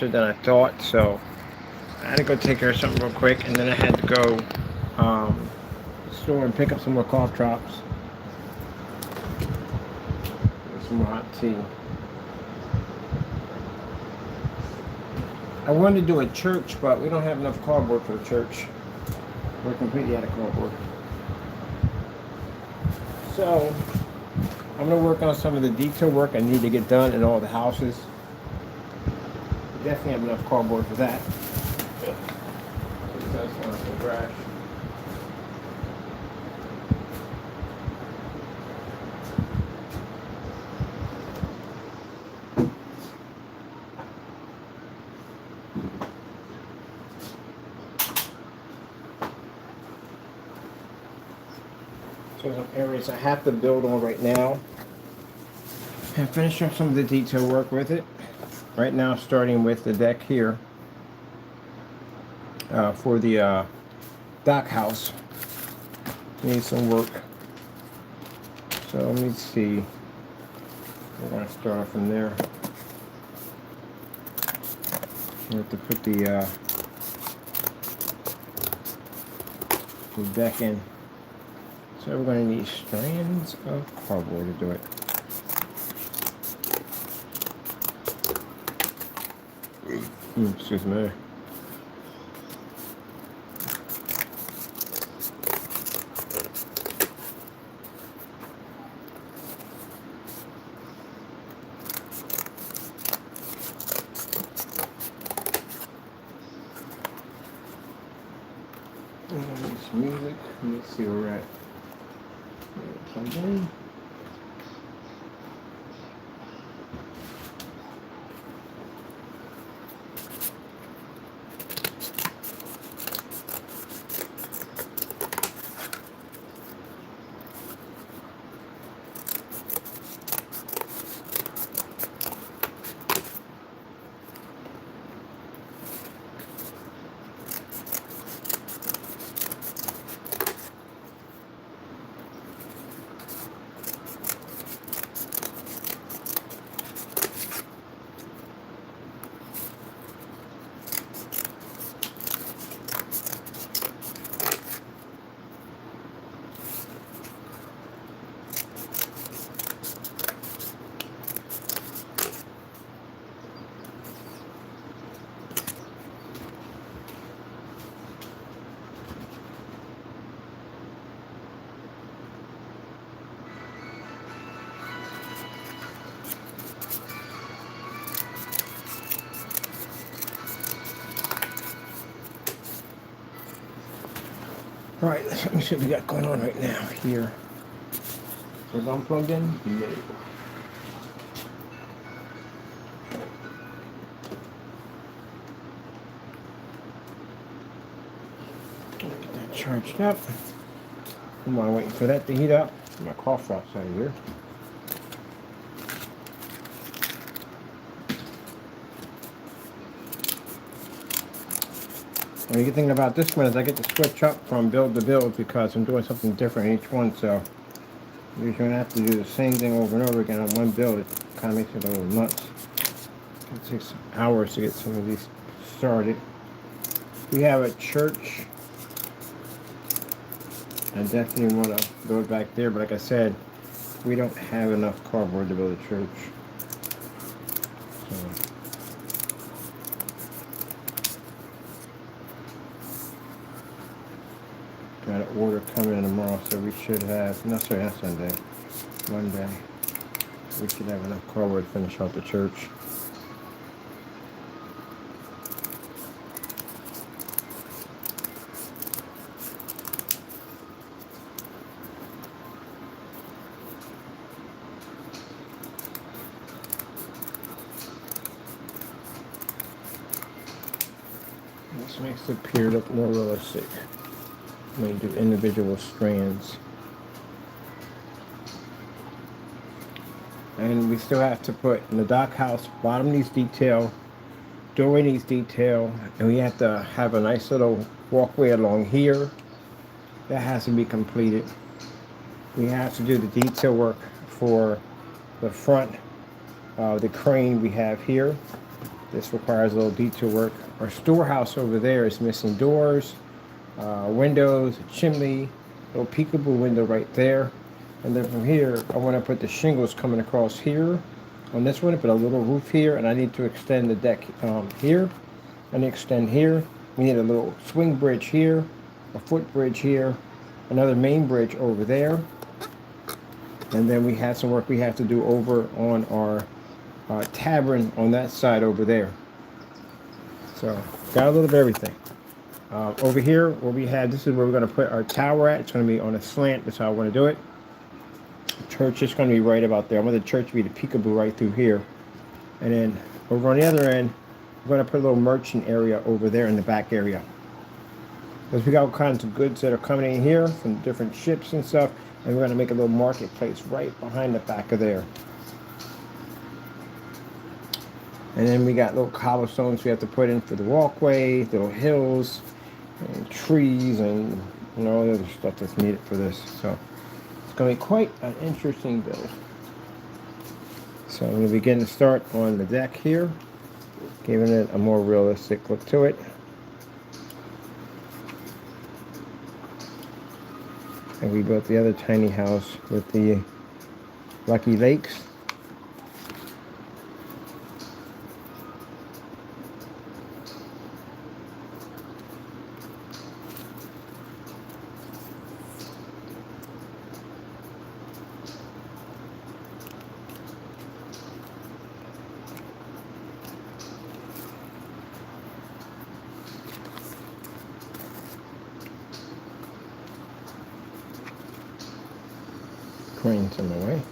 than I thought, so I had to go take care of something real quick, and then I had to go um, store and pick up some more cough drops and some more hot tea. I wanted to do a church, but we don't have enough cardboard for the church. We're completely out of cardboard. So I'm gonna work on some of the detail work I need to get done in all the houses. We definitely have enough cardboard for that. That's not some trash. So some areas I have to build on right now. And finish up some of the detail work with it. Right now, starting with the deck here for the dock house. Needs some work. So let me see. We're going to start off from there. We have to put the deck in. So we're going to need strands of cardboard to do it. Excuse me. This music. Let's see where we're at. Something. All right, let me see what we got going on right now here. Is it unplugged in? No. Get that charged up. I'm waiting for that to heat up. My cough drops out of here. And the good thing about this one is I get to switch up from build to build because I'm doing something different in each one, so you're going to have to do the same thing over and over again on one build. It kind of makes it a little nuts. It takes hours to get some of these started. We have a church. I definitely want to build back there, but like I said, we don't have enough cardboard to build a church. So got an order coming in tomorrow, so we should have, no sorry, not Sunday, Monday, we should have enough cardboard to finish out the church. This makes the pier look more realistic when you do individual strands. And we still have to put in the dock house, bottom needs detail, doorway needs detail, and we have to have a nice little walkway along here that has to be completed. We have to do the detail work for the front, the crane we have here. This requires a little detail work. Our storehouse over there is missing doors, windows, a chimney, a little peekaboo window right there. And then from here, I want to put the shingles coming across here on this one, put a little roof here, and I need to extend the deck here. I need to extend here. We need a little swing bridge here, a foot bridge here, another main bridge over there. And then we have some work we have to do over on our tavern on that side over there. So got a little of everything. Over here, where we had, this is where we're going to put our tower at. It's going to be on a slant. That's how I want to do it. Church is going to be right about there. I want the church to be the peekaboo right through here. And then over on the other end, we're going to put a little merchant area over there in the back area. Because we got all kinds of goods that are coming in here from different ships and stuff. And we're going to make a little marketplace right behind the back of there. And then we got little cobblestones we have to put in for the walkway, little hills, and trees, and all the other stuff that's needed for this. So it's going to be quite an interesting build. So I'm going to begin to start on the deck here, giving it a more realistic look to it. And we built the other tiny house with the Lucky Lakes. Cranes in the way.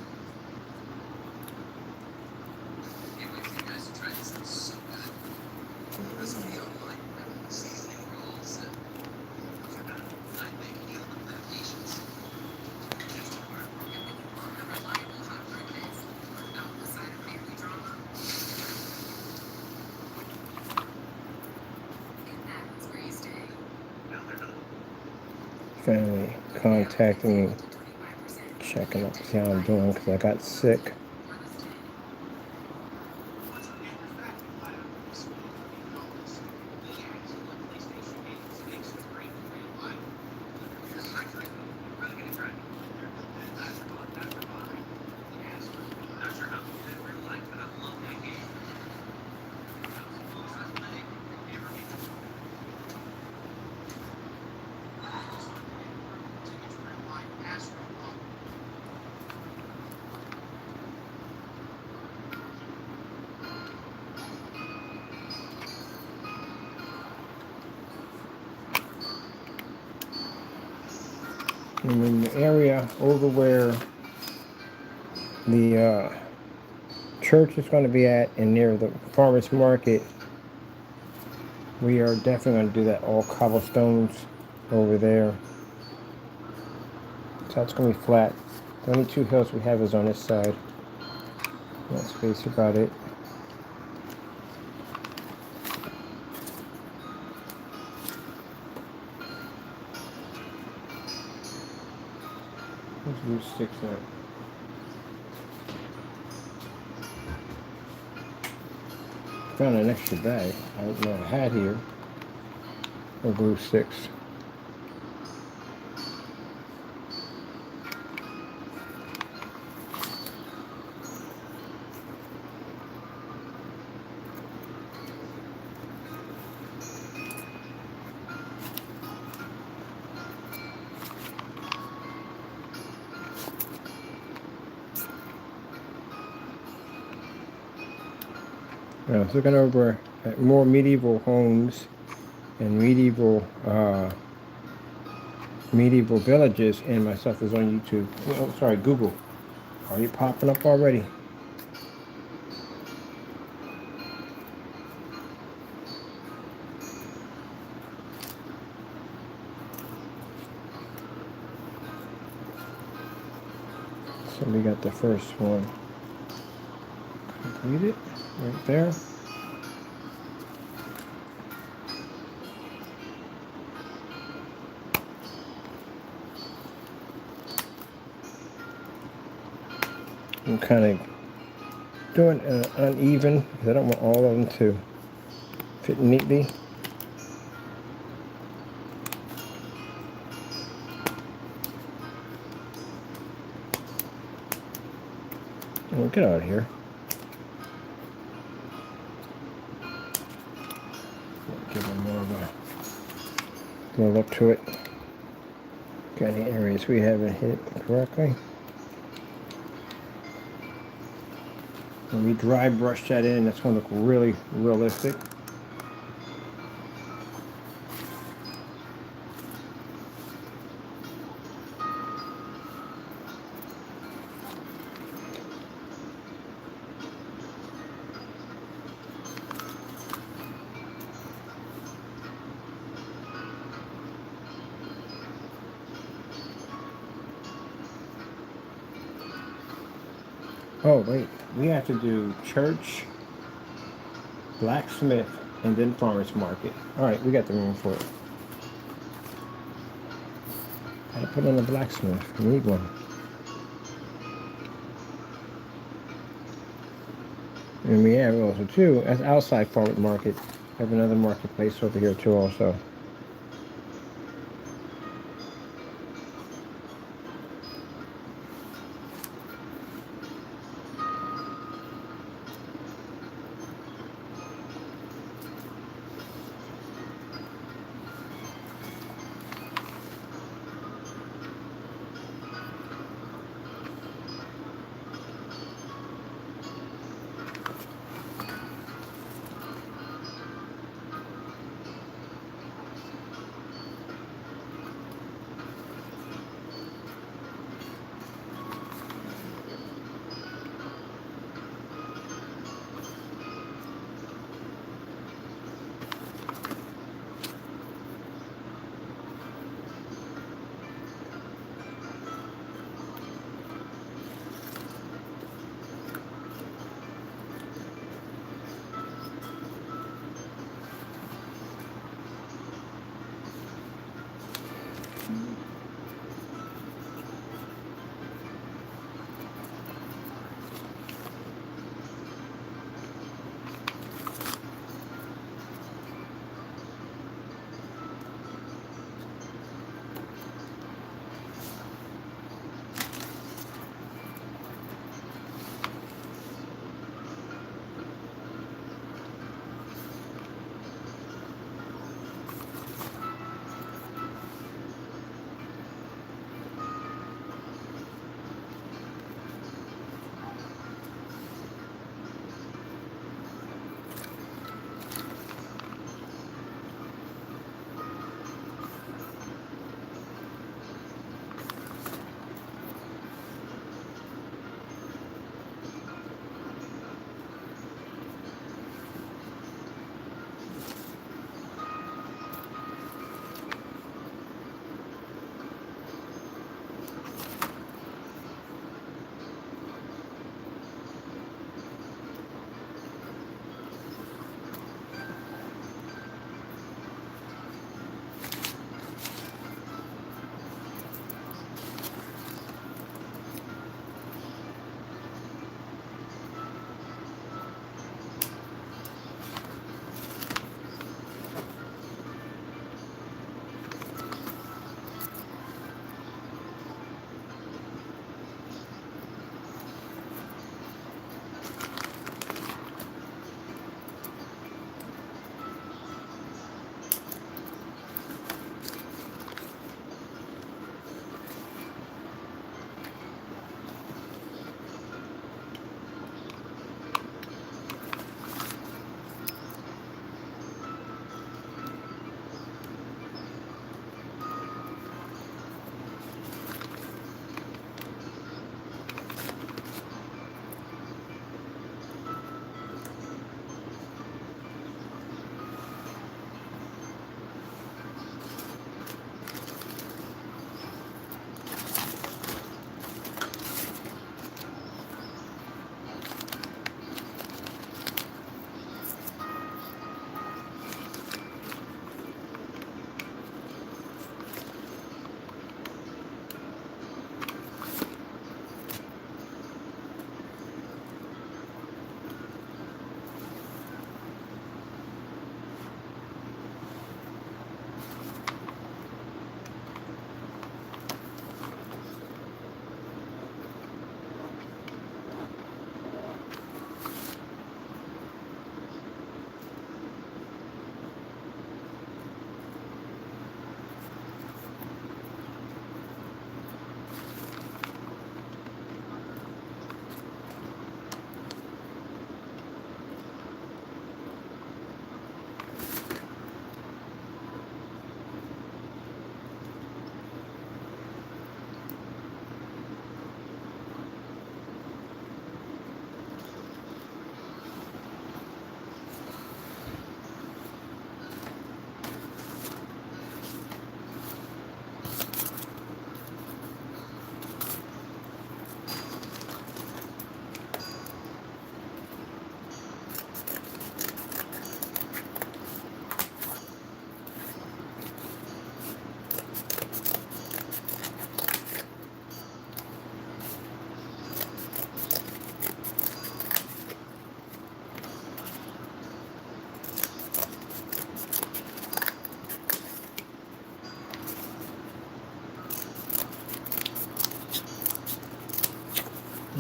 Family contacting me, checking up to see how I'm doing because I got sick. And in the area over where the church is going to be at and near the farmer's market, we are definitely going to do that all cobblestones over there. So that's going to be flat. The only two hills we have is on this side. That's basically about it. Let's do sticks there. Found an extra bag I didn't know I had here of glue sticks. I was looking over at more medieval homes and medieval villages, and my stuff is on YouTube. Oh, sorry, Google. Are you popping up already? So we got the first one completed right there. I'm kind of doing uneven because I don't want all of them to fit neatly. Oh, get out of here. Give it more of a look to it. Got any areas we haven't hit correctly. When we dry brush that in, that's going to look really realistic. Oh wait, we have to do church, blacksmith, and then farmer's market. All right, we got the room for it. Gotta put on the blacksmith. We need one. And we have also too, as outside farmer's market, have another marketplace over here too also.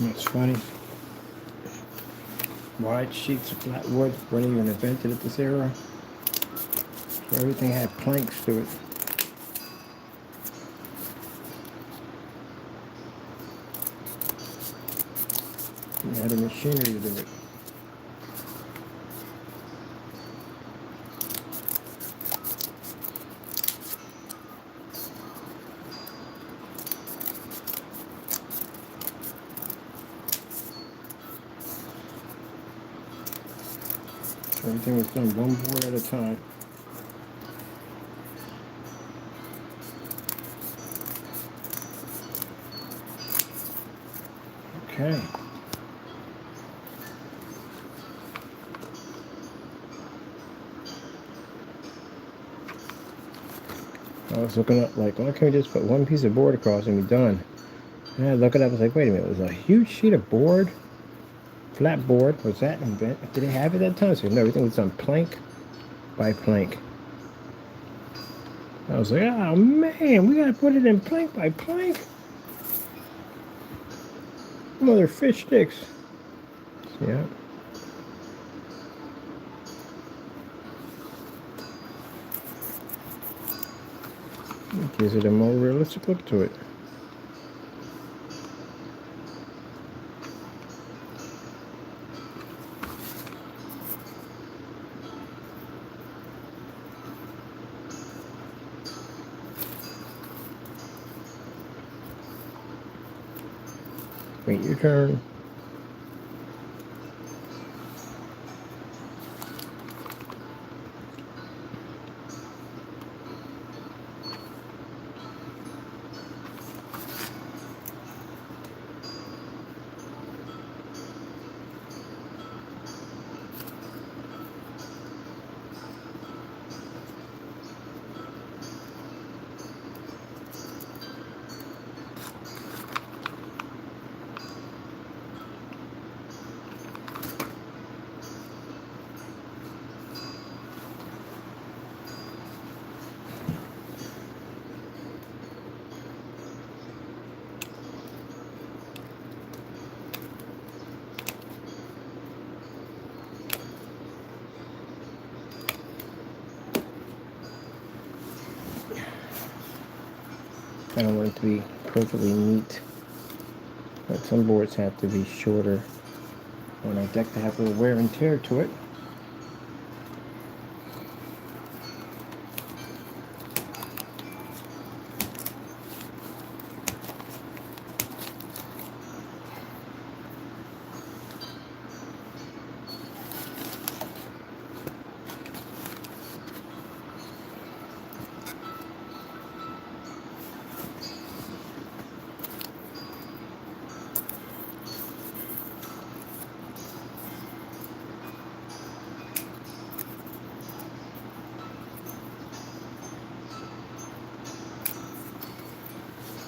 It's funny. Wide sheets of flat wood weren't even invented at this era. So everything had planks to it. You had the machinery to do it. Everything was done one board at a time. Okay. I was looking up, like, why can't we just put one piece of board across and be done? And I look it up, I was like, wait a minute, it was a huge sheet of board, flat board. Was that invented? Did they have it at that time? So no, everything was done plank by plank. I was like, oh man, we gotta put it in plank by plank. Mother fish sticks. Yeah. It gives it a more realistic look to it. Wait your turn. I don't want it to be perfectly neat, but some boards have to be shorter. I want our deck to have a little wear and tear to it.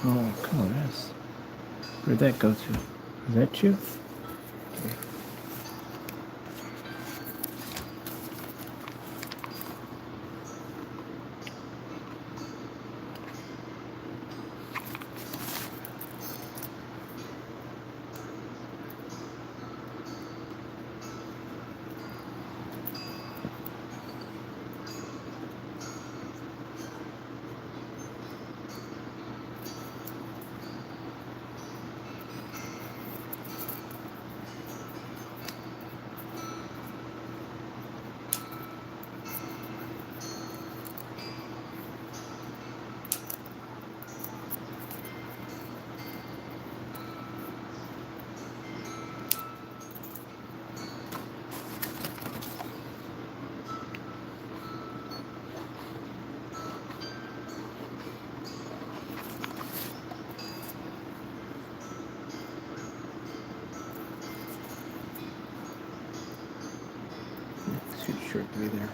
Oh, come on, where'd that go to? Is that you? Too short to be there.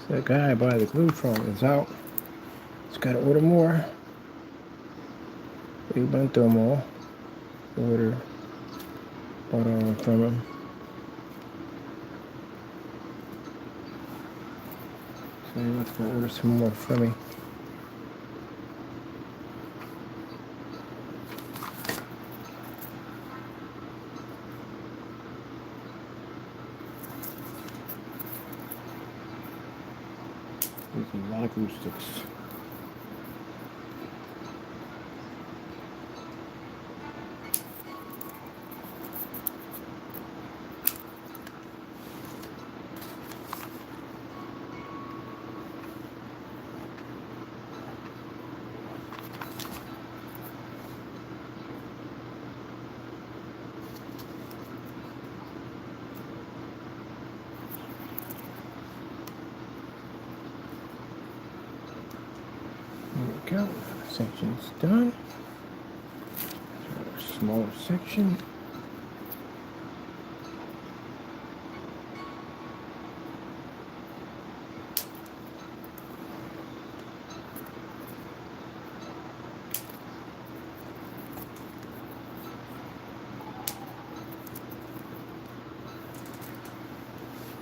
So the guy I buy the glue from is out. Just gotta order more. We went through them all. Order. Bought all from him. So he wants to order some more from me. There's a lot of glue sticks. There we go. Section's done. Smaller section.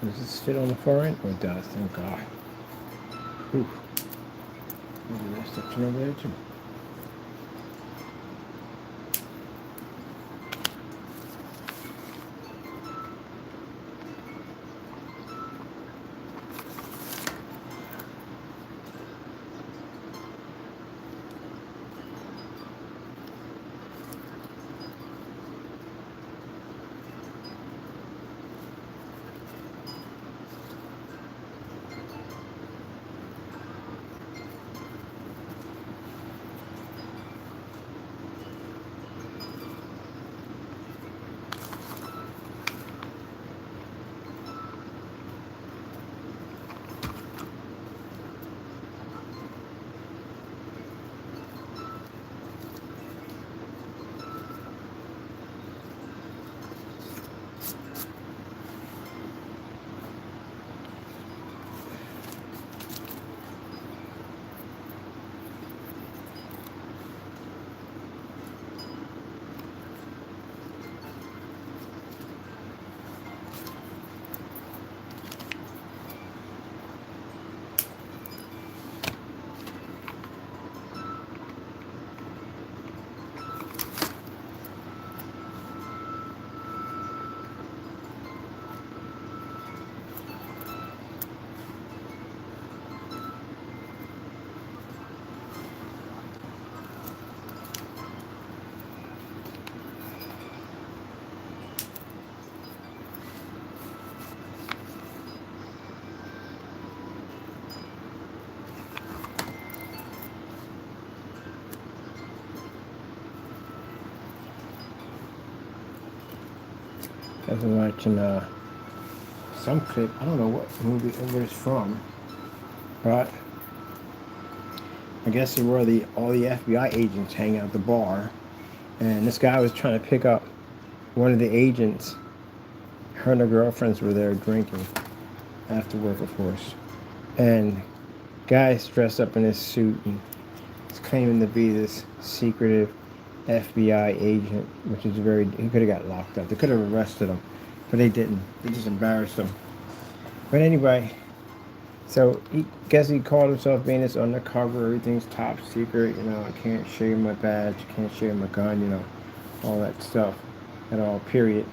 Does this fit on the far end? Oh, it does. Thank God. Whew. Maybe that section over there too. I've been watching some clip. I don't know what movie it was from, but I guess it were all the FBI agents hang out at the bar, and this guy was trying to pick up one of the agents. Her and her girlfriends were there drinking after work, of course, and guy's dressed up in his suit and is claiming to be this secretive FBI agent, which is he could have got locked up. They could have arrested him, but they didn't. They just embarrassed him. But anyway, so he called himself being this undercover, everything's top secret, I can't show you my badge, can't show you my gun, all that stuff at all, period.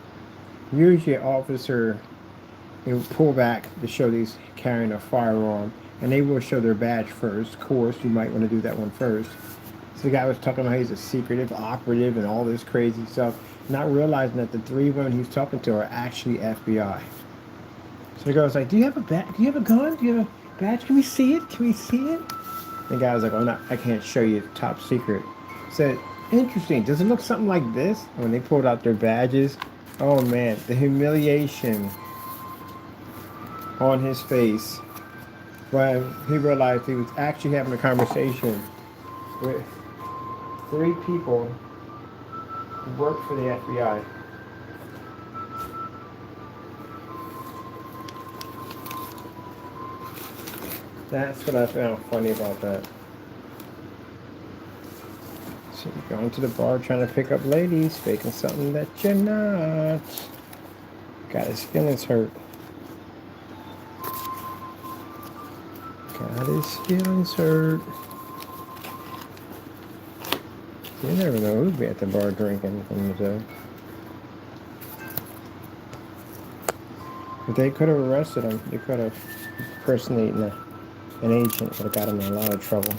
Usually an officer, they will pull back to show he's carrying a firearm, and they will show their badge first. Of course, you might want to do that one first. So the guy was talking about he's a secretive operative and all this crazy stuff, not realizing that the three women he's talking to are actually FBI. So the girl was like, "Do you have a badge? Do you have a gun? Do you have a badge? Can we see it? Can we see it?" The guy was like, "Oh, no, I can't show you. Top secret." Said, "Interesting. Does it look something like this?" When they pulled out their badges, oh man, the humiliation on his face when he realized he was actually having a conversation with three people who work for the FBI. That's what I found funny about that. So you're going to the bar trying to pick up ladies, faking something that you're not. Got his feelings hurt. Got his feelings hurt. You never know who'd be at the bar drinking from the day. But they could have arrested him. They could have impersonating an agent would have got him in a lot of trouble.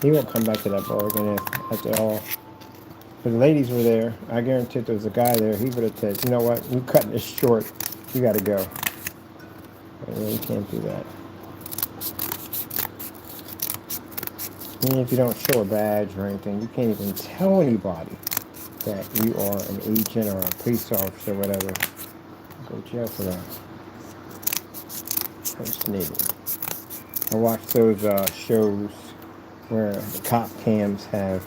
He won't come back to that bar again after all. If the ladies were there, I guarantee if there was a guy there, he would have said, you know what, we're cutting this short. You got to go. But you can't do that. Even if you don't show a badge or anything, you can't even tell anybody that you are an agent or a police officer or whatever. Go to jail for that. Impersonating. I watch those shows where the cop cams have,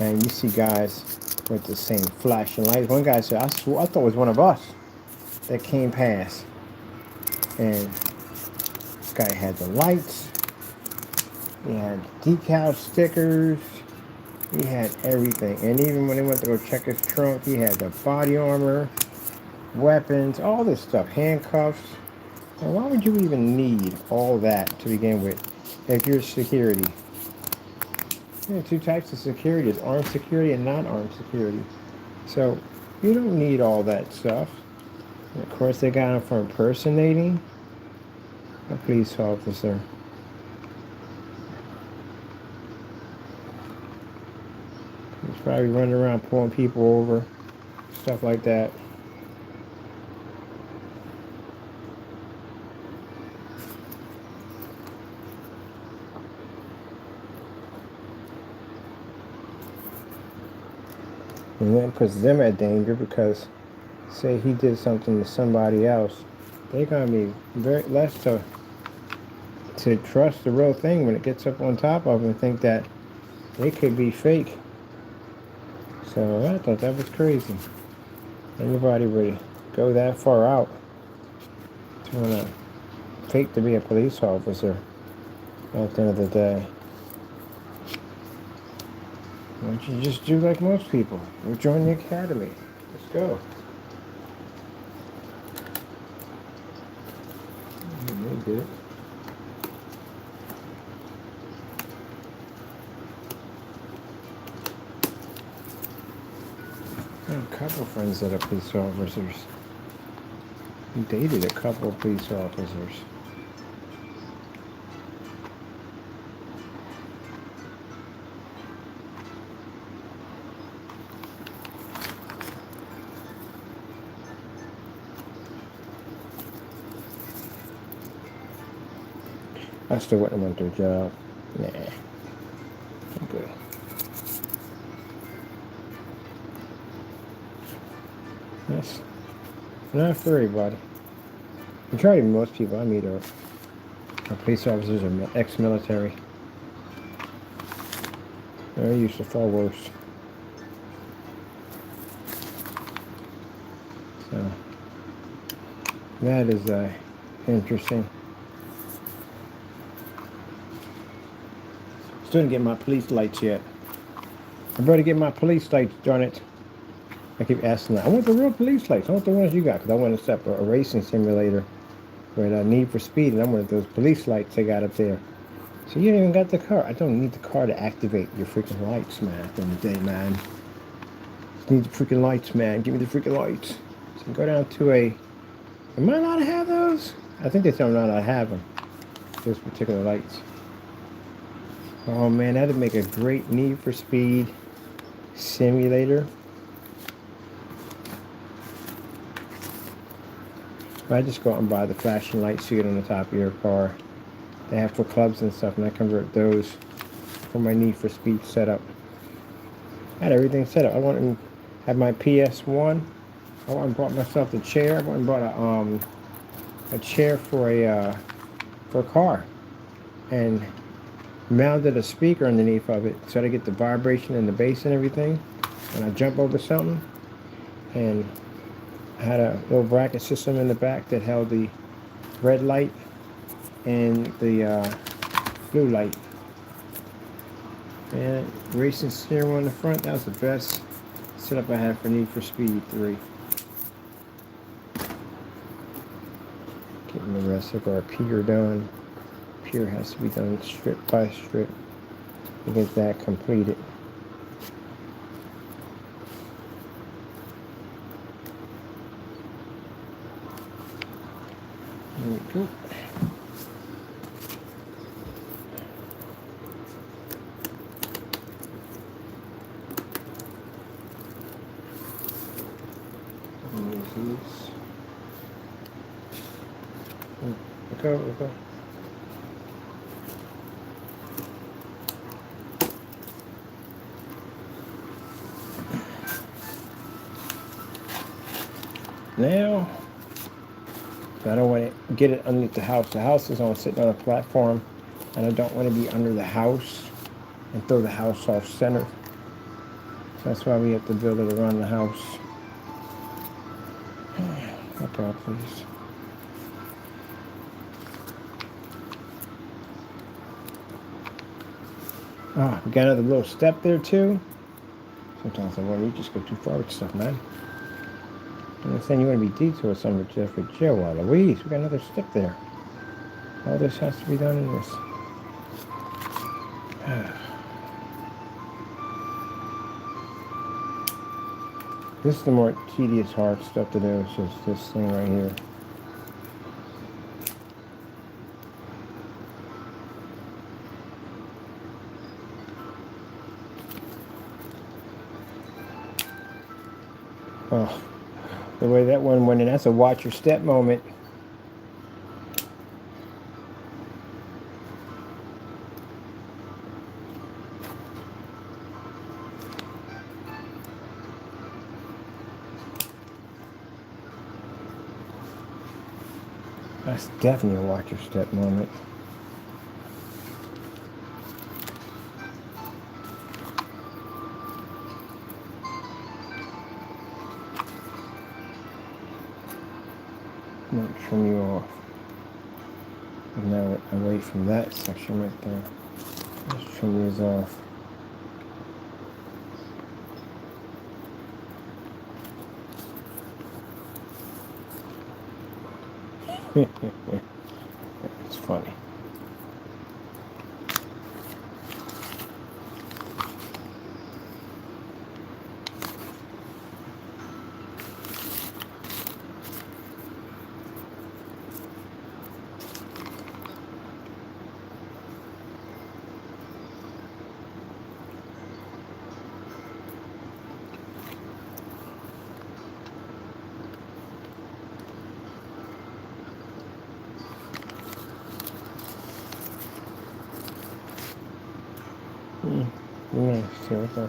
and you see guys with the same flashing lights. One guy said, I thought it was one of us that came past. And this guy had the lights. He had decal stickers. He had everything. And even when they went to go check his trunk, he had the body armor, weapons, all this stuff, handcuffs. And why would you even need all that to begin with if you're security? There are two types of security. There's armed security and non-armed security. So you don't need all that stuff. And of course, they got him for impersonating a police officer. He's probably running around pulling people over, stuff like that. And that puts them at danger because, say he did something to somebody else, they're going to be very less to trust the real thing when it gets up on top of them and think that they could be fake. So I thought that was crazy. Anybody would go that far out to want to fake to be a police officer at the end of the day. Why don't you just do like most people? We'll join the academy. Let's go. They did. I have a couple friends that are police officers. He dated a couple of police officers. I still wouldn't want their job. Nah. I'm good. That's not for everybody. Majority of most people I meet are police officers or ex-military. They're used to far worse. So that is interesting. Still didn't get my police lights yet. I better get my police lights, darn it. I keep asking that. I want the real police lights. I want the ones you got, because I want to set up a racing simulator with a Need for Speed, and I want those police lights they got up there. So you ain't even got the car. I don't need the car to activate your freaking lights, man, at the end of the day, man. Just need the freaking lights, man. Give me the freaking lights. So go down to a... Am I allowed to have those? I think they tell me I'm not allowed to have them. Those particular lights. Oh, man, that'd make a great Need for Speed simulator. I just go out and buy the flashing lights you get on the top of your car. They have for clubs and stuff, and I convert those for my Need for Speed setup. I had everything set up. I went and had my PS1. I went and bought myself a chair. I went and bought a chair for a car, and mounted a speaker underneath of it so I get the vibration and the bass and everything. And I jump over something, and I had a little bracket system in the back that held the red light and the blue light. And racing steering wheel in the front, that was the best setup I had for Need for Speed 3. Getting the rest of our pier done. Pier has to be done strip by strip to get that completed. There we go. Look out. Now, I don't want to get it underneath the house. The house is on sitting on a platform, and I don't want to be under the house and throw the house off center. So that's why we have to build it around the house. Up there, please. Oh, we got another little step there too. Sometimes I wonder, you just go too far with stuff, man. I'm not saying you want to be detour somewhere, Jeffrey Joe. Louise, we got another step there. All this has to be done in this. This is the more tedious, hard stuff to do. It's just this thing right here. Oh, the way that one went in, that's a watch your step moment. That's definitely a watch your step moment. I'm going to trim you off. And now away from that section right there. Let's trim these off. It's funny. Nice, here we go.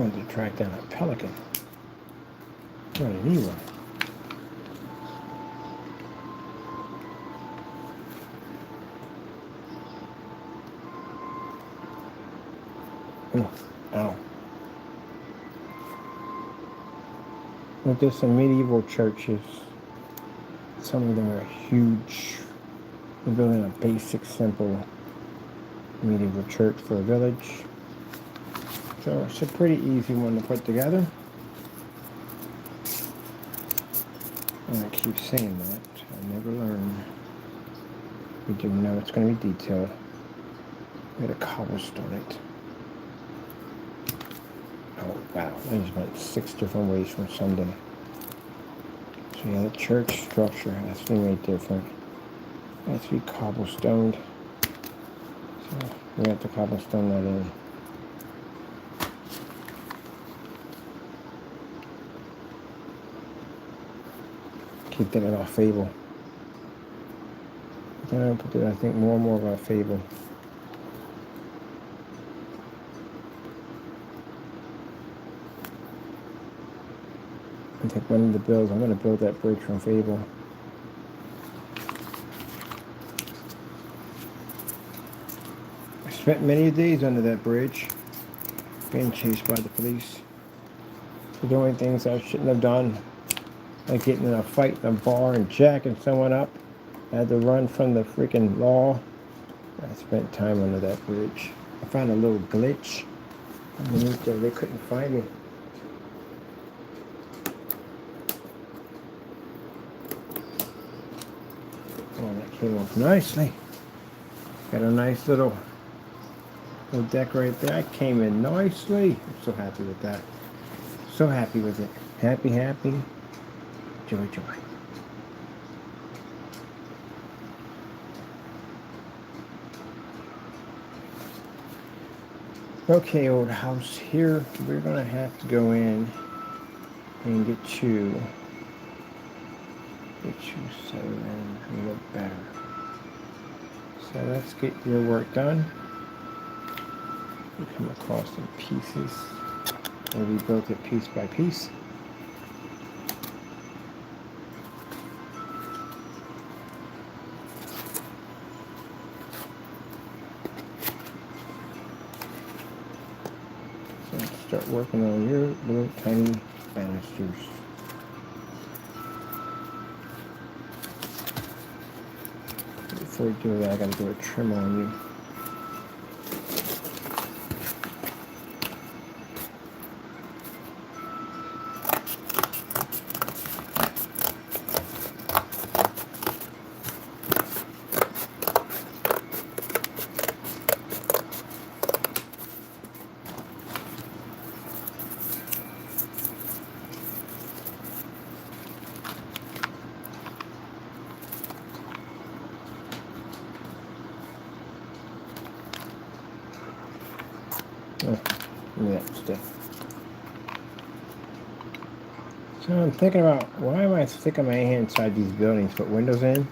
wanted to track down a pelican. Not an emu. Oh, ow. Look, there's some medieval churches. Some of them are huge. We're building a basic, simple medieval church for a village. So it's a pretty easy one to put together. And I keep saying that. I never learn. We do know it's going to be detailed. We got a cobblestone it. Oh wow, I just went 6 different ways from Sunday. So yeah, the church structure has to be made different. It has to be cobblestoned. So we have to cobblestone that in. Keep thinking about Fable. I think more and more about Fable. I think one of the builds, I'm going to build that bridge from Fable. I spent many days under that bridge, being chased by the police for doing things I shouldn't have done, like getting in a fight in a bar and jacking someone up. I had to run from the freaking law. I spent time under that bridge. I found a little glitch underneath there. They couldn't find me. Oh, that came off nicely. Got a nice little deck right there. That came in nicely. I'm so happy with that. So happy with it. Happy, happy. Joy, joy. Okay, old house, here we're going to have to go in and get you settled in and look better. So let's get your work done. We come across some pieces and we built it piece by piece. So let's start working on your little tiny banisters. Before we do that, I gotta do a trim on you. Oh, that stuff. So I'm thinking about, why am I sticking my hand inside these buildings, put windows in?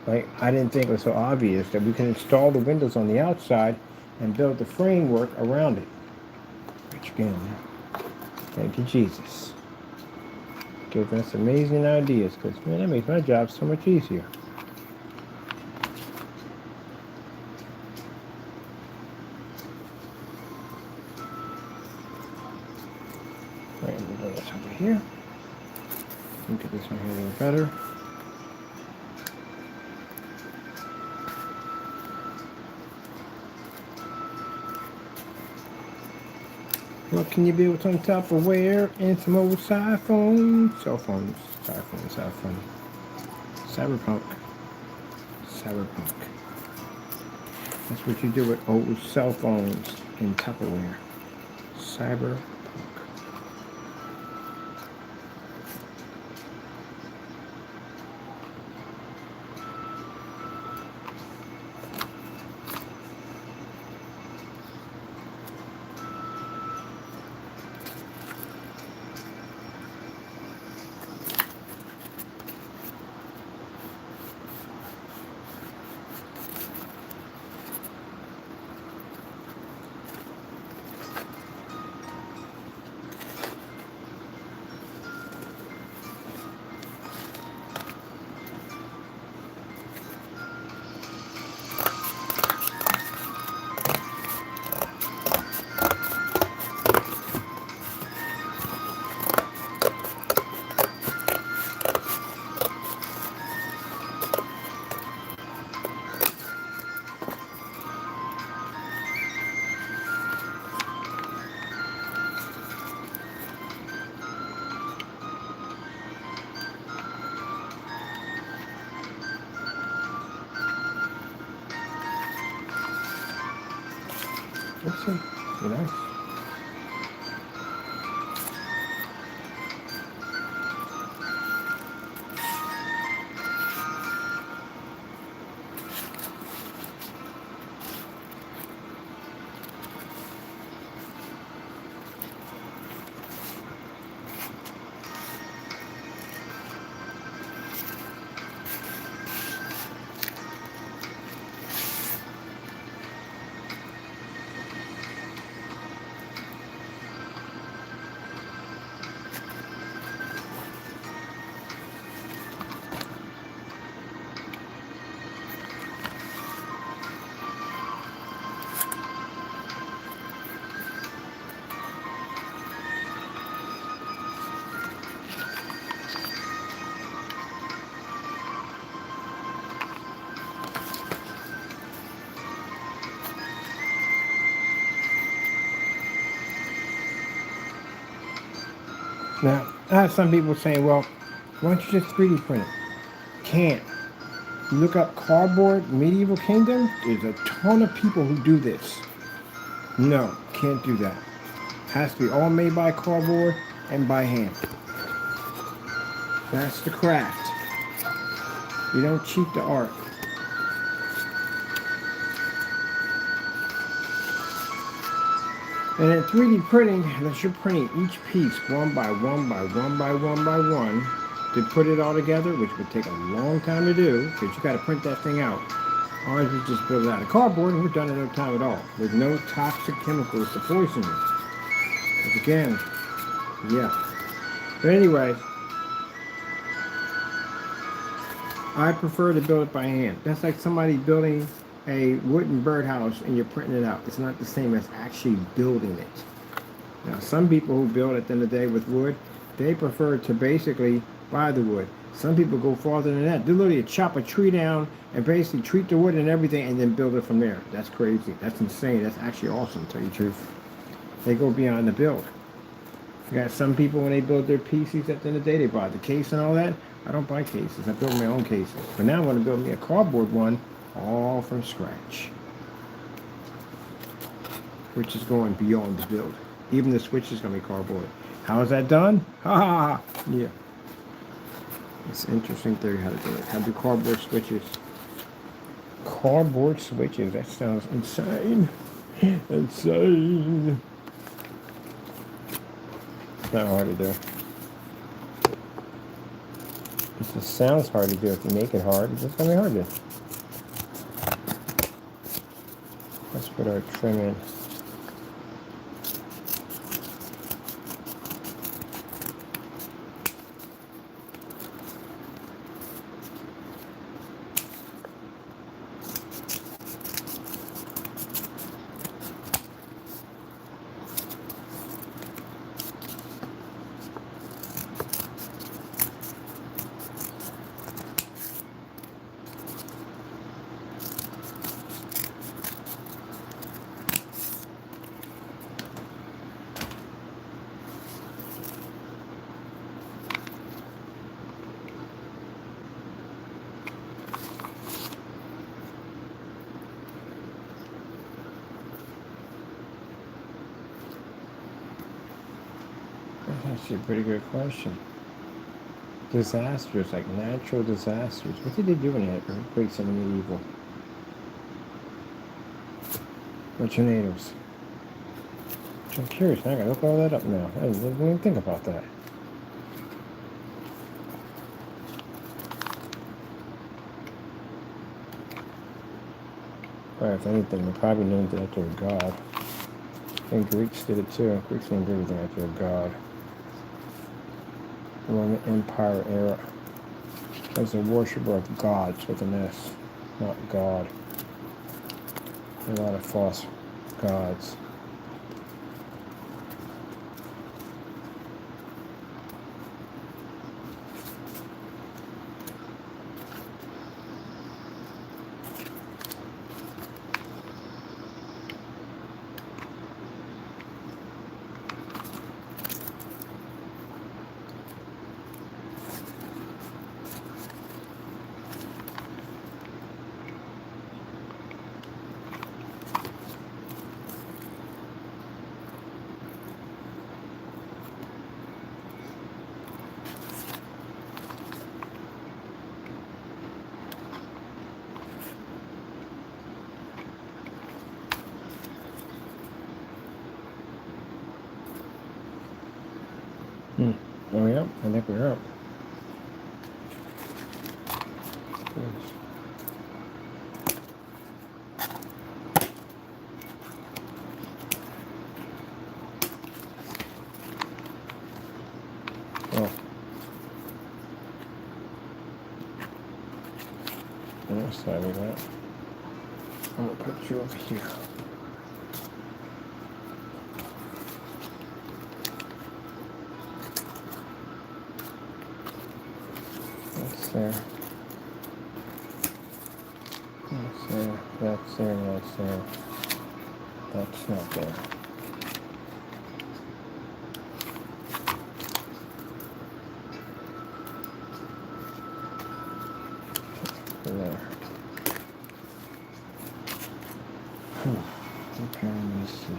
Like, I didn't think it was so obvious that we can install the windows on the outside and build the framework around it. Which again, thank you, Jesus. Giving us amazing ideas, because man, that makes my job so much easier. Right, we'll do this over here. Look at this one here a little better. What can you build on top of where? And some old cell phones. Cyberpunk. That's what you do with old cell phones in Tupperware. Cyberpunk. Let's see. Be nice. Now, I have some people saying, well, why don't you just 3D print it? Can't. You look up cardboard medieval kingdom, there's a ton of people who do this. No, can't do that. Has to be all made by cardboard and by hand. That's the craft. You don't cheat the art. And in 3D printing, unless you're printing each piece one by one by one by one by one to put it all together, which would take a long time to do, because you got to print that thing out. Ours we just build it out of cardboard and we're done in no time at all, with no toxic chemicals to poison it. But again, yeah. But anyway, I prefer to build it by hand. That's like somebody building a wooden birdhouse and you're printing it out. It's not the same as actually building it. Now, some people who build at the end of the day with wood, they prefer to basically buy the wood. Some people go farther than that. They literally chop a tree down and basically treat the wood and everything and then build it from there. That's crazy. That's insane. That's actually awesome, to tell you the truth. They go beyond the build. You got some people, when they build their PCs at the end of the day, they buy the case and all that. I don't buy cases. I build my own cases. But now I want to build me a cardboard one all from scratch, which is going beyond the build. Even the switch is going to be cardboard. How is that done? Ha ha! Yeah. It's an interesting theory how to do it. How to do cardboard switches. Cardboard switches. That sounds insane. Insane. It's not hard to do. It just sounds hard to do. If you make it hard, it's just going to be hard to do. Let's put our trim in. That's actually a pretty good question. Disasters, like natural disasters. What did they do when they had earthquakes in the medieval? Or tornadoes? Which I'm curious. Now I gotta look all that up now. I didn't even think about that. Or if anything, they probably named it after a god. And Greeks did it too. Greeks named everything after a god. Roman Empire era. As a worshiper of gods with an S, not God. A lot of false gods. Oh, yeah, I think we're up. Yes. Oh, on this side of that. I'm gonna put you over here. That's there. That's there. That's there. That's there. That's not there. There. Okay, let me see.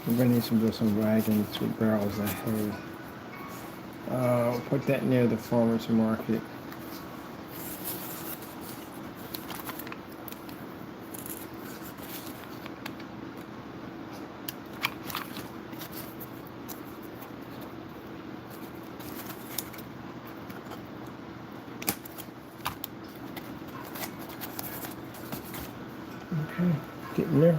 We're gonna need some wagons with barrels of hay. Put that near the farmer's market. Okay, getting there.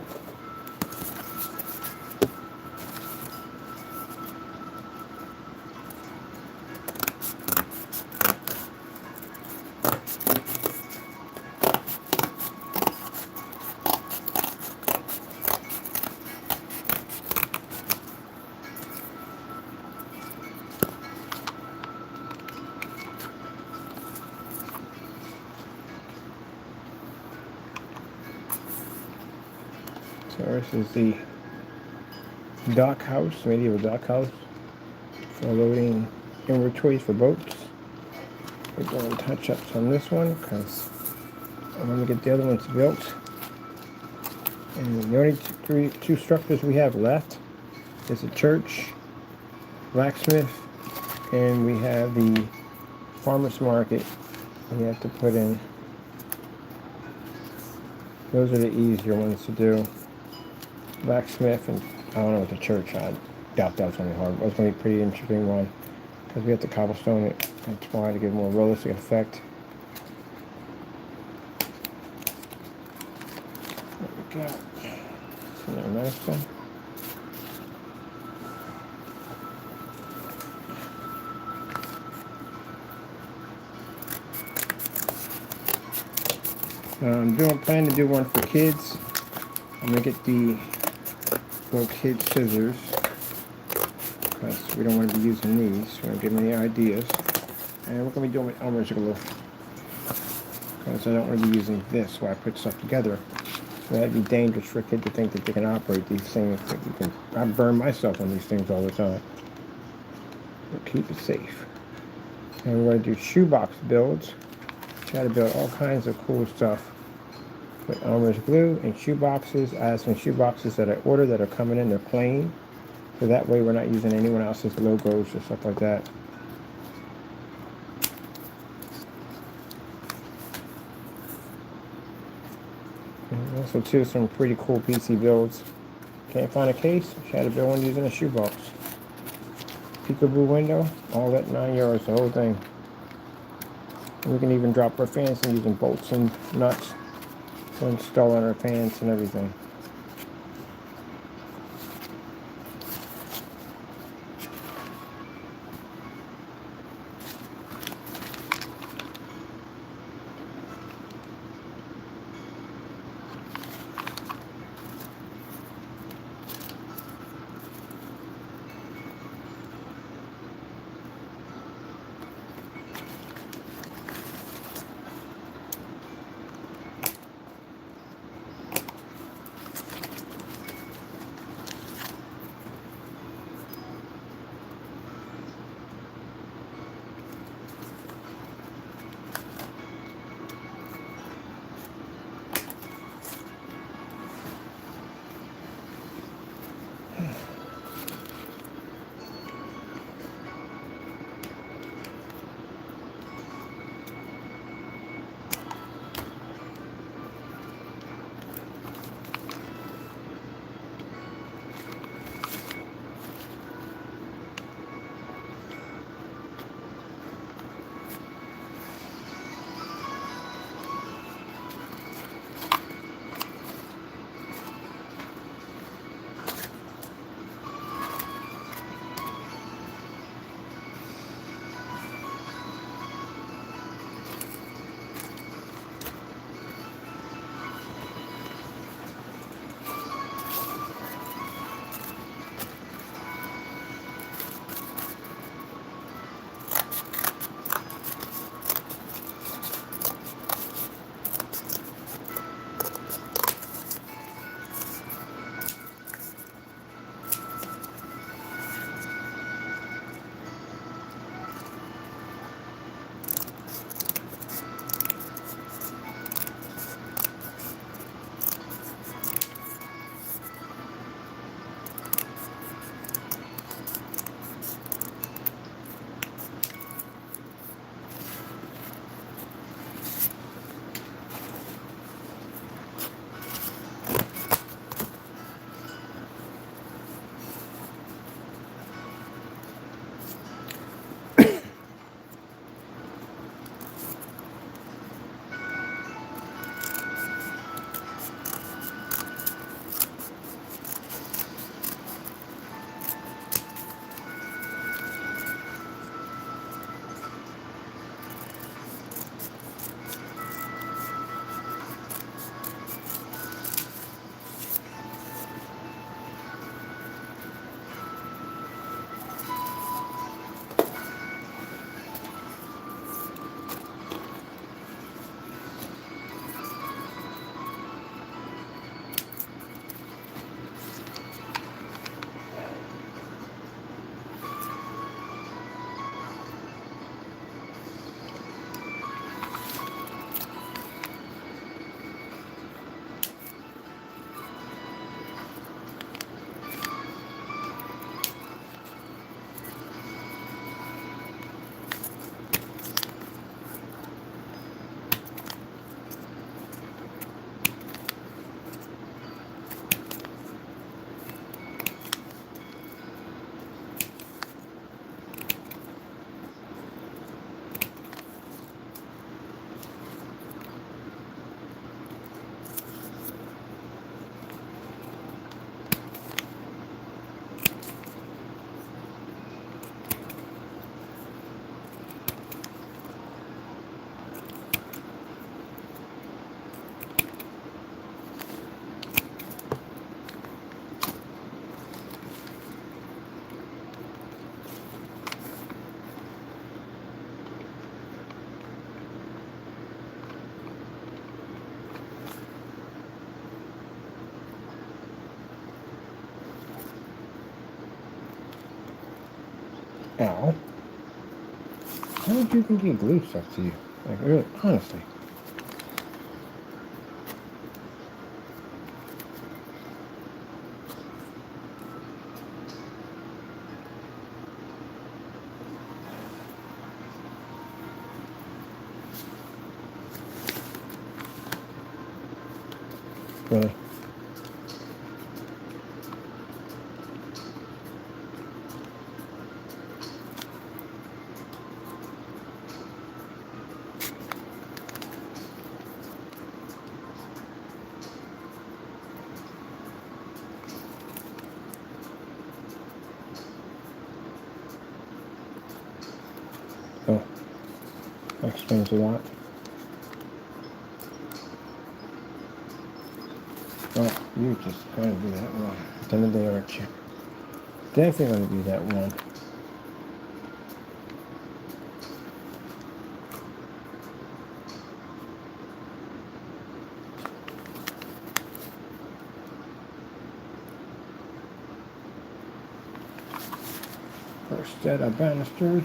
So this is the dock house, medieval dock house for loading inventories for boats. We're doing touch-ups on this one because I'm going to get the other ones built. And the only two structures we have left is a church, blacksmith, and we have the farmer's market we have to put in. Those are the easier ones to do. Blacksmith and I don't know what the church. I doubt that was going to be hard. It was going to be a pretty interesting one because we have to cobblestone it. That's why to give a more realistic effect. What we got? Isn't that nice then? I'm planning to do one for kids. I'm gonna get the little kid scissors because we don't want to be using these. We don't give them any ideas. And we're gonna be doing with Elmer's glue because I don't want to be using this while I put stuff together. So that'd be dangerous for a kid to think that they can operate these things. I burn myself on these things all the time. But keep it safe. And we're gonna do shoebox builds. Try to build all kinds of cool stuff with Elmer's glue and shoe boxes. I have some shoe boxes that I ordered that are coming in. They're plain, so that way we're not using anyone else's logos or stuff like that. And also too, some pretty cool PC builds. Can't find a case? She had to build one using a shoebox. Peekaboo window, all that 9 yards, the whole thing. And we can even drop our fans in using bolts and nuts to install on our fans and everything. Al, how did you think he glued stuff to you? Like, really, honestly. Really. Oh, that explains a lot. Oh, you're just going to be that one. At the end of the day, aren't you? Definitely going to be that one. First set of banisters.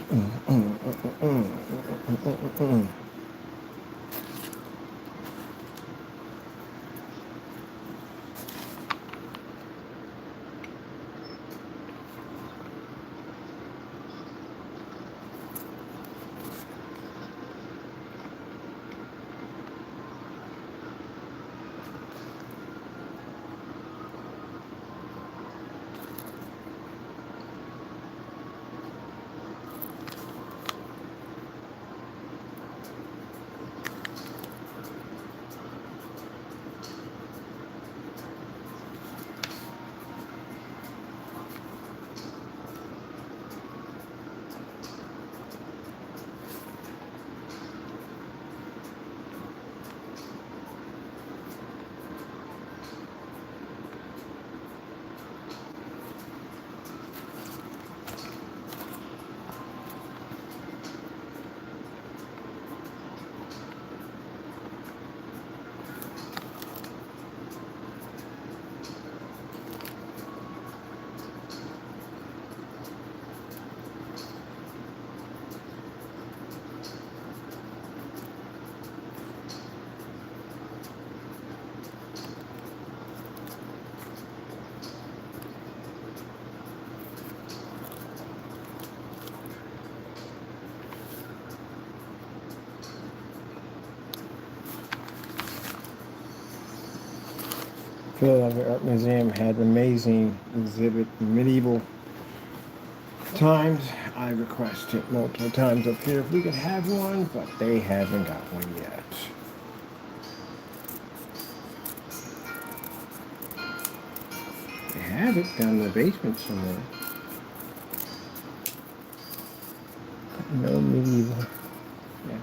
Philadelphia Art Museum had an amazing exhibit, medieval times. I requested multiple times up here if we could have one, but they haven't got one yet. They have it down in the basement somewhere. But no medieval yet.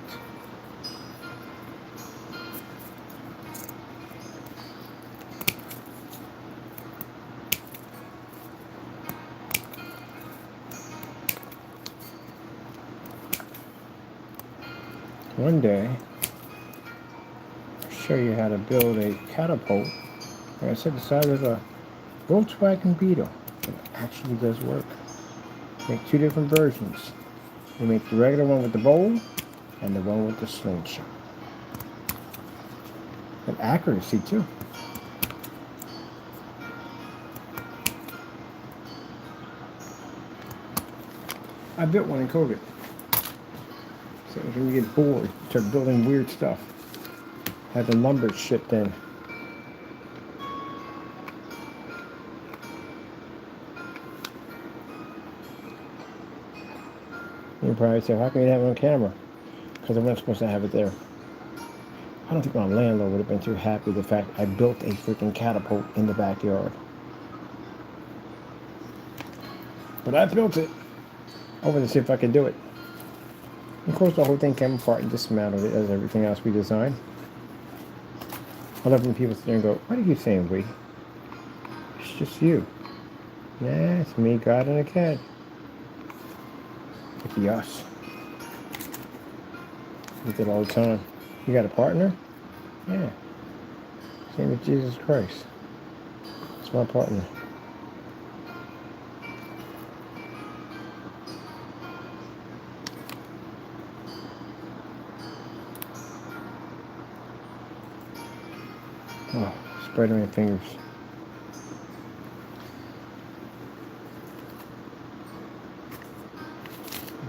One day, I'll show you how to build a catapult. Like I said, the size of a Volkswagen Beetle. It actually does work. Make two different versions. You make the regular one with the bowl and the one with the slingshot. And accuracy too. I built one in COVID. So when you get bored, you start building weird stuff. Had the lumber shipped in. You probably say, how can you have it on camera? Because I wasn't supposed to have it there. I don't think my landlord would have been too happy with the fact I built a freaking catapult in the backyard. But I built it. I wanted to see if I could do it. Of course, the whole thing came apart and dismantled it as everything else we designed. I love when people sit there and go, what are you saying, we? It's just you. Nah, it's me, God, and a cat. It's the us. We did all the time. You got a partner? Yeah. Same with Jesus Christ. It's my partner. Oh, spreading my fingers.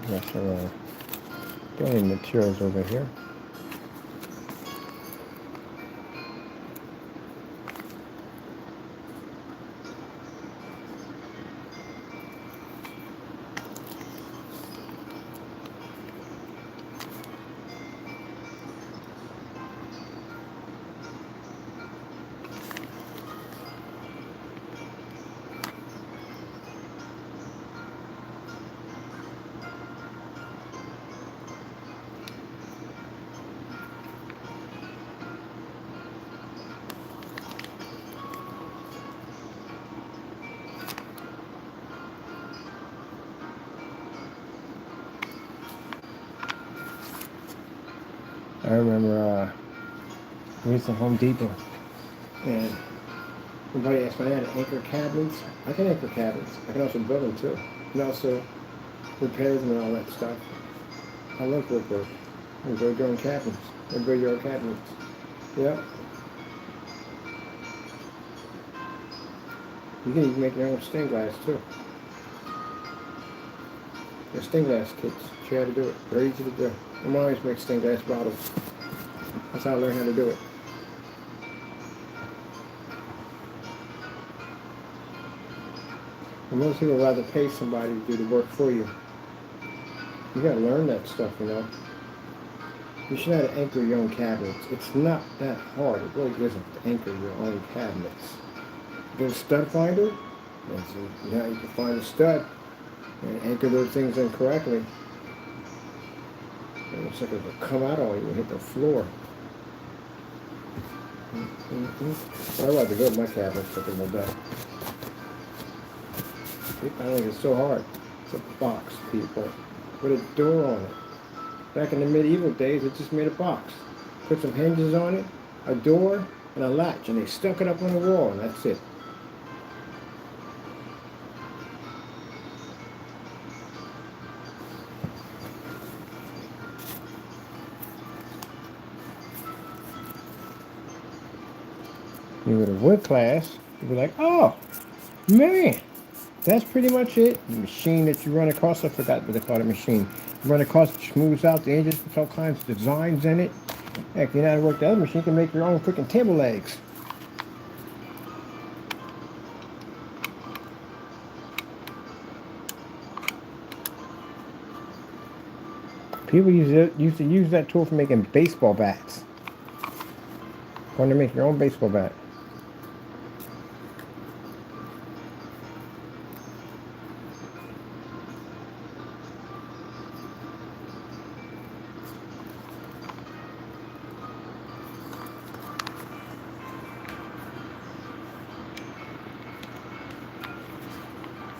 That's our building materials over here. remember we was at Home Depot, and somebody asked me if I had anchor cabinets. I can anchor cabinets. I can also build them too, and also repair them and all that stuff. I love woodwork. And build your own cabinets. And build your own cabinets. Yeah. You can even make your own stained glass too. The stained glass kits. Show you how to do it. Very easy to do. I'm always make stained glass bottles. That's how I learned how to do it. And most people would rather pay somebody to do the work for you. You gotta learn that stuff, you know. You should know how to anchor your own cabinets. It's not that hard. It really isn't to anchor your own cabinets. Get a stud finder, and so, you know, you can find a stud and anchor those things in correctly. It looks like it'll come out on you and hit the floor. I like to build my cabinets looking like that. I don't think it's so hard. It's a box, people. Put a door on it. Back in the medieval days, it just made a box. Put some hinges on it, a door, and a latch, and they stuck it up on the wall, and that's it. You go to wood class, you'll be like, oh, man, that's pretty much it. The machine that you run across, I forgot what they call the machine. You run across, it smooths out the edges with all kinds of designs in it. Heck, you know how to work the other machine, you can make your own freaking table legs. People used to use that tool for making baseball bats. Going to make your own baseball bat.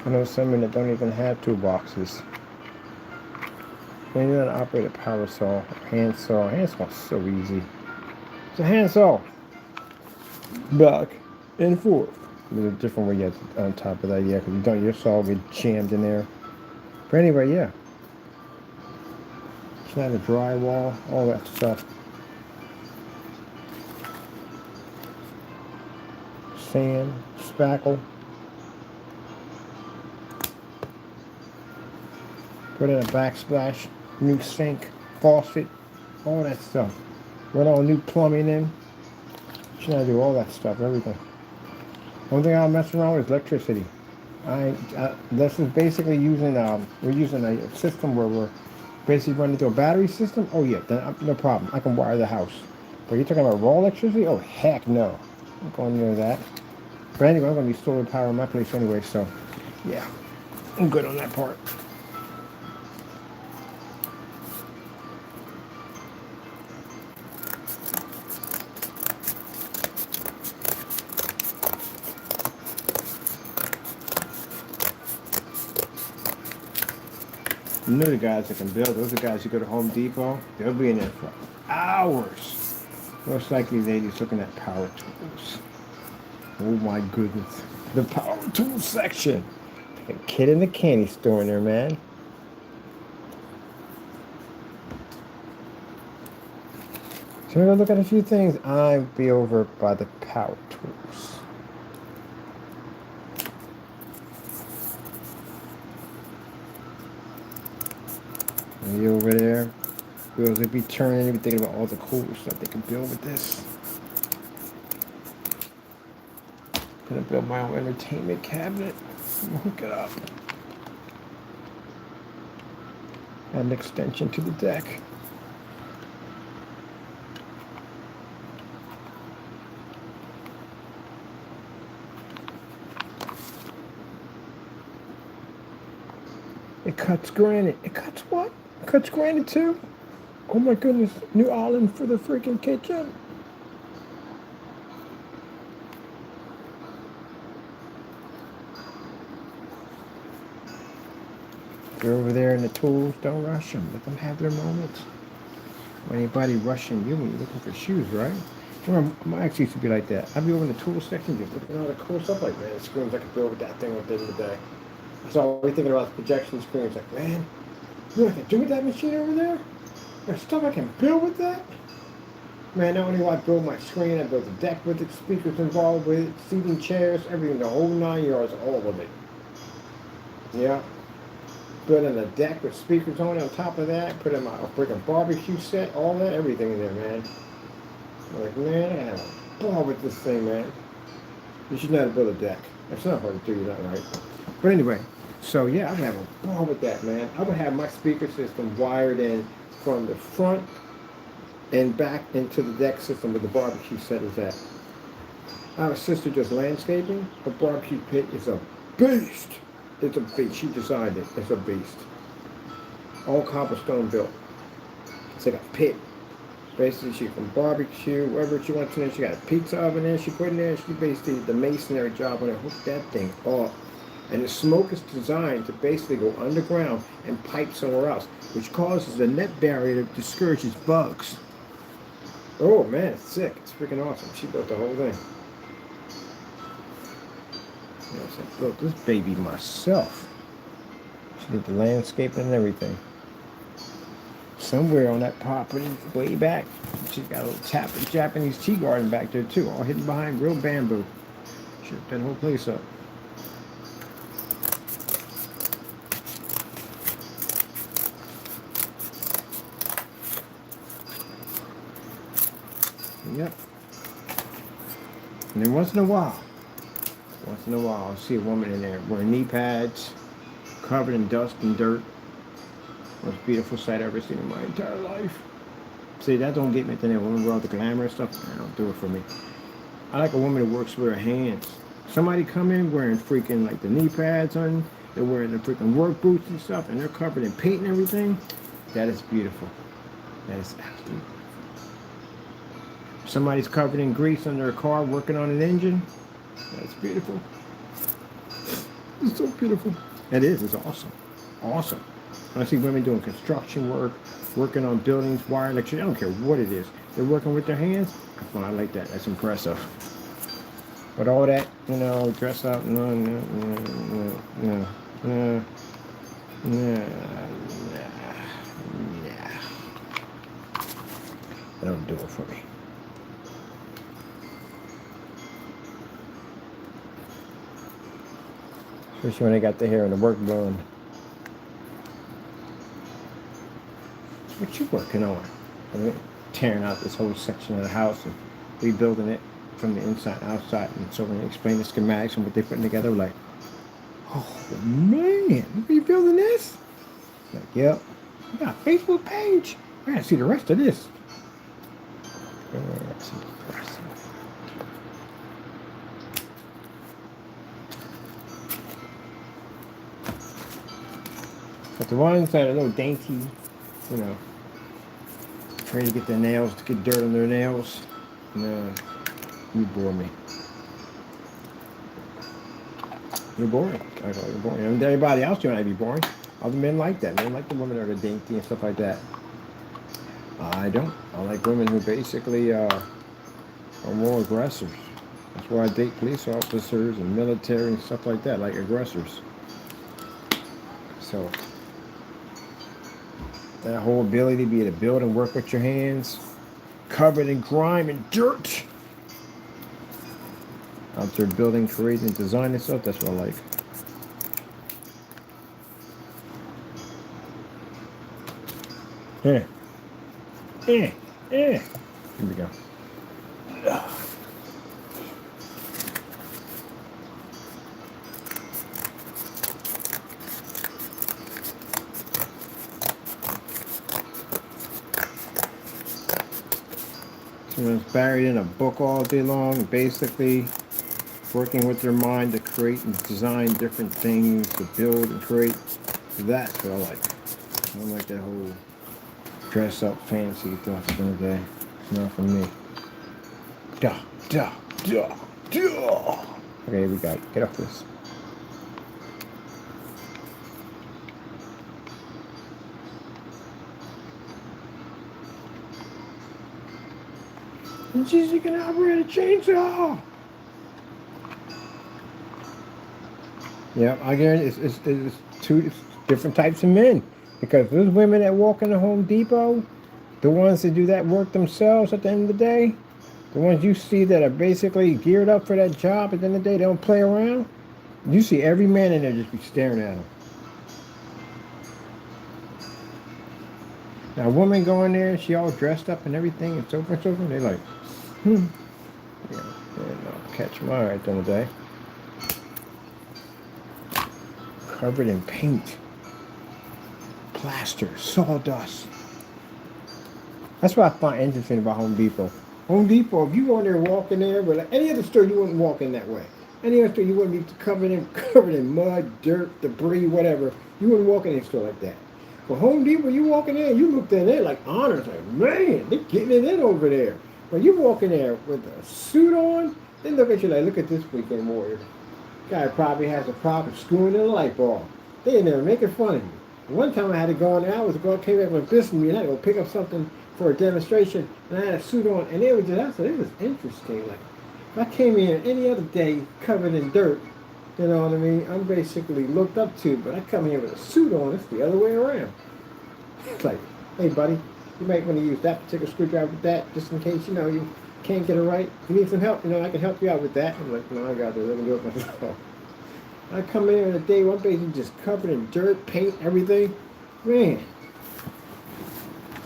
I know some that don't even have toolboxes. And you know how to operate a power saw, a hand saw. A hand saw's so easy. It's a hand saw. Back and forth. There's a different way yet on top of that, yeah, because you don't, your saw will get jammed in there. But anyway, yeah. It's not a drywall, all that stuff. Sand, spackle. Put in a backsplash, new sink, faucet, all that stuff. Put all new plumbing in. Should I do all that stuff, everything. One thing I'm messing around with is electricity. This is basically using, we're using a system where we're basically running through a battery system. Oh yeah, then, no problem. I can wire the house. But you're talking about raw electricity? Oh heck no. I'm going near that. But anyway, I'm going to be solar power in my place anyway, so yeah. I'm good on that part. You know the guys that can build, those are the guys who go to Home Depot, they'll be in there for hours. Most likely ladies looking at power tools. Oh my goodness. The power tools section. Like a kid in the candy store in there, man. So we're gonna look at a few things. I'll be over by the power tools. And you over there, girls would be turning and be thinking about all the cool stuff they can build with this. Gonna build my own entertainment cabinet. Hook it up. Add an extension to the deck. It cuts granite. It cuts what? It cuts granite too? Oh my goodness. New island for the freaking kitchen. They're over there in the tools. Don't rush them. Let them have their moments. Anybody rushing you when you're looking for shoes, right? My ex used to be like that. I'd be over in the tool section just looking at all the cool stuff like, man, it screams I could build with that thing at the end of the day. I was always thinking about the projection screens, like, man, you know what I can do with that machine over there? There's stuff I can build with that? Man, not only do I build my screen, I build the deck with it, speakers involved with it, seating chairs, everything, the whole 9 yards, all of it. Yeah. Building a deck with speakers on it on top of that, put in my freaking barbecue set, all that, everything in there, man. I'm like, man, I have a ball with this thing, man. You should know how to build a deck. That's not hard to do, you're not right. But anyway, so yeah, I would have a ball with that, man. I would have my speaker system wired in from the front and back into the deck system where the barbecue set is at. I have a sister just landscaping. Her barbecue pit is a beast. It's a beast. She designed it. It's a beast. All cobblestone built. It's like a pit. Basically, she can barbecue wherever she wants to. She got a pizza oven there. She put in there. She basically did the masonry job on it. Hooked that thing up. And the smoke is designed to basically go underground and pipe somewhere else, which causes a net barrier that discourages bugs. Oh man, it's sick. It's freaking awesome. She built the whole thing. Yes, I built this baby myself. She did the landscaping and everything. Somewhere on that property, way back, she's got a little Japanese tea garden back there too, all hidden behind real bamboo. She hooked that whole place up. Yep. And then once in a while, I'll see a woman in there wearing knee pads, covered in dust and dirt. Most beautiful sight I've ever seen in my entire life. See, that don't get me at the end. Women wear all the glamorous stuff. That don't do it for me. I like a woman who works with her hands. Somebody come in wearing freaking like the knee pads on, they're wearing the freaking work boots and stuff, and they're covered in paint and everything. That is beautiful. That is absolutely beautiful. Somebody's covered in grease on their car working on an engine. That's beautiful. It's so beautiful. It is. It's awesome. Awesome. I see women doing construction work, working on buildings, wire, electricity. I don't care what it is. They're working with their hands. I like that. That's impressive. But all that, dress up, no. That don't do it for me. Especially when they got the hair and the work blonde. What you working on? I mean, tearing out this whole section of the house and rebuilding it from the inside and outside. And so when they explain the schematics and what they're putting together, we're like, oh man, you rebuilding this? Like, yep. You got a Facebook page. I gotta see the rest of this. That's impressive. But the ones that are a little dainty, trying to get their nails, to get dirt on their nails, no, you bore me. You're boring. I thought you're boring. And everybody else might be boring. Other men like that. Men like the women that are dainty and stuff like that. I don't. I like women who basically are more aggressors. That's why I date police officers and military and stuff like that, like aggressors. So that whole ability to be able to build and work with your hands, covered in grime and dirt. Out there building, creating, and designing stuff, that's what I like. Here we go. Someone's buried in a book all day long, basically working with their mind to create and design different things, to build and create. That's what I like. I don't like that whole dress up fancy stuff at the end of the day. It's not for me. Okay, we got it. Get off this. And she said, you can operate a chainsaw. Yeah, again, it's two different types of men. Because those women that walk in the Home Depot, the ones that do that work themselves at the end of the day, the ones you see that are basically geared up for that job at the end of the day, they don't play around. You see every man in there just be staring at them. Now, a woman going there, she all dressed up and everything, and so forth, they're like, yeah, I'll catch my eye at the end of the day. Covered in paint, plaster, sawdust. That's what I find interesting about Home Depot. Home Depot, if you go in there walking there, but like any other store, you wouldn't walk in that way. Any other store, you wouldn't be covered in mud, dirt, debris, whatever. You wouldn't walk in a store like that. But Home Depot, you walk in there, you look in there like honors, like, man, they're getting it in over there. When you walk in there with a suit on, they look at you like, look at this weekend warrior. Guy probably has a problem screwing in a light bulb. They in there making fun of me. One time I had to go in there, came back with business me, and I had to go pick up something for a demonstration, and I had a suit on, and I said, it was interesting. Like, if I came in any other day covered in dirt, you know what I mean, I'm basically looked up to, but I come here with a suit on, it's the other way around. It's like, hey buddy, you might want to use that particular screwdriver with that, just in case, you can't get it right. If you need some help, I can help you out with that. I'm like, no, I got this, I can do it myself. I come in on a day, one basically just covered in dirt, paint, everything. Man,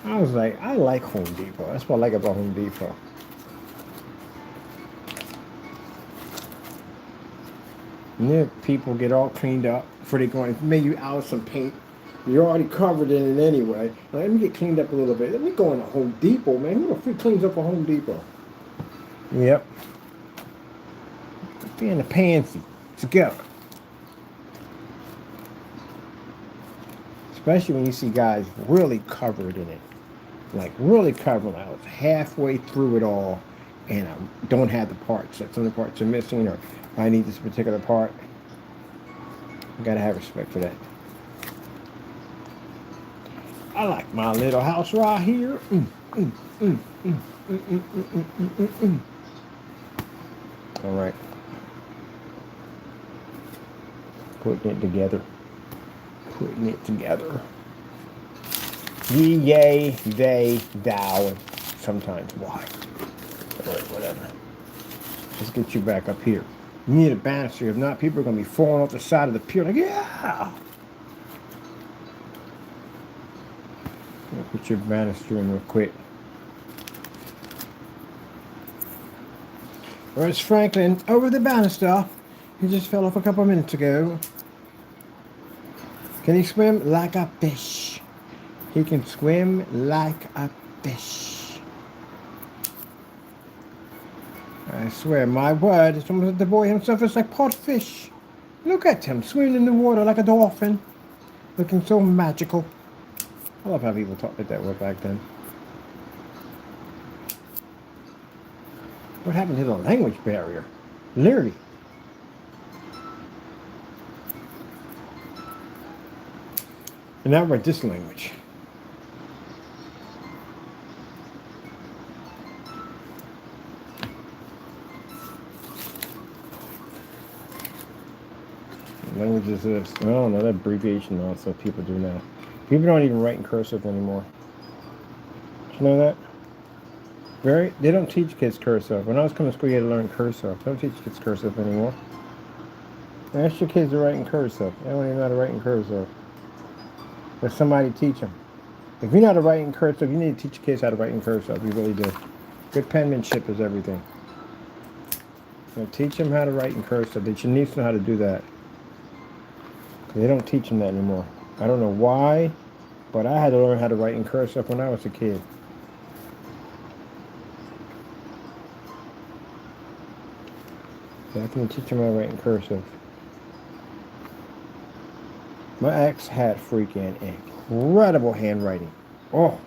I was like, I like Home Depot. That's what I like about Home Depot. And then people get all cleaned up before they go in. Maybe you out some paint. You're already covered in it anyway. Now, let me get cleaned up a little bit. Let me go in a Home Depot, man. Who the freak cleans up a Home Depot? Yep. Being a pansy. Together. Especially when you see guys really covered in it. Like really covered. I was halfway through it all and I don't have the parts. Like some of the parts are missing or I need this particular part. You gotta have respect for that. I like my little house right here. All right. Putting it together. Putting it together. Ye, yea, they, thou, and sometimes why. All right, whatever. Let's get you back up here. You need a banister. If not, people are going to be falling off the side of the pier. Like, yeah! Put your banister in real quick. Where's Franklin? Over the banister. He just fell off a couple minutes ago. Can he swim like a fish? He can swim like a fish. I swear, my word, it's almost like the boy himself is like pot fish. Look at him, swimming in the water like a dolphin. Looking so magical. I love how people talked like that way back then. What happened to the language barrier? Literally. And now we're this language. Language is this. I don't know, that abbreviation also people do now. People don't even write in cursive anymore. Did you know that? They don't teach kids cursive. When I was coming to school, you had to learn cursive. They don't teach kids cursive anymore. Ask your kids to write in cursive. They don't even know how to write in cursive. Let somebody teach them. If you know how to write in cursive, you need to teach your kids how to write in cursive. You really do. Good penmanship is everything. Teach them how to write in cursive. They should need to know how to do that. They don't teach them that anymore. I don't know why, but I had to learn how to write in cursive when I was a kid. I can teach them how to write in cursive. My ex had freaking incredible handwriting. Oh,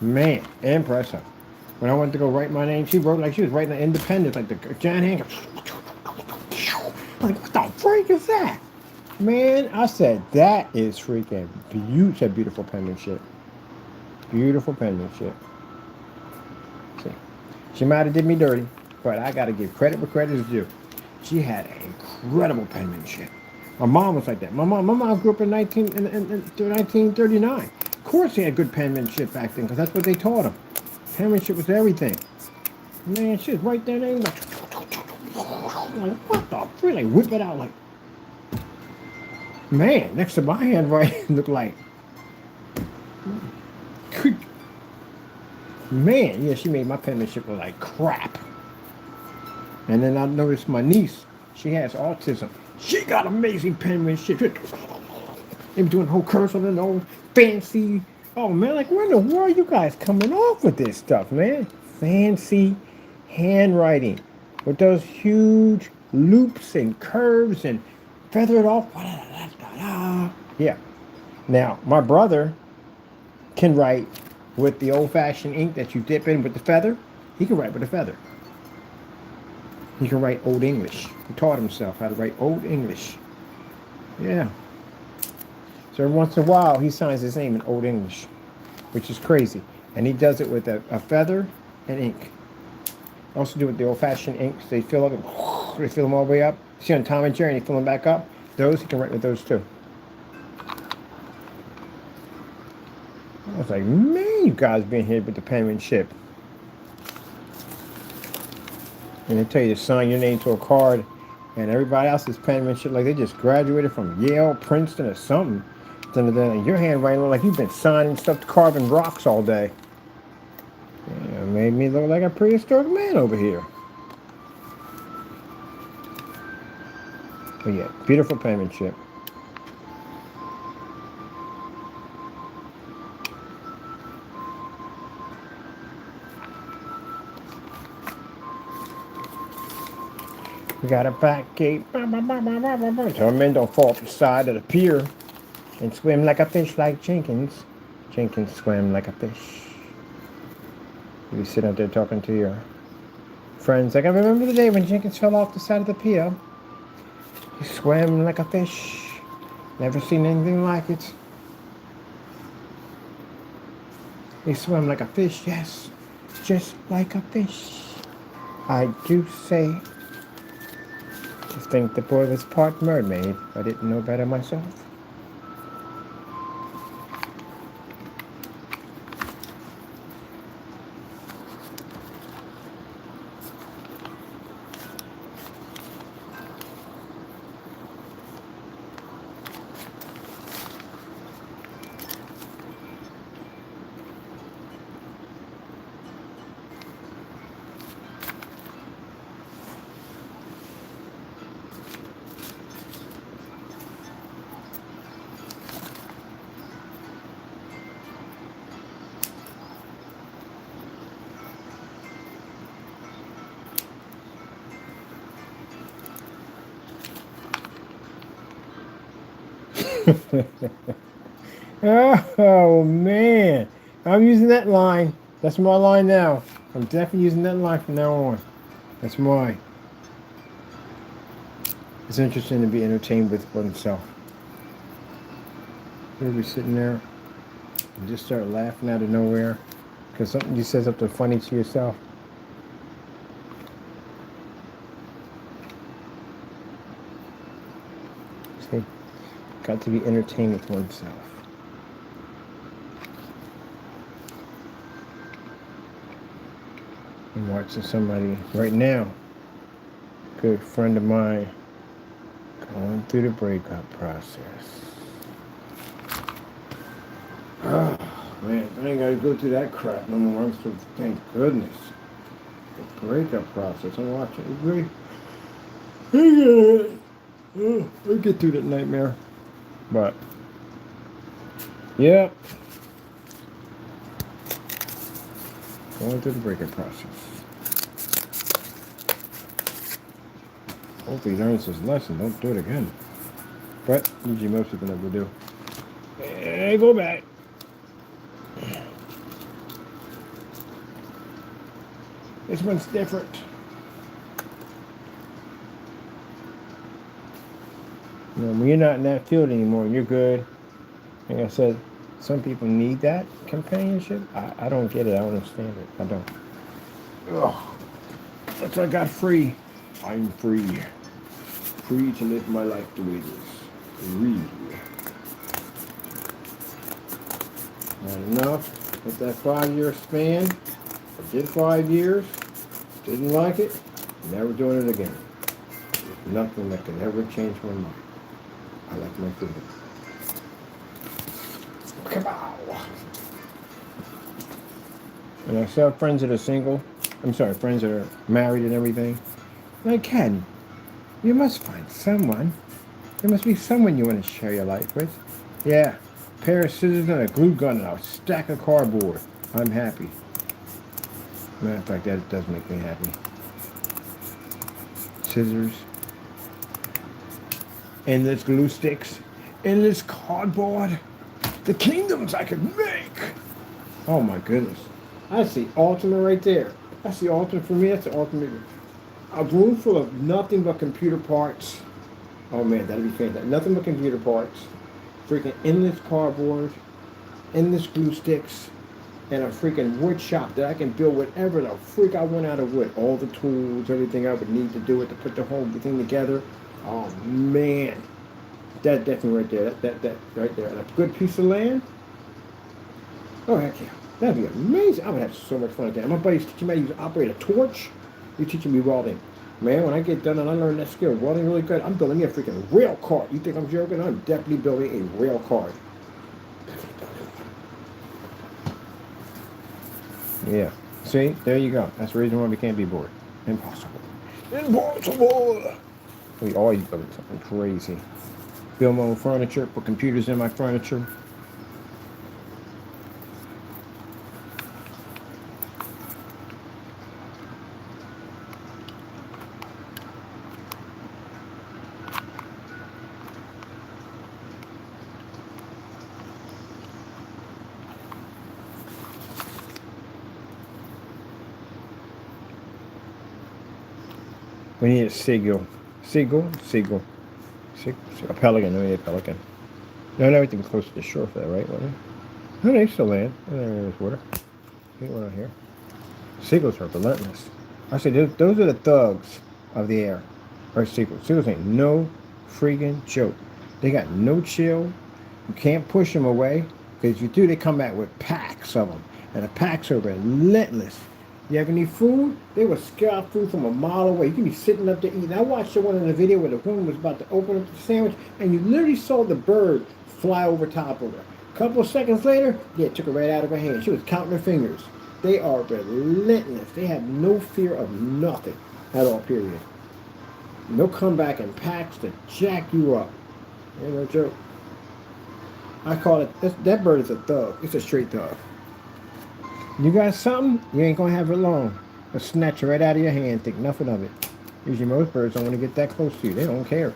man, impressive. When I went to go write my name, she wrote like she was writing an Independence, like the giant hand. Like, what the freak is that? Man, I said, that is freaking beautiful penmanship. Beautiful penmanship. See, She might have did me dirty, but I got to give credit where credit is due. She had incredible penmanship. My mom was like that. My mom grew up in 1939. Of course, they had good penmanship back then because that's what they taught them. Penmanship was everything. Man, she was right there. Like what the? Really whip it out like. Man, next to my handwriting looked like. Man, yeah, she made my penmanship look like crap. And then I noticed my niece, she has autism. She got amazing penmanship. They were doing whole cursive and all fancy. Oh man, like where in the world are you guys coming off with this stuff, man? Fancy handwriting with those huge loops and curves and feather it off. Yeah. Now, my brother can write with the old-fashioned ink that you dip in with the feather. He can write with a feather. He can write Old English. He taught himself how to write Old English. Yeah. So every once in a while, he signs his name in Old English, which is crazy. And he does it with a feather and ink. Also do it with the old-fashioned inks. They fill up, they fill them all the way up. See on Tom and Jerry, they fill them back up. Those, he can write with those too. I was like, man, you guys being here with the penmanship. And they tell you to sign your name to a card, and everybody else's penmanship, like they just graduated from Yale, Princeton, or something. Then your handwriting look like you've been signing stuff to carving rocks all day. Yeah, made me look like a prehistoric man over here. But yeah, beautiful penmanship. We got a back gate. So men don't fall off the side of the pier and swim like a fish like Jenkins. Jenkins swam like a fish. You be sitting out there talking to your friends. Like, I remember the day when Jenkins fell off the side of the pier. He swam like a fish. Never seen anything like it. He swam like a fish, yes. Just like a fish. I do say... Just think the boy was part mermaid. I didn't know better myself. Oh man, I'm using that line. That's my line now. I'm definitely using that line from now on. That's mine. It's interesting to be entertained with oneself. You'll be sitting there and just start laughing out of nowhere because something you said something funny to yourself. See, got to be entertained with oneself. I'm watching somebody right now, good friend of mine, going through the breakup process. Oh, man, I ain't got to go through that crap no more. I'm so, thank goodness. The breakup process, I'm watching it. Great. We'll get through that nightmare. But, yeah. Going through the breakup process. Hopefully he learns his lesson. Don't do it again. But usually most people never do. Hey, go back. This one's different. You know, when you're not in that field anymore, you're good. Like I said, some people need that companionship. I don't get it. I don't understand it. I don't. Oh, that's what I got free. I'm free. Free to live my life the way it is. Free. Not enough. With that 5-year span, I did 5 years, didn't like it, never doing it again. There's nothing that can ever change my mind. I like my freedom. Come on. And I still have friends that are single. I'm sorry, friends that are married and everything. Like, Ken, you must find someone. There must be someone you want to share your life with. Yeah, a pair of scissors and a glue gun and a stack of cardboard. I'm happy. Matter of fact, that does make me happy. Scissors, endless glue sticks, endless cardboard. The kingdoms I could make. Oh my goodness. That's the ultimate right there. That's the ultimate for me. That's the ultimate. A room full of nothing but computer parts. Oh man, that'd be fantastic. Nothing but computer parts. Freaking endless cardboard, endless glue sticks, and a freaking wood shop that I can build whatever the freak I want out of wood. All the tools, everything I would need to do it to put the whole thing together. Oh man. That definitely right there. That right there. And a good piece of land. Oh heck yeah. That'd be amazing. I would have so much fun with that. My buddy's teaching me how to operate a torch. He's teaching me welding. Man, when I get done and I learn that skill, welding really good, I'm building me a freaking rail car. You think I'm joking? I'm definitely building a rail car. Yeah. See? There you go. That's the reason why we can't be bored. Impossible. Impossible! We always building something crazy. Build my own furniture, put computers in my furniture. We need a seagull. Seagull? Seagull. A pelican. We need a pelican. No, everything's close to the shore for that, right? No, they still land. There's water. Ain't one out here. Seagulls are relentless. I say those are the thugs of the air. Or seagulls. Seagulls ain't no freaking joke. They got no chill. You can't push them away. Because if you do, they come back with packs of them. And the packs are relentless. You have any food? They will scout food from a mile away. You can be sitting up there eating. I watched the one in the video where the woman was about to open up the sandwich, and you literally saw the bird fly over top of her. A couple of seconds later, yeah, it took her right out of her hand. She was counting her fingers. They are relentless. They have no fear of nothing at all, period. And they'll come back in packs to jack you up. Ain't no joke. I call it, that bird is a thug. It's a straight thug. You got something, you ain't gonna have it long. They'll snatch it right out of your hand, think nothing of it. Usually most birds don't want to get that close to you. They don't care.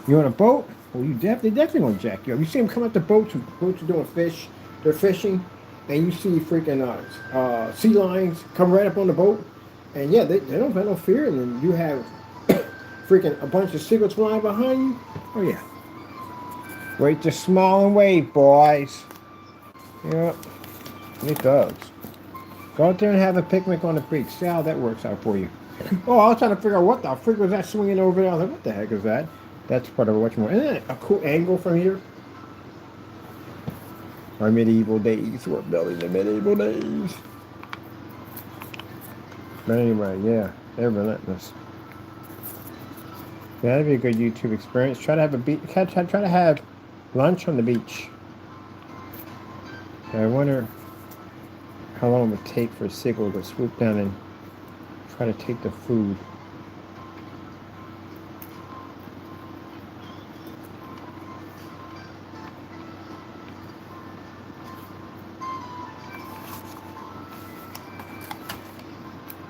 You on a boat? Well, you definitely gonna jack you up. You see them come out the boats are doing fish. They're fishing, and you see freaking sea lions come right up on the boat. And yeah, they don't have no fear. And then you have freaking a bunch of seagulls flying behind you. Oh yeah. Wait, just smile and wave, boys. Yep. It does. Go out there and have a picnic on the beach. See how that works out for you. Oh, I was trying to figure out what the frick was that swinging over there. I was like, what the heck is that? That's part of what's more. Isn't that a cool angle from here? Our medieval days. We're building the medieval days. But anyway, yeah, they're relentless. Yeah, that'd be a good YouTube experience. Try to have a beach. Try to have lunch on the beach. I wonder how long it would take for a seagull to swoop down and try to take the food.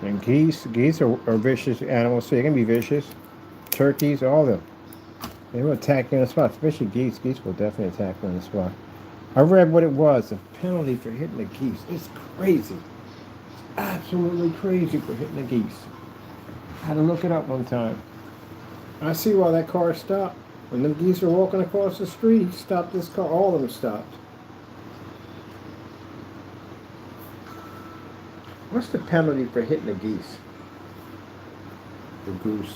And geese are vicious animals, so they can be vicious. Turkeys, all of them. They will attack you on the spot, especially geese. Geese will definitely attack you on the spot. I read what it was, the penalty for hitting the geese. It's crazy. It's absolutely crazy for hitting the geese. I had to look it up one time. I see why that car stopped. When them geese were walking across the street, he stopped this car. All of them stopped. What's the penalty for hitting the geese? The goose.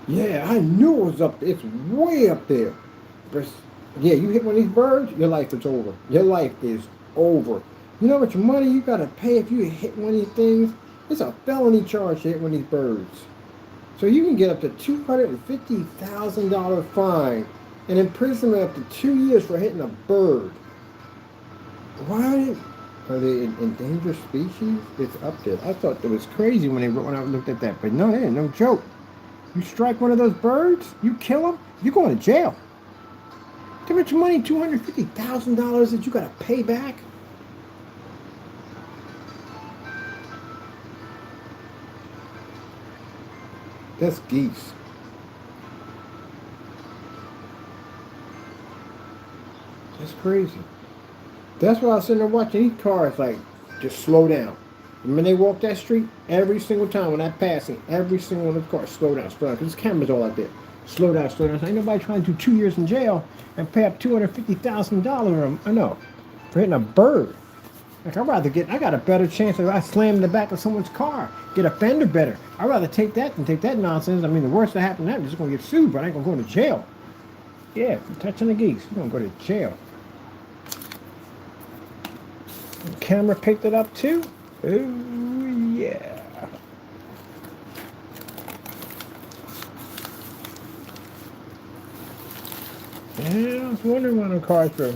Yeah, I knew it was up there. It's way up there. But yeah, you hit one of these birds, your life is over. Your life is over. You know how much money you gotta pay if you hit one of these things? It's a felony charge to hit one of these birds. So you can get up to $250,000 fine and imprisonment up to 2 years for hitting a bird. Why are they an endangered species? It's up there. I thought it was crazy when I looked at that, but no, they ain't no joke. You strike one of those birds, you kill them, you're going to jail. How much money? $250,000 that you got to pay back? That's geese. That's crazy. That's why I was sitting there watching these cars like just slow down. And when they walk that street, every single time when I'm passing, every single one of the cars slow down, because there's cameras all out there. Slow down, slow down. So ain't nobody trying to do 2 years in jail and pay up $250,000. I know, for hitting a bird. Like I got a better chance if I slam in the back of someone's car, get a fender better. I'd rather take that than take that nonsense. I mean, the worst that happened to that, I'm just gonna get sued, but I ain't gonna go to jail. Yeah, for touching the geese, you're gonna go to jail. The camera picked it up too. Oh yeah. Yeah, I was wondering why the cars were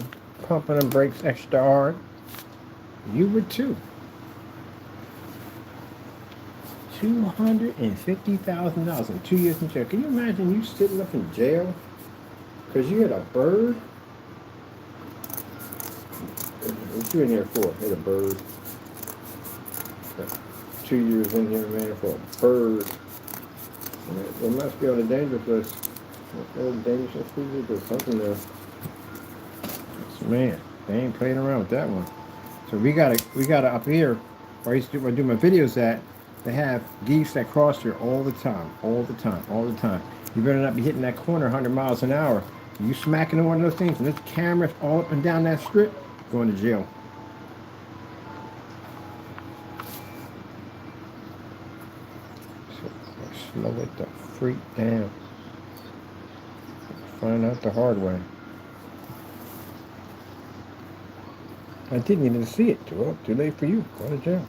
pumping the brakes extra hard. You would too. $250,000 in 2 years in jail. Can you imagine you sitting up in jail because you hit a bird? What you in here for? Hit a bird. 2 years in here, man, for a bird. They must be on the dangerous list. Dangerous species or something there. Man, they ain't playing around with that one. So we gotta up here, where I used to do my videos at, they have geese that cross here all the time. You better not be hitting that corner 100 miles an hour. You smacking into one of those things, and there's cameras all up and down that strip, going to jail. So slow it the freak down. Find out the hard way. I didn't even see it. Well, too late for you. Go to jail.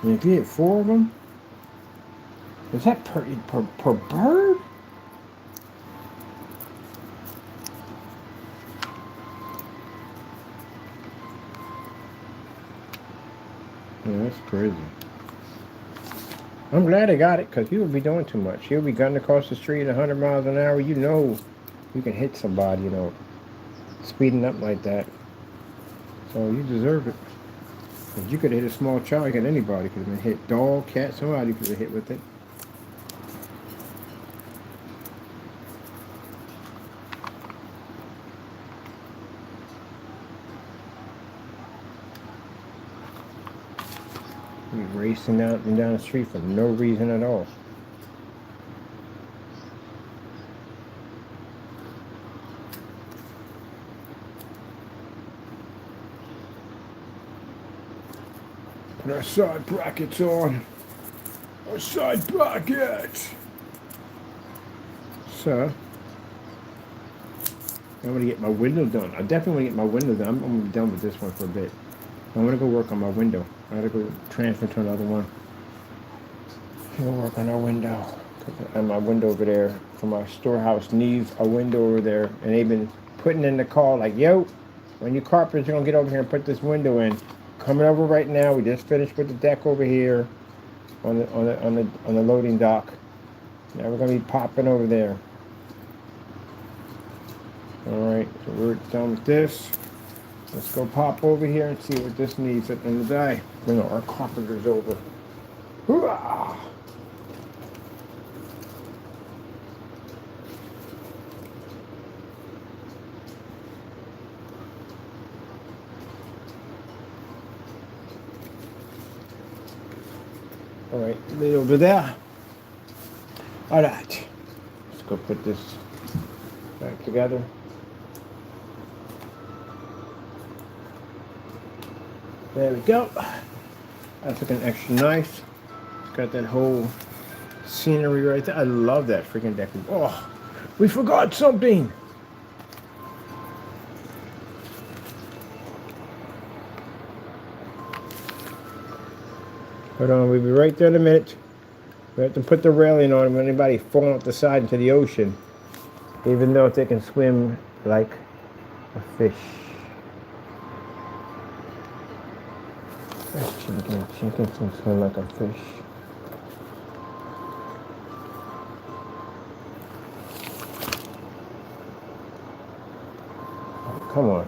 And if you hit 4 of them, is that per bird? Yeah, that's crazy. I'm glad I got it, because he would be doing too much. He'll be gunning across the street at 100 miles an hour. You know you can hit somebody, speeding up like that. So you deserve it. Because you could have hit a small child, you could hit anybody. Could have been hit dog, cat, somebody could have hit with it. He's racing out and down the street for no reason at all. Put our side brackets on. Our side brackets. So, I'm going to get my window done. I definitely want to get my window done. I'm going to be done with this one for a bit. I'm going to go work on my window. I got to go transfer to another one. I'm going to work on our window. And my window over there for my storehouse needs a window over there. And they've been putting in the call like, yo, when you carpenters are going to get over here and put this window in. Coming over right now. We just finished with the deck over here on the loading dock. Now we're going to be popping over there. Alright, so we're done with this. Let's go pop over here and see what this needs at the end of the day. Bring our carpenters over. Hoo-ah! Alright, lay over there. Alright. go put this back together. There we go. That's looking extra nice. It's got that whole scenery right there. I love that freaking deck. Oh, we forgot something. Hold on, we'll be right there in a minute. We have to put the railing on when anybody falling off the side into the ocean, even though they can swim like a fish. Chicken can swim like a fish. Oh, come on.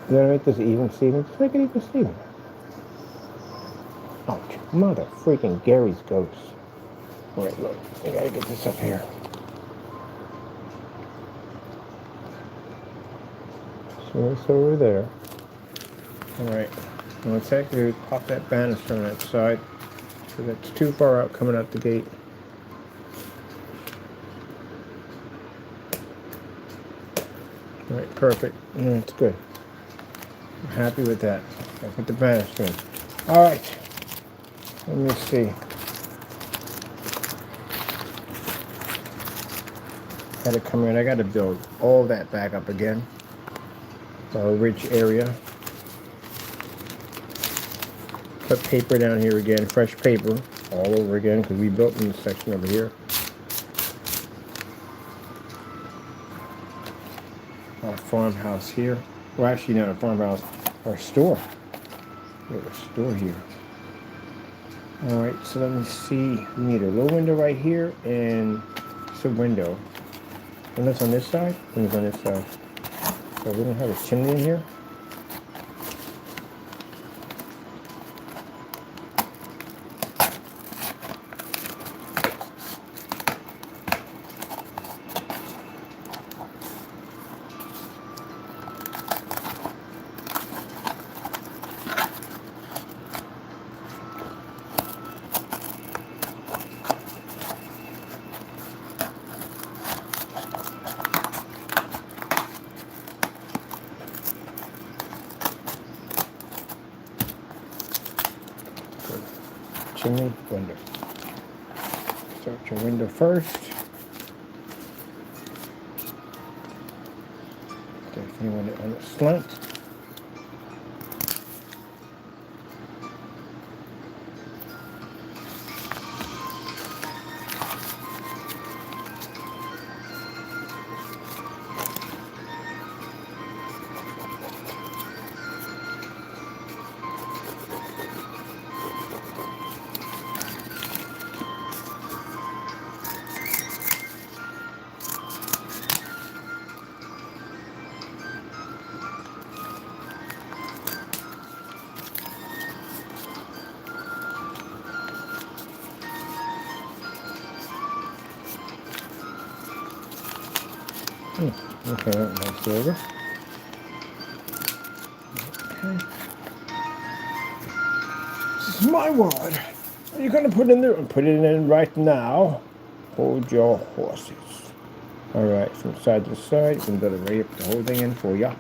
You gotta make this even, Steven? Just make it even, Steven. Oh, mother freaking Gary's ghost. Alright, look, I gotta get this up here. So it's over there. Alright, what's that do? Pop that banister on that side. So that's too far out coming out the gate. Alright, perfect. That's good. I'm happy with that. I put the banister in. Alright. Let me see. Gotta come in. I gotta build all that back up again. The ridge area. Put paper down here again. Fresh paper all over again because we built in this section over here. Our farmhouse here. Well, actually, not a farmhouse. Our store. We have a store here. Alright, so let me see. We need a low window right here and it's a window. And that's on this side? And it's on this side. So we don't have a chimney in here. Chimney, window. Start your window first. Definitely want it on a slant. Okay, that's over. Okay. This is my wad. Are you gonna put it in there? Put it in right now. Hold your horses. Alright, from side to side, you can build it right up the whole thing in for ya.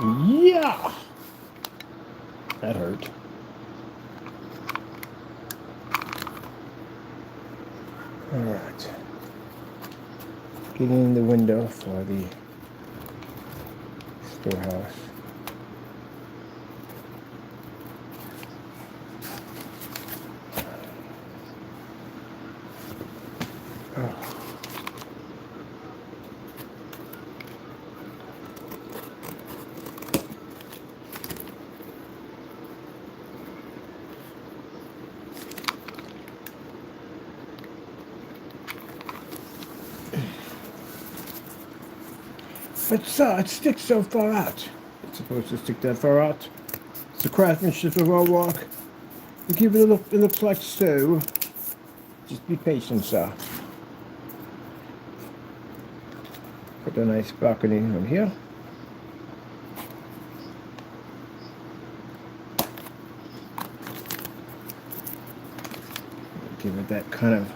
Yeah! That hurt. Alright. Get in the window for the storehouse. Oh. It sticks so far out. It's supposed to stick that far out. It's the craftsmanship of our walk. We give it a look. It looks like so. Just be patient, sir. Put a nice balcony on here. Give it that kind of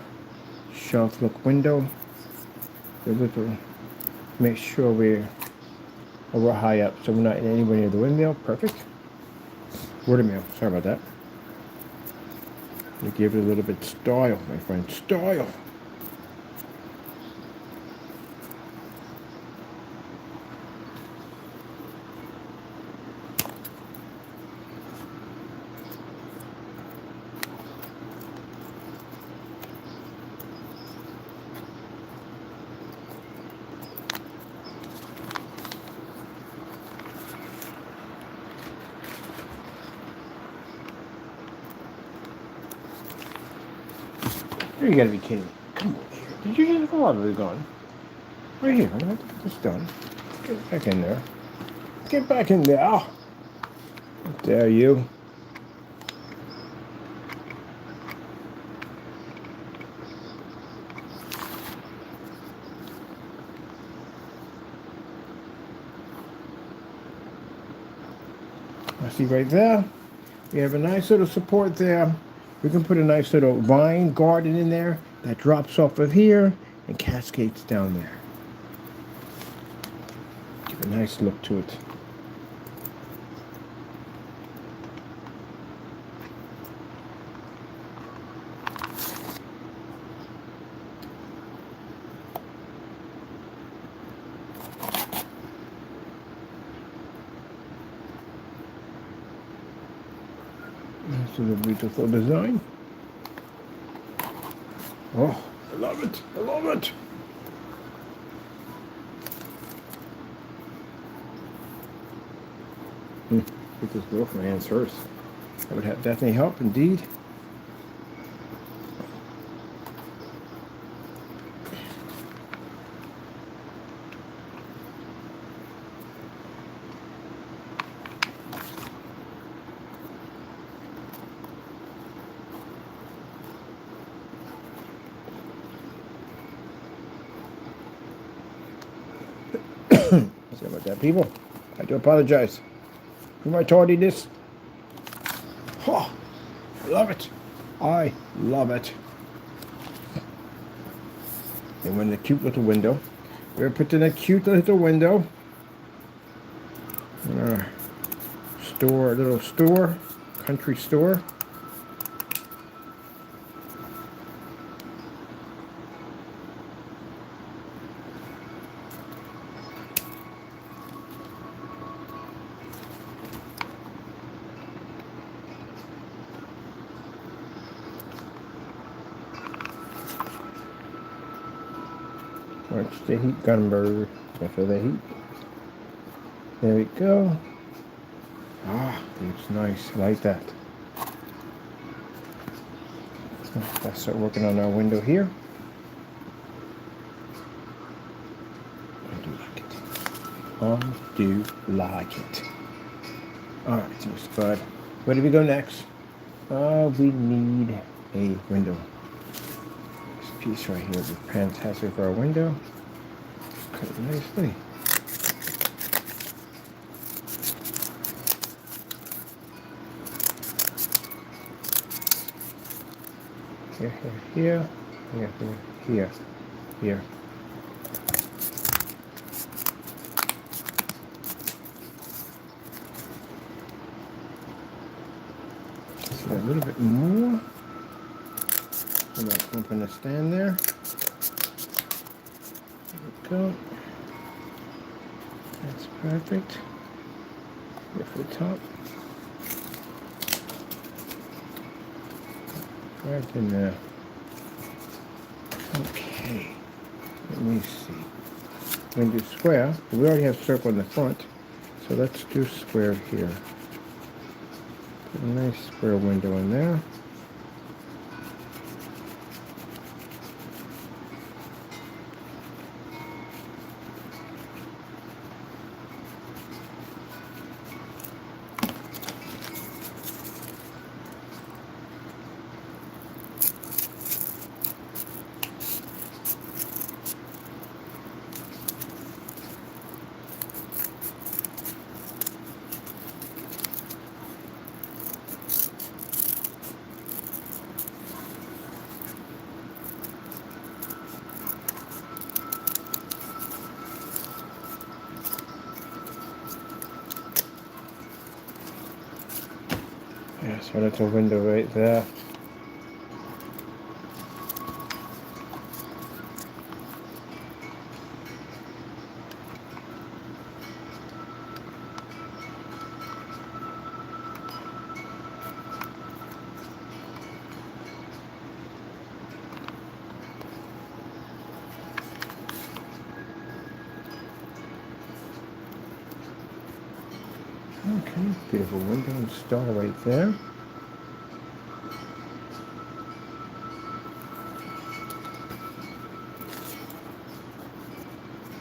shelf look window. A little. Make sure we're high up, so we're not anywhere near the windmill. Perfect. Windmill. Sorry about that. We give it a little bit style, my friend. Style. You gotta be kidding me. Come on here. Did you just go all the way gone? Right here. I'm gonna have to get this done. Get back in there. Get back in there. How dare you? I see right there. We have a nice little support there. We can put a nice little vine garden in there that drops off of here and cascades down there. Give a nice look to it. This is a beautiful design. Oh, I love it. I love it. Get this girl from hands first. That would have definitely help indeed. Sorry about that, people. I do apologize for my tardiness. Oh, I love it. I love it. And when the cute little window, we're putting a cute little window. Store, little store, country store. Watch the heat gun burger. Go for the heat. There we go. Ah, it's nice. I like that. Let's start working on our window here. I do like it. I do like it. Alright, so Spud. Where do we go next? We need a window. This piece right here would be fantastic for our window. Cut it nicely. Here, here, here, here, here. a little bit more. So that's going to stand there. There we go. That's perfect. Here for the top. Right in there. Okay. Let me see. We're going to do square. We already have circle in the front. So let's do square here. Put a nice square window in there. Yeah, so that's a window right there. Okay, beautiful window installed right there.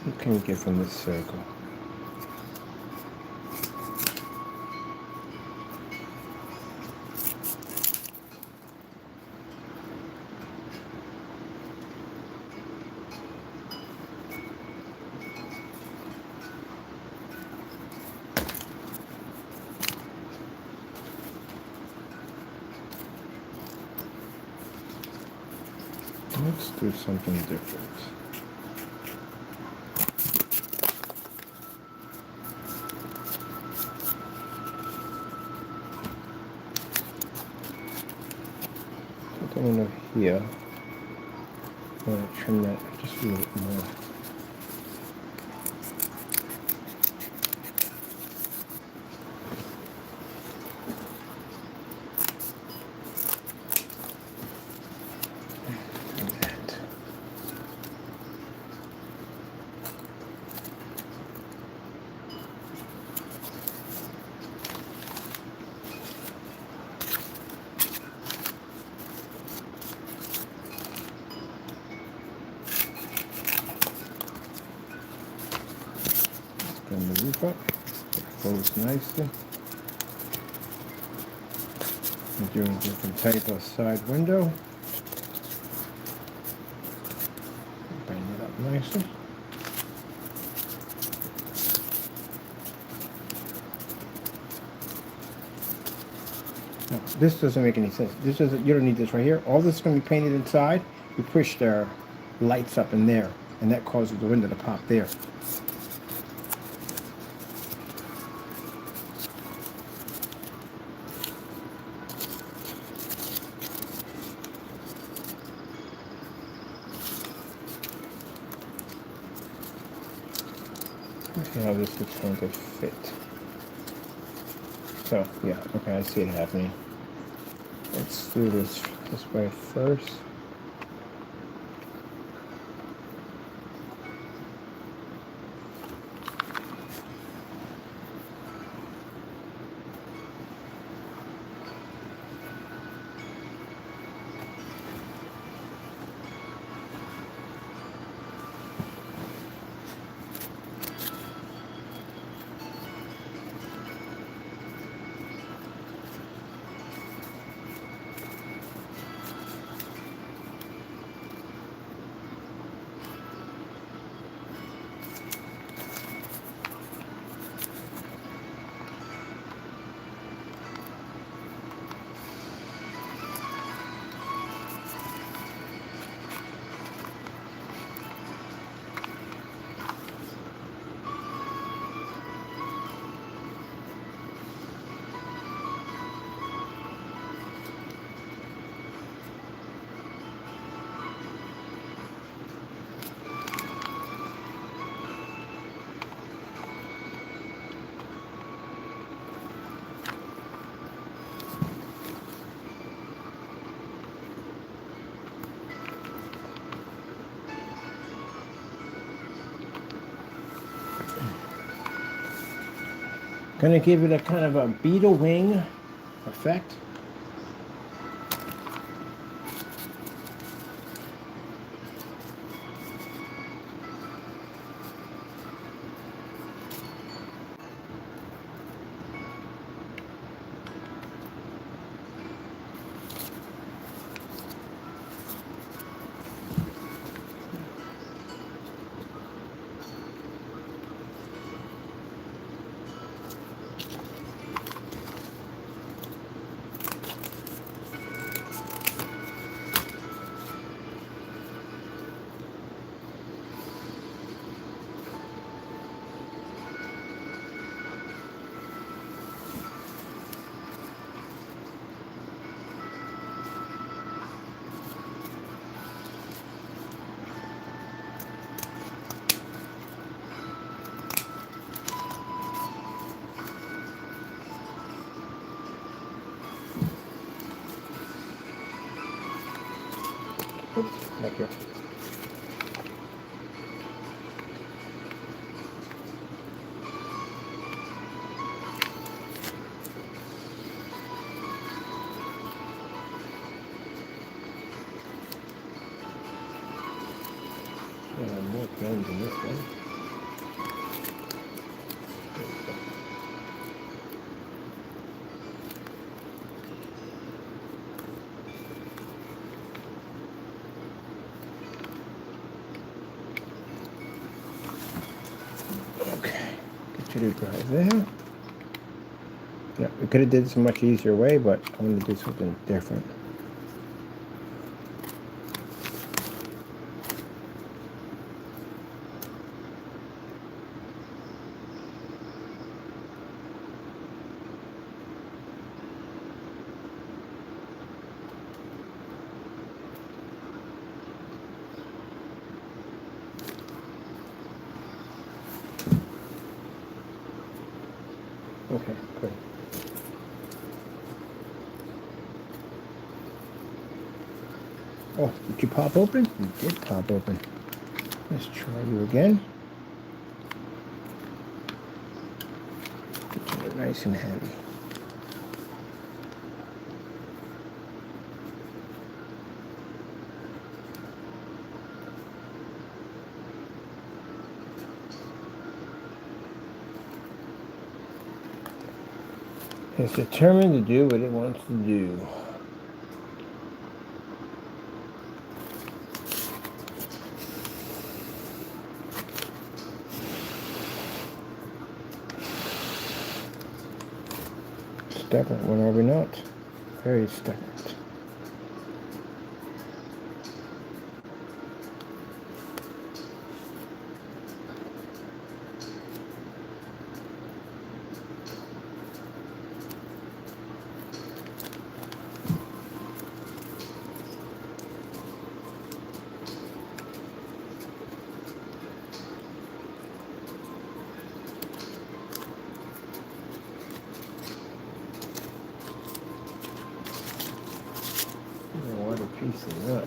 What can we get from this circle? Let's do something different. Something over here. I'm going to trim that just a little bit more. Bring the roof up, close nicely. We're doing a different type of side window. Bring it up nicely. Now, this doesn't make any sense. This doesn't. You don't need this right here. All this is going to be painted inside. You push their lights up in there, and that causes the window to pop there. Let's see how this is going to fit. So, yeah, okay, I see it happening. Let's do this way first. Gonna give it a kind of a beetle wing effect. Oops, back here. More pens in this one. Okay, get you to dry there. Yeah, we could have did this a much easier way, but I'm going to do something different. Okay, good. Oh, did you pop open? You did pop open. Let's try you again. Get you nice and heavy. It's determined to do what it wants to do. Stubborn one, are we not? Very stubborn. Water piece of nut.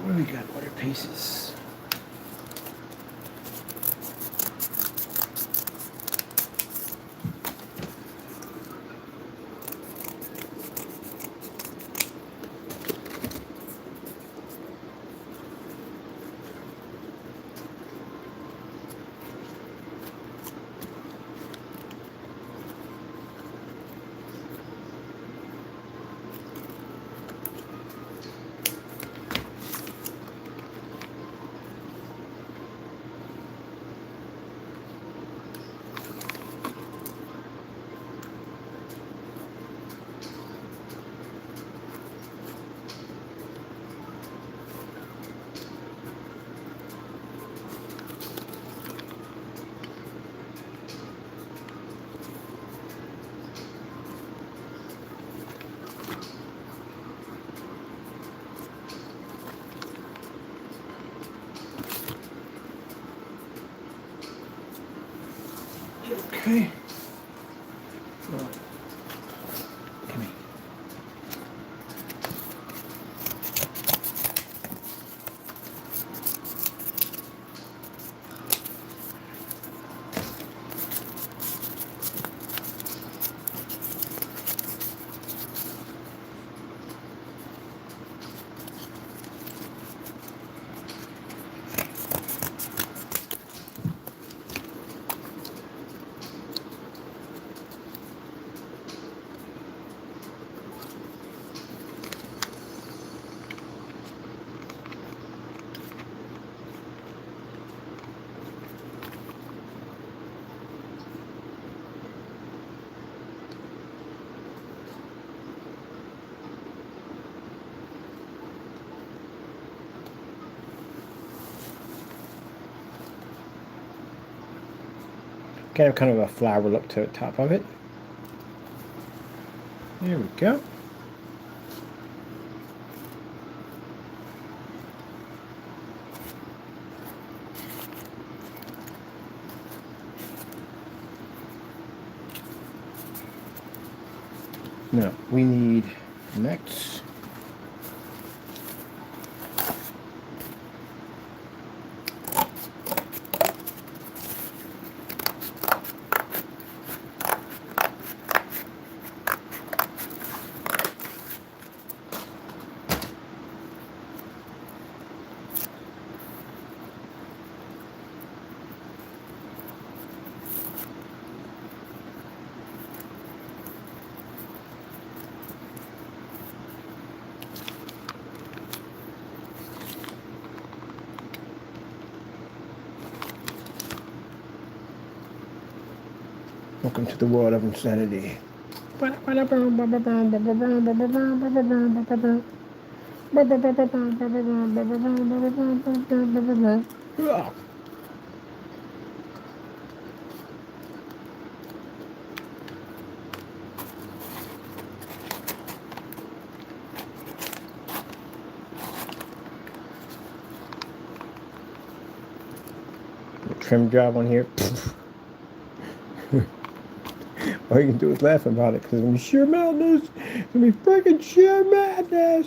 What do we got? Water pieces. Okay. Come here. Get kind of a flower look to the top of it. There we go. Now we need next. Welcome to the world of insanity. Trim job on here. All you can do is laugh about it, because it's going to be sheer madness. It's going to be freaking sheer madness.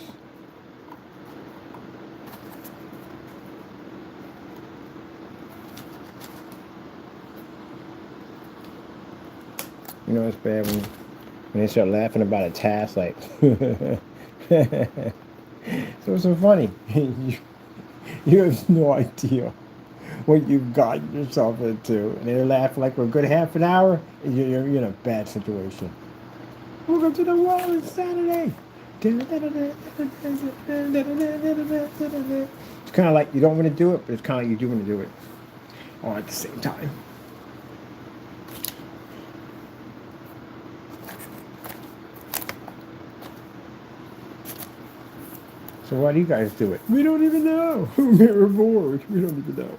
You know it's bad when they start laughing about a task, like, so it's so funny. You have no idea what you've gotten yourself into, and they laugh like for a good half an hour, and you're in a bad situation. Welcome to the world of Saturday. It's kind of like you don't want to do it, but it's kind of like you do want to do it all at the same time. So why do you guys do it? We don't even know. We're bored. We don't even know.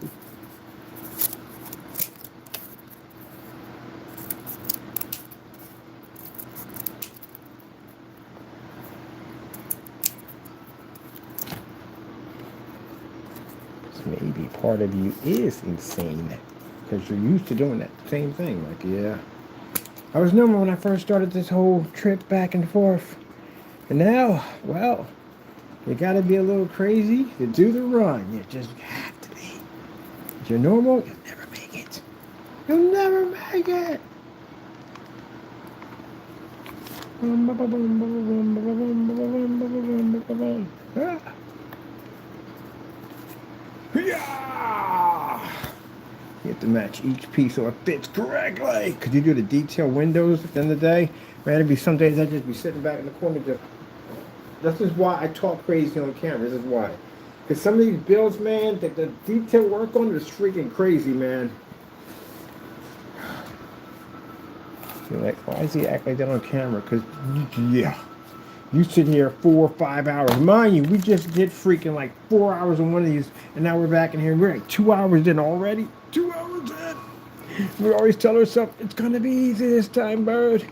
Maybe part of you is insane because you're used to doing that same thing. Like, yeah, I was normal when I first started this whole trip back and forth, and now, well, you got to be a little crazy to do the run. You just have to be. If you're normal, you'll never make it. You'll never make it. Ah. Yeah! You have to match each piece so it fits correctly. Could you do the detail windows at the end of the day? Man, it'd be some days I'd just be sitting back in the corner just... This is why I talk crazy on camera. This is why. Because some of these builds, man, the detail work on it is freaking crazy, man. You're like, why does he act like that on camera? Because, yeah. You sit here 4 or 5 hours. Mind you, we just did freaking like 4 hours on one of these, and now we're back in here. We're like 2 hours in already. 2 hours in. We always tell ourselves, it's going to be easy this time, bird.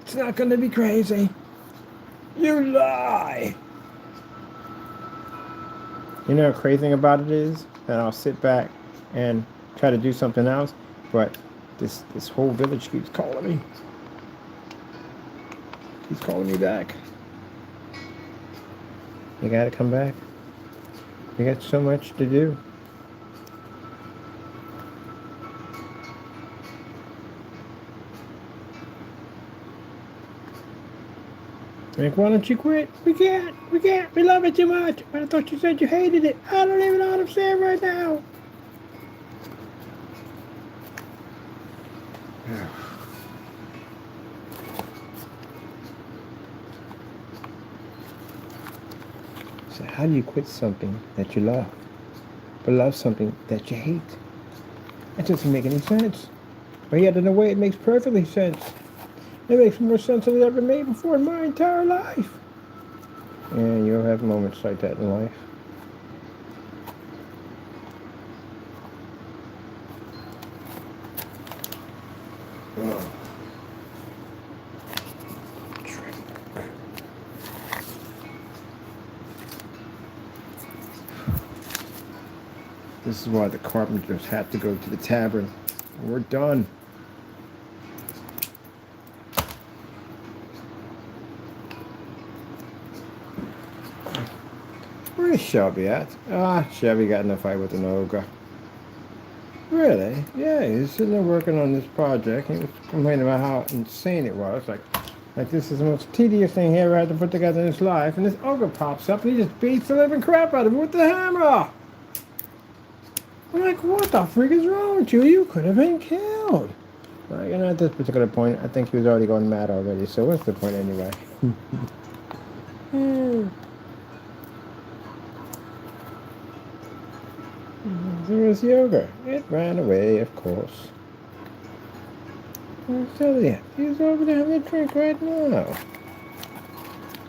It's not going to be crazy. You lie. You know the crazy thing about it is that I'll sit back and try to do something else, but this whole village keeps calling me. Keeps calling me back. You gotta come back. You got so much to do. Like, why don't you quit? We can't. We love it too much. But I thought you said you hated it. I don't even know what I'm saying right now. So how do you quit something that you love, but love something that you hate? That doesn't make any sense. But yet in a way it makes perfectly sense. It makes more sense than it ever made before in my entire life. And you'll have moments like that in life. Oh. This is why the carpenters had to go to the tavern. We're done. Where's Shelby at? Ah, Shelby got in a fight with an ogre. Really? Yeah, he's sitting there working on this project. He was complaining about how insane it was. Like this is the most tedious thing he ever had to put together in his life. And this ogre pops up and he just beats the living crap out of him with the hammer. I'm like, what the freak is wrong with you? You could have been killed. At this particular point, I think he was already going mad already. So what's the point anyway? There was the ogre. It ran away, of course. I'm telling you, he's over there having a drink right now.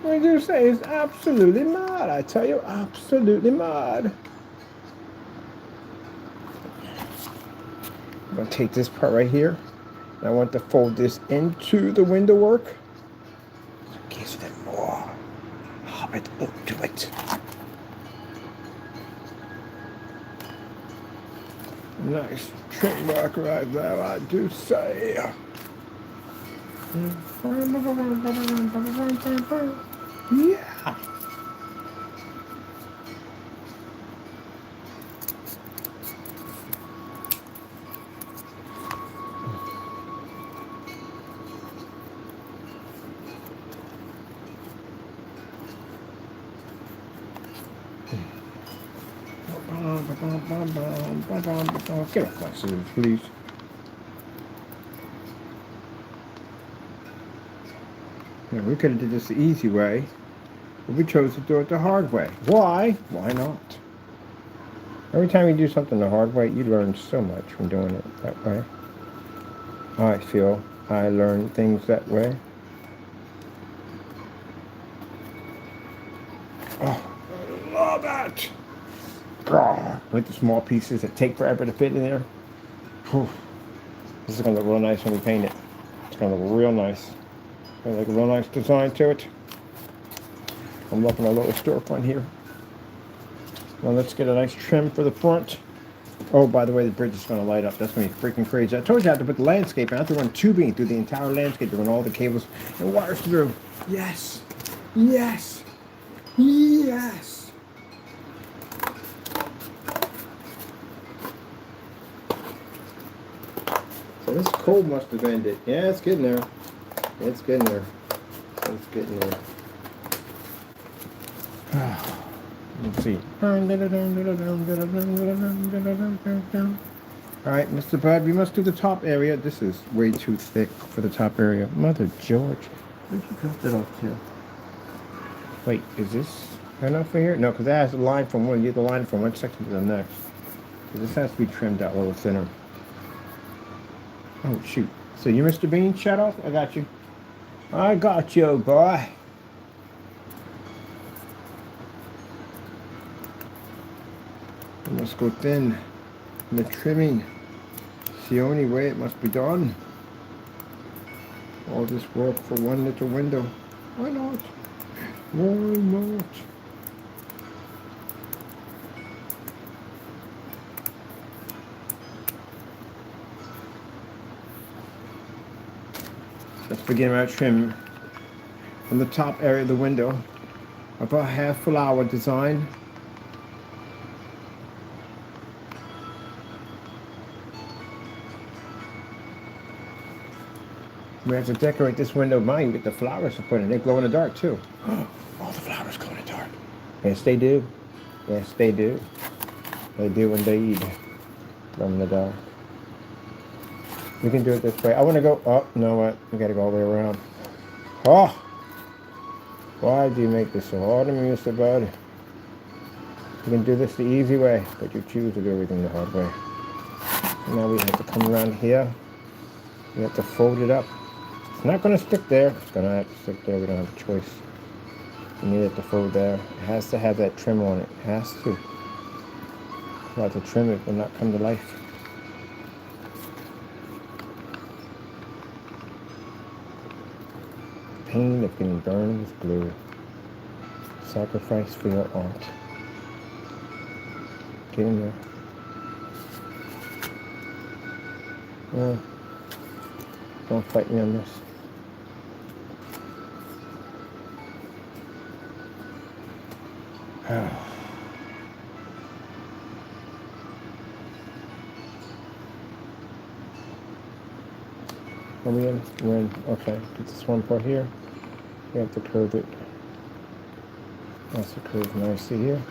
What do you say? He's absolutely mad. I tell you, absolutely mad. I'm going to take this part right here. I want to fold this into the window work. It gives them more hobbit look to it. Nice trim work right there, I do say. Yeah. Get off my scissors, please. Yeah, we could have did this the easy way, but we chose to do it the hard way. Why? Why not? Every time you do something the hard way, you learn so much from doing it that way. I feel I learn things that way. Oh, I love it! With the small pieces that take forever to fit in there. Whew. This is going to look real nice when we paint it. It's going to look real nice. Got like a real nice design to it. I'm looking at a little storefront here. Well, let's get a nice trim for the front. Oh, by the way, the bridge is going to light up. That's going to be freaking crazy. I told you I have to put the landscape. I have to run tubing through the entire landscape to run all the cables and wires through. Yes. Yes. Yes. So this cold must have ended. Yeah, it's getting there. It's getting there. It's getting there. Let's see. Alright, Mr. Bud, we must do the top area. This is way too thick for the top area. Mother George. Where'd you cut that off to? Wait, is this enough for here? No, because that has a line from one. You get the line from one section to the next. So this has to be trimmed out a little thinner. Oh, shoot. So you Mr. Bean, shut off? I got you. I got you, boy. We must go thin in the trimming. It's the only way it must be done. All this work for one little window. Why not? Why not? Let's begin our trim from the top area of the window of our half flower design. We have to decorate this window. Mine, get the flowers to put in. They glow in the dark too. All the flowers glow in the dark. Yes, they do. Yes, they do. They do indeed. Glow in the dark. We can do it this way. I want to go. Oh, you know what? We got to go all the way around. Oh! Why do you make this so hard on me, Mr. Bud? You can do this the easy way, but you choose to do everything the hard way. So now we have to come around here. We have to fold it up. It's not going to stick there. It's going to have to stick there. We don't have a choice. We need it to fold there. It has to have that trim on it. It has to. Without the trim, it will not come to life. pain of getting burned with glue. Sacrifice for your art. Get in there. Well, don't fight me on this. Are we in? We're in. Okay, get this one part here. We have to curve it. That's to curve nicely here.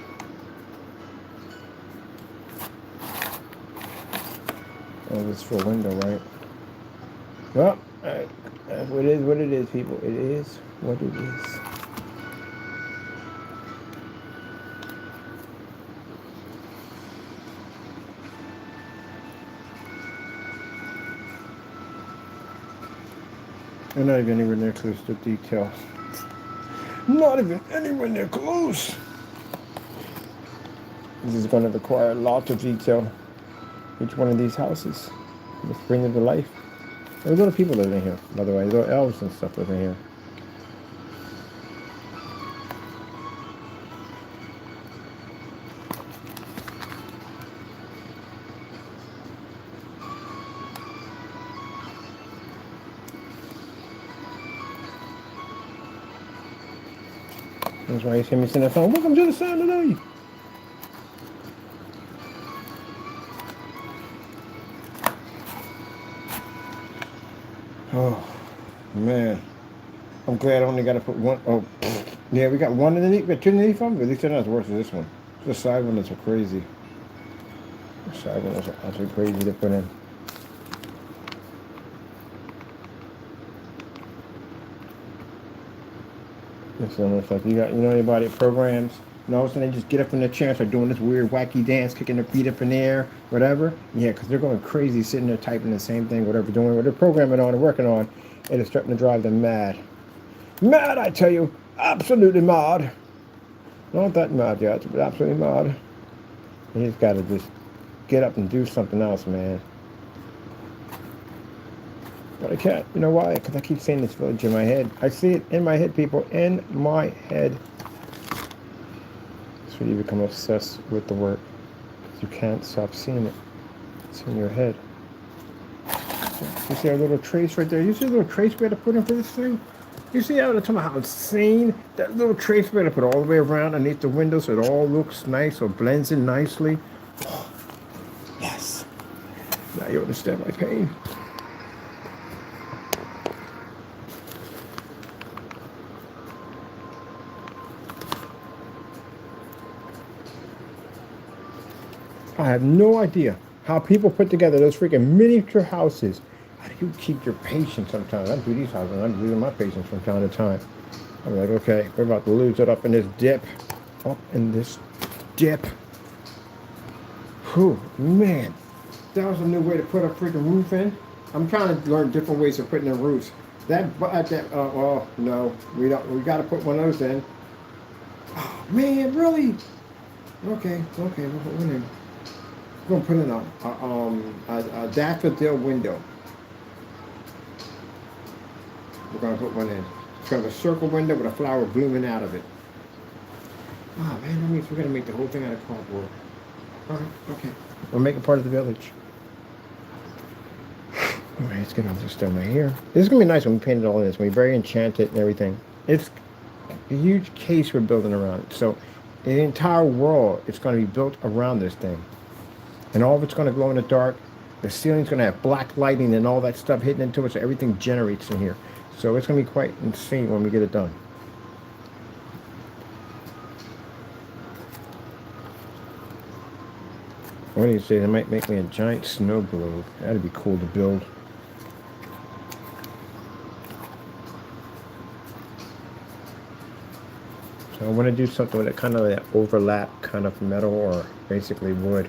Oh, this is for a window, right? Well, it is what it is, people. It is what it is. They're not even anywhere near close to detail. Not even anywhere near close. This is going to require lots of detail. Each one of these houses. Let's bring it to life. There's little people living here, by the way. Little elves and stuff living here. That's why you see me sing that song. Welcome to the sound of the. Oh, man. I'm glad I only got to put one. Oh, yeah, we got one underneath. We got two underneath them, but at least they're not as worse as this one. The side one is crazy. The side one is actually crazy to put in. It's almost like you know anybody at programs, and all of a sudden they just get up in their chair and start doing this weird wacky dance, kicking their feet up in the air, whatever. Yeah, because they're going crazy sitting there typing the same thing, whatever, doing what they're programming on and working on, and it's starting to drive them mad. Mad, I tell you, absolutely mad. Not that mad yet, but absolutely mad. And he's got to just get up and do something else, man. But I can't. You know why? Because I keep saying this village in my head. I see it in my head, people. In my head. That's when you become obsessed with the work. You can't stop seeing it. It's in your head. You see our little trace right there? You see the little trace we had to put in for this thing? You see how I'm talking about how insane that little trace we had to put all the way around underneath the window so it all looks nice or blends in nicely? Oh, yes. Now you understand my pain. I have no idea how people put together those freaking miniature houses. How do you keep your patience sometimes? I do these houses, I'm losing my patience from time to time. I'm like, okay, we're about to lose it up in this dip. Up in this dip. Whew, man. That was a new way to put a freaking roof in. I'm trying to learn different ways of putting in roofs. Oh, no, we don't. We got to put one of those in. Oh, man, really? Okay, we'll put one in. We're going to put in a daffodil window. We're going to put one in. It's going to have a circle window with a flower blooming out of it. Oh, man, that means we're going to make the whole thing out of cardboard. All right, okay. We'll make it part of the village. All right, let's get all this done right here. This is going to be nice when we paint it all in. It's going to be very enchanted and everything. It's a huge case we're building around. So the entire world is going to be built around this thing. And all of it's going to glow in the dark. The ceiling's going to have black lighting and all that stuff hitting into it, so everything generates in here. So it's going to be quite insane when we get it done. What do you say? They might make me a giant snow globe. That'd be cool to build. So I want to do something with it, kind of that overlap kind of metal or basically wood.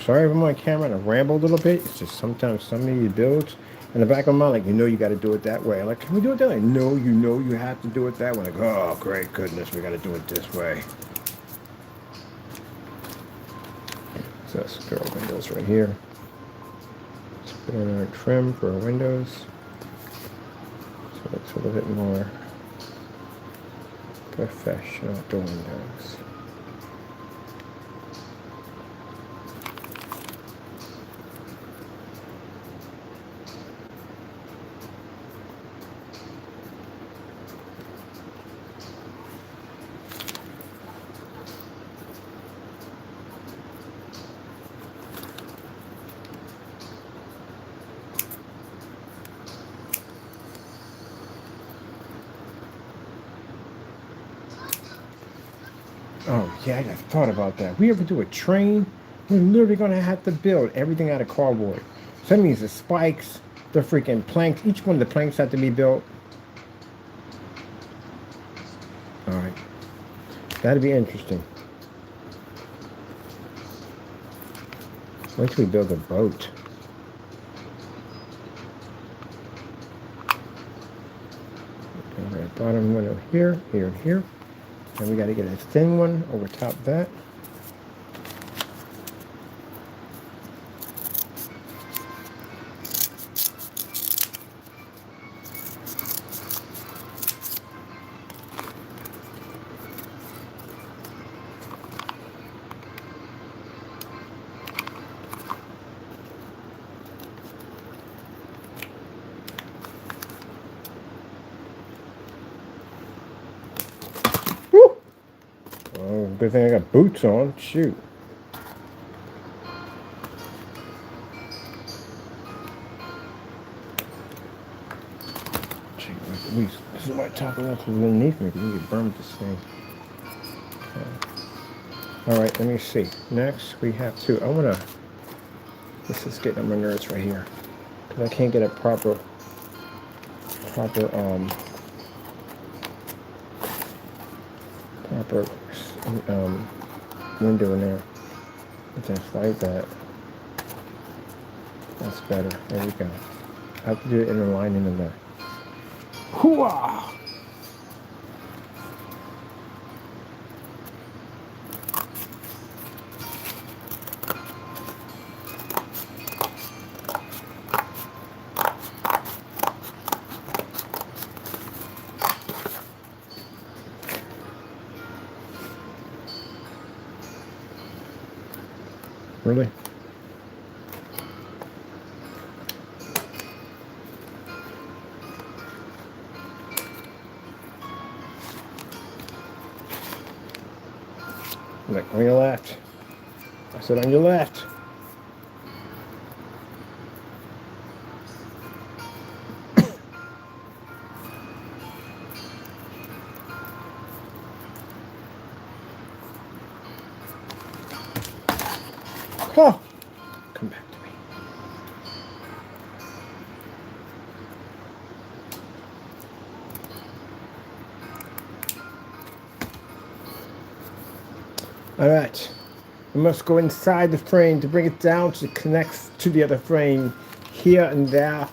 Sorry if I'm on camera and I ramble a little bit. It's just sometimes some of these builds in the back of my mind, like, you got to do it that way. I'm like, can we do it that way? No, you have to do it that way. Like, oh, great goodness, we got to do it this way. So that's girl windows right here. Let's Put in our trim for our windows. So it looks a little bit more professional, the windows. Oh, yeah, I just thought about that. We ever do a train, we're literally going to have to build everything out of cardboard. So that means the spikes, the freaking planks, each one of the planks have to be built. All right. That'd be interesting. Wait till we build a boat. All right, bottom window here, here, and here. And we got to get a thin one over top that. Woo! Oh, good thing I got boots on. Shoot. This is why Taco Bell is underneath me. You get burned with this thing. Okay. All right, let me see. Next, we have to. This is getting on my nerves right here because I can't get a proper window in there. Just like that. That's better. There we go. I have to do it in the line in the back. Hooah! Really? Like on your left. I said on your left. Oh, come back to me. All right. We must go inside the frame to bring it down so it connects to the other frame here and there.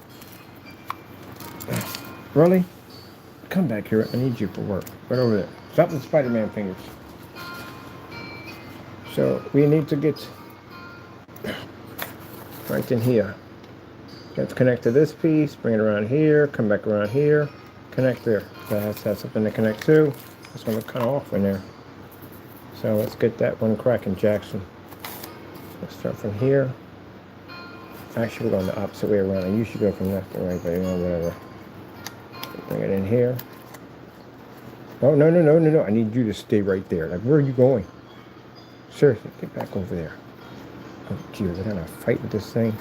Really? Come back here. I need you for work. Right over there. Stop the Spider-Man fingers. So we need to get right in here. Let's connect to this piece, bring it around here, come back around here, connect there. That has to have something to connect to. This one will cut off in there. So let's get that one cracking, Jackson. Let's start from here. Actually, we're going the opposite way around. I usually go from left to right, but you know, whatever. Bring it in here. Oh, no, no, no, no, no. I need you to stay right there. Like, where are you going? Seriously, get back over there. Oh, geez, I gotta fight with this thing.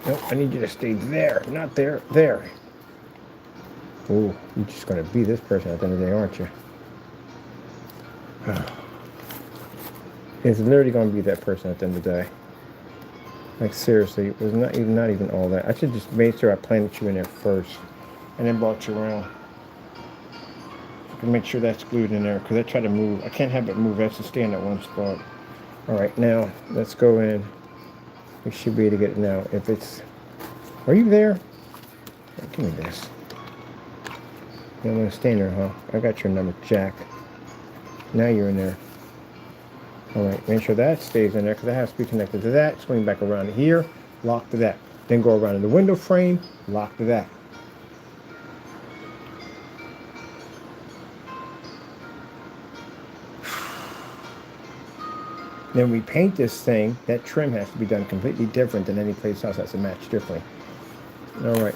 Nope, I need you to stay there, not there, there. Oh, you're just gonna be this person at the end of the day, aren't you? It's literally gonna be that person at the end of the day. Like seriously, it was not even all that. I should just made sure I planted you in there first, and then brought you around. I can make sure that's glued in there because I try to move. I can't have it move. It has to stay in that one spot. All right, now let's go in. We should be able to get it now. If it's, are you there? Give me this. You don't want to stay in there, huh? I got your number, Jack. Now you're in there. All right, make sure that stays in there because that has to be connected to that. Swing back around here. lock to that. Then go around the window frame, lock to that. Then we paint this thing. That trim has to be done completely different than any place else. Has to match differently. All right.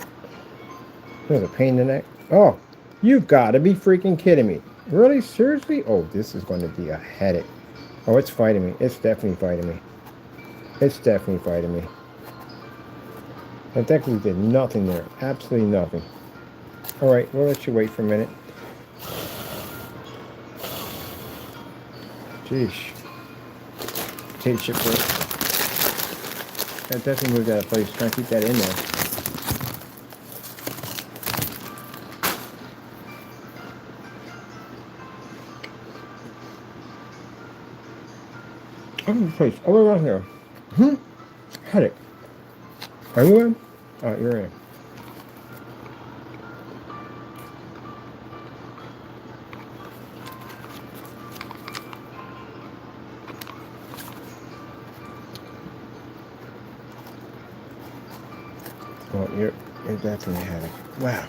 There's a pain in the neck. Oh, you've got to be freaking kidding me. Really? Seriously? Oh, this is going to be a headache. Oh, it's fighting me. It's definitely fighting me. It's definitely fighting me. I technically did nothing there. Absolutely nothing. All right, we'll let you wait for a minute. Jeez. Tape ship work. That definitely moved out of place. Trying to keep that in there. Oh, place. All the way around here. Headache. Are you in? Oh, you're in. Oh, you're definitely a headache. Wow.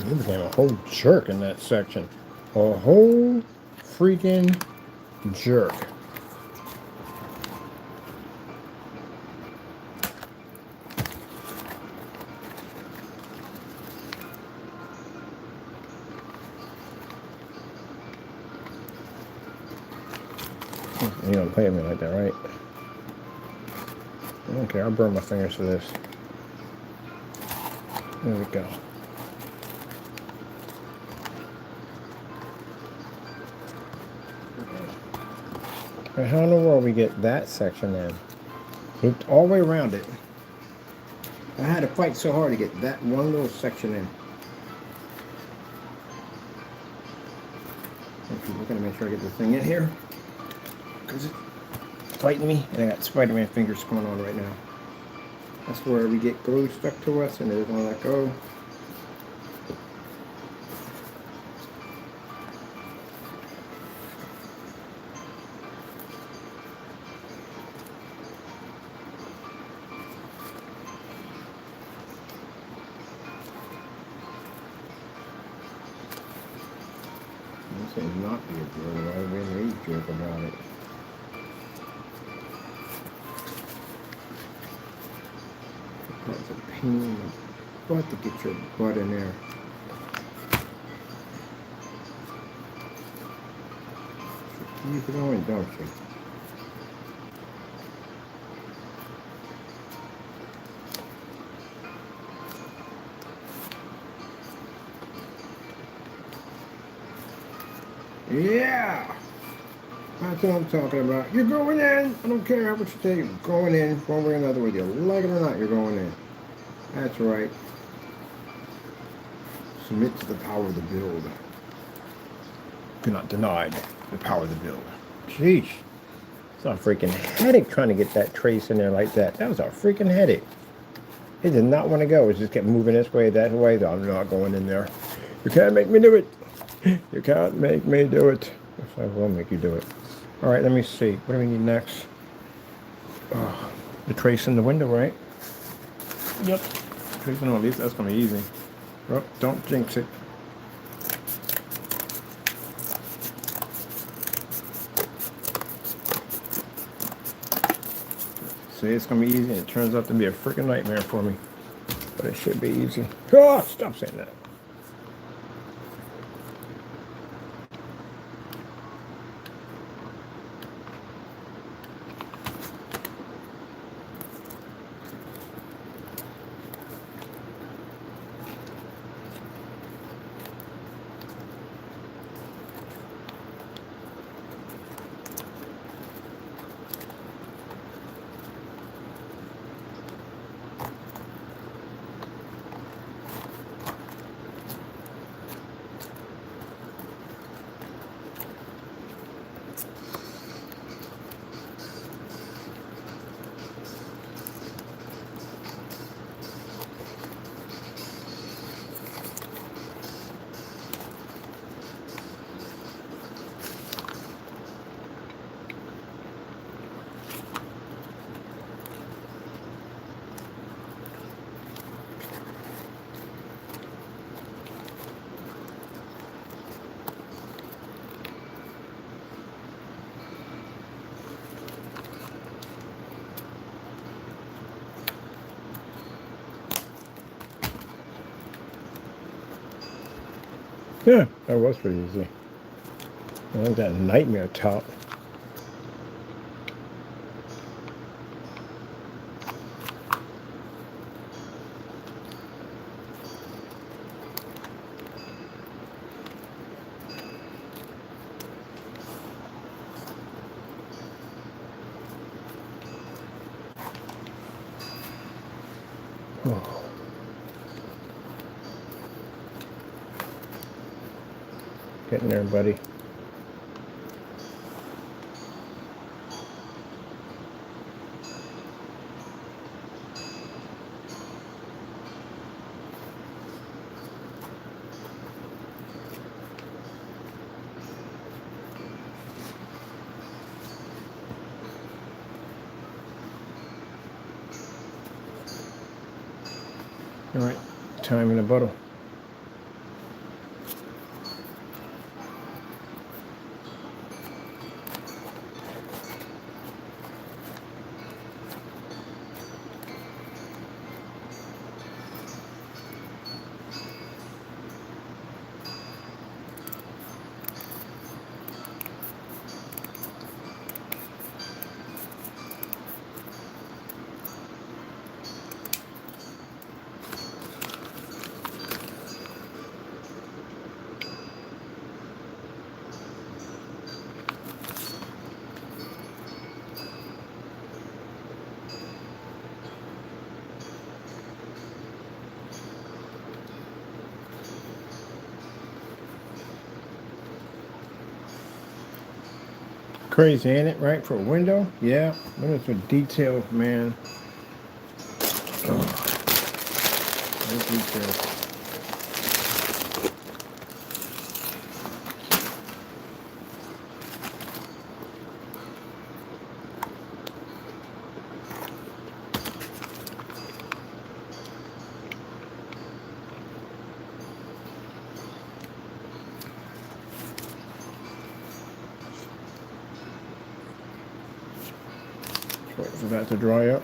You became a whole jerk in that section. A whole freaking jerk. You don't play with me like that, right? I don't care. I'll burn my fingers for this. There we go. How in the world we get that section in? Looped all the way around it. I had to fight so hard to get that one little section in. We're gonna make sure I get this thing in here because it's fighting me, and I got Spider-Man fingers going on right now. That's where we get glue stuck to us, and it doesn't want to let go. This is not be a jerk. Why would we be a jerk about it? That's a pain in the butt to get your butt in there. You keep it going, don't you? Yeah! That's what I'm talking about. You're going in! I don't care what you say, you're going in one way or another, whether you like it or not, you're going in. That's right. Submit to the power of the build. You're not denied the power of the build. Sheesh. It's a freaking headache trying to get that trace in there like that. That was a freaking headache. It did not want to go. It just kept moving this way, that way. I'm not going in there. You can't make me do it. You can't make me do it. Yes, I will make you do it. All right, let me see. What do we need next? Oh, the trace in the window, right? Yep. Trace in the window. That's going to be easy. Oh, don't jinx it. See, it's going to be easy, and it turns out to be a freaking nightmare for me. But it should be easy. Oh, stop saying that. Yeah, that was pretty easy. I like that nightmare top. Oh. Getting there, buddy. All right, time in the bottle. Crazy, ain't it? Right, for a window? Yeah. Look at the details, man. Oh, no details. Wait for that to dry up.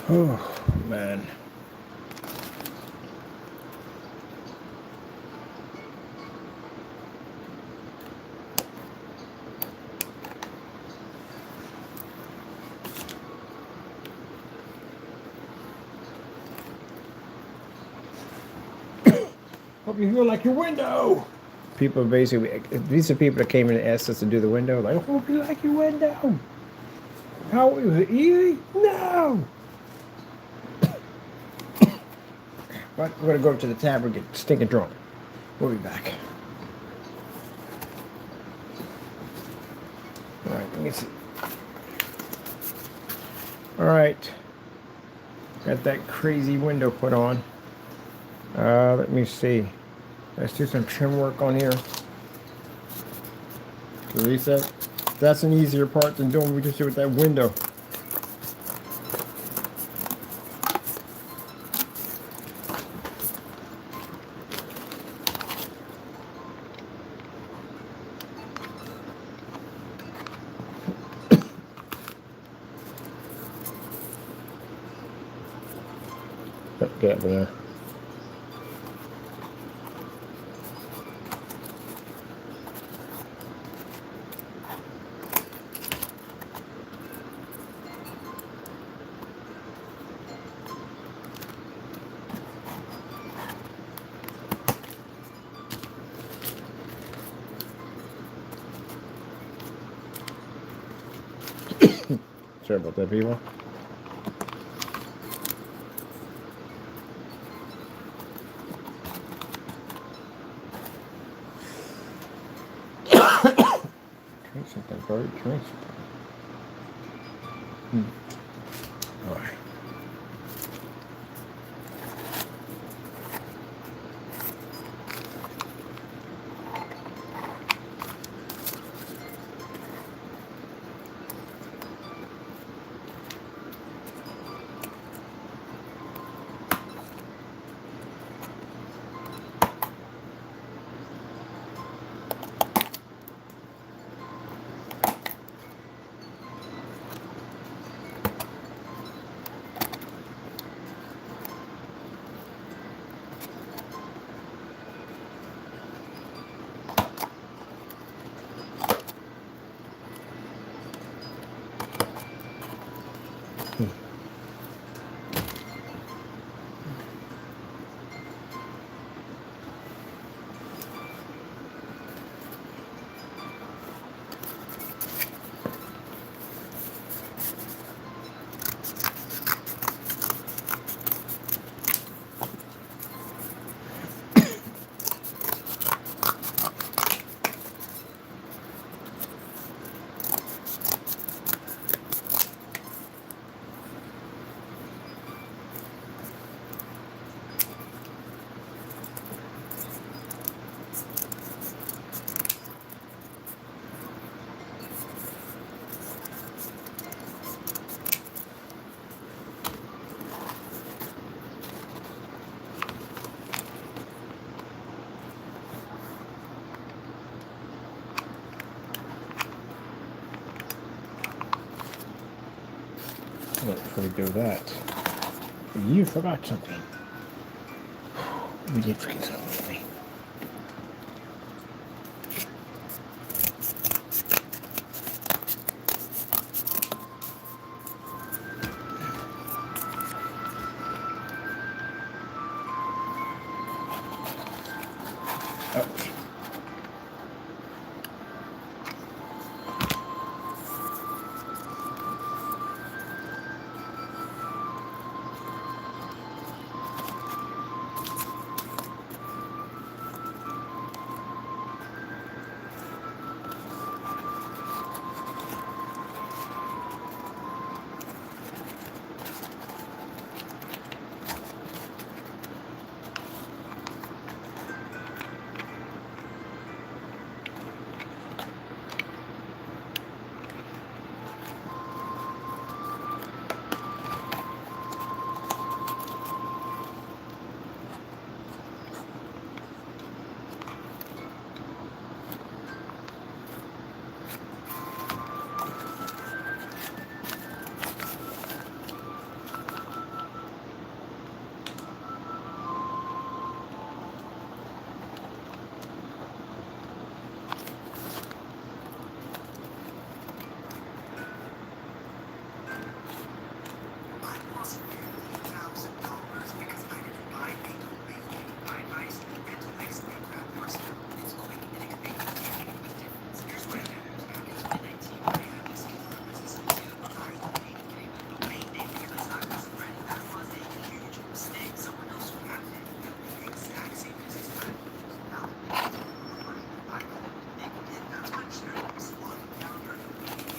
Oh, man. Hope you feel like your window. People basically, these are people that came in and asked us to do the window. Like, hope you like your window. How was it easy? No. But we're gonna go to the tavern and get stinking drunk. We'll be back. All right, let me see. All right, got that crazy window put on. Let me see. Let's do some trim work on here. Teresa, that's an easier part than doing what we just did with that window. Get there. Sorry about that, people. Drink something, Bert. Drink something. All right. Before we do that, you forgot something. We did forget something. Oh.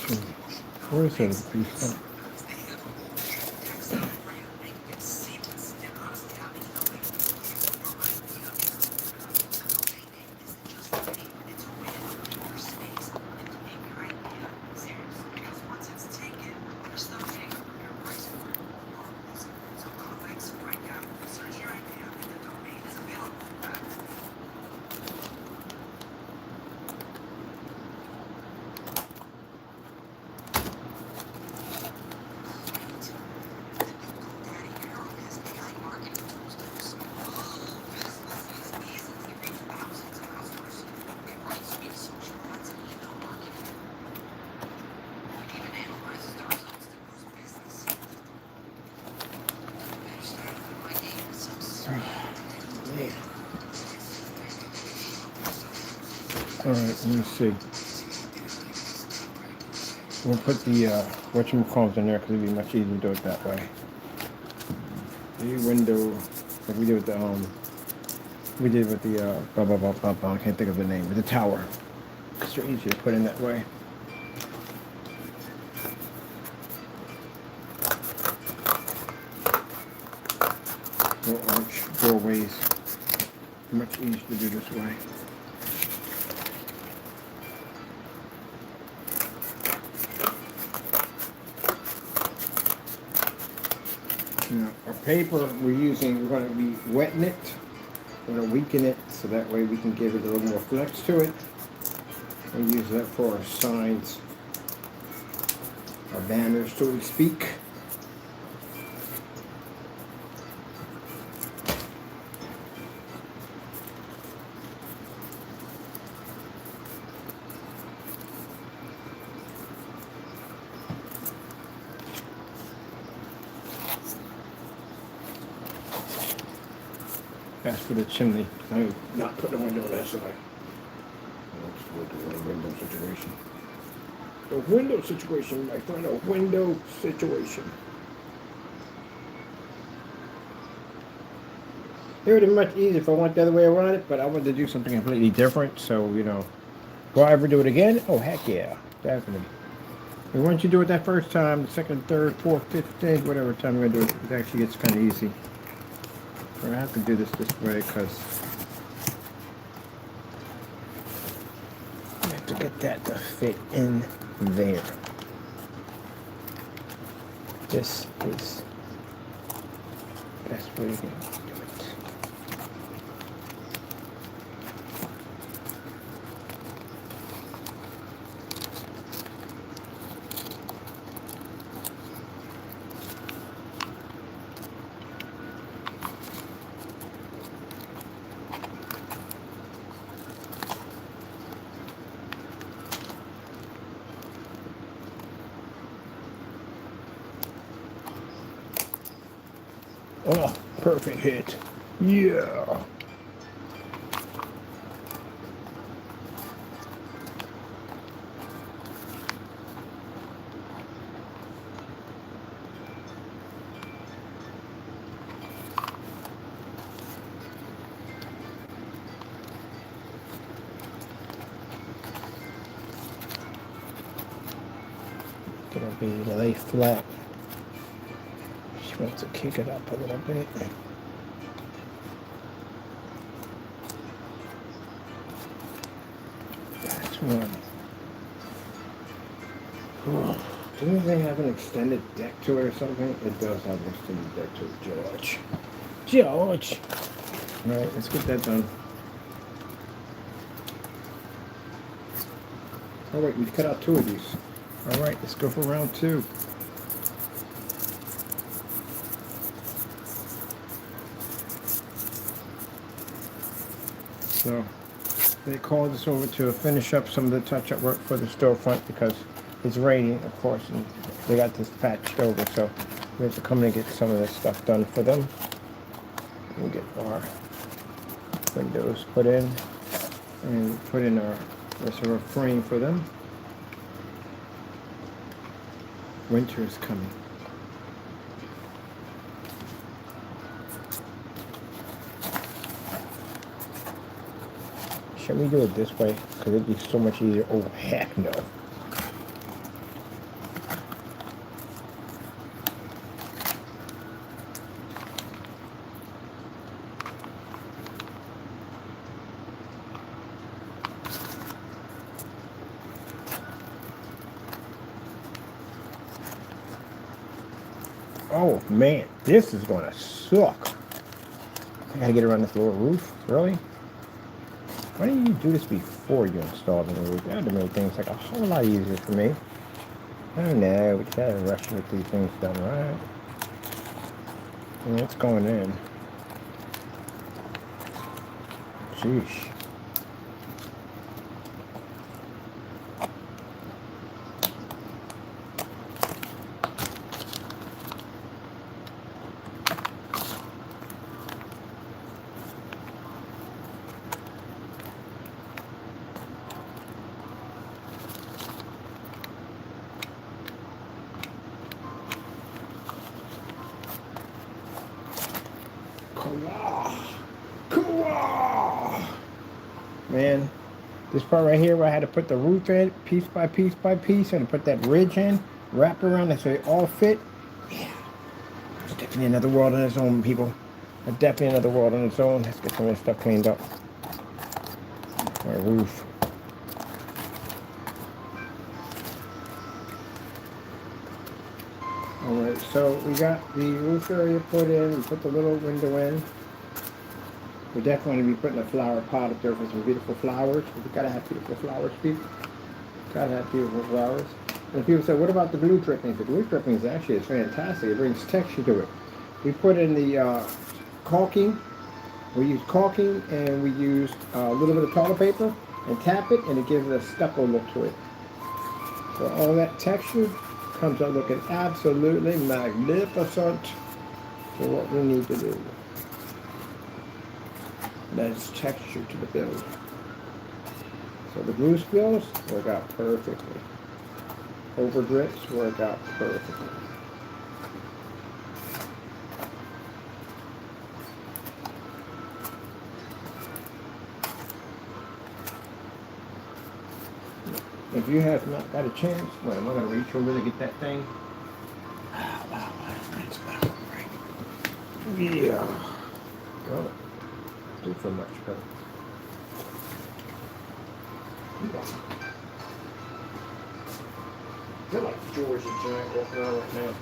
Where is that piece? Alright, let me see. We'll put the whatchamacallit in there because it'd be much easier to do it that way. The window, like we did with the blah blah blah blah blah. I can't think of the name, but the tower. It's so easier to put in that way. No arch doorways. Much easier to do this way. Now, our paper we're going to be wetting it. We're going to weaken it so that way we can give it a little more flex to it. And use that for our signs, our banners, so to speak. As for the chimney, I'm not putting a window on that side. We'll do a window situation. The window situation, my friend, a window situation. It would be much easier if I went the other way around it, but I wanted to do something completely different, so, you know. Will I ever do it again? Oh, heck yeah, definitely. And once you do it that first time, the second, third, fourth, fifth, day, whatever time you're going to do it, it actually gets kind of easy. I have to do this way because I have to get that to fit in there. This is the best way to do it. Oh, perfect hit. Yeah. Gonna be lay flat. She wants to kick it up a little bit. That's one. Oh, doesn't they have an extended deck to it or something? It does have an extended deck to it, George. George! Alright, let's get that done. Oh wait, we cut out two of these. Alright, let's go for round two. So they called us over to finish up some of the touch-up work for the storefront because it's raining, of course, and they got this patched over, so we have to come in and get some of this stuff done for them. We'll get our windows put in and put in our rest of our frame for them. Winter is coming. Should we do it this way? Because it'd be so much easier. Oh, heck no. Oh man, this is gonna suck. I gotta get around this lower roof. Really? Why didn't you do this before you installed the roof? That would have made things like a whole lot easier for me. Oh no, we gotta rush to get these things done, right? And it's going in. Sheesh. Man, this part right here where I had to put the roof in piece by piece by piece and put that ridge in, wrap it around it so they all fit. Yeah, it's definitely another world on its own, people. Definitely another world on its own. Let's get some of this stuff cleaned up. My roof. Alright, so we got the roof area put in, we put the little window in. We're definitely going to be putting a flower pot up there for some beautiful flowers. We gotta have beautiful flowers, people. Gotta have beautiful flowers. And people say, what about the glue drippings? The glue drippings actually is fantastic. It brings texture to it. We put in the caulking. We use caulking and we use a little bit of toilet paper and tap it, and it gives a stucco look to it. So all that texture comes out looking absolutely magnificent for what we need to do. That's texture to the build. So the glue spills work out perfectly. Over drips work out perfectly. If you have not got a chance, wait, am I going to reach over to get that thing? Ah, wow, that's about right. Yeah. Well, do so much better. I feel like George and Giant walking around right now.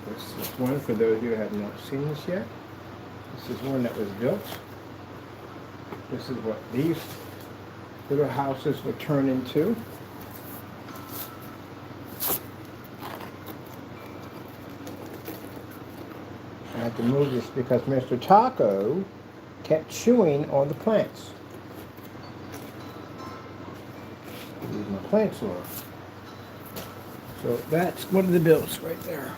This is one for those of you who have not seen this yet. This is one that was built. This is what these little houses would turn into. I had to move this because Mr. Taco kept chewing on the plants. Leave my plants alone. So that's one of the builds right there.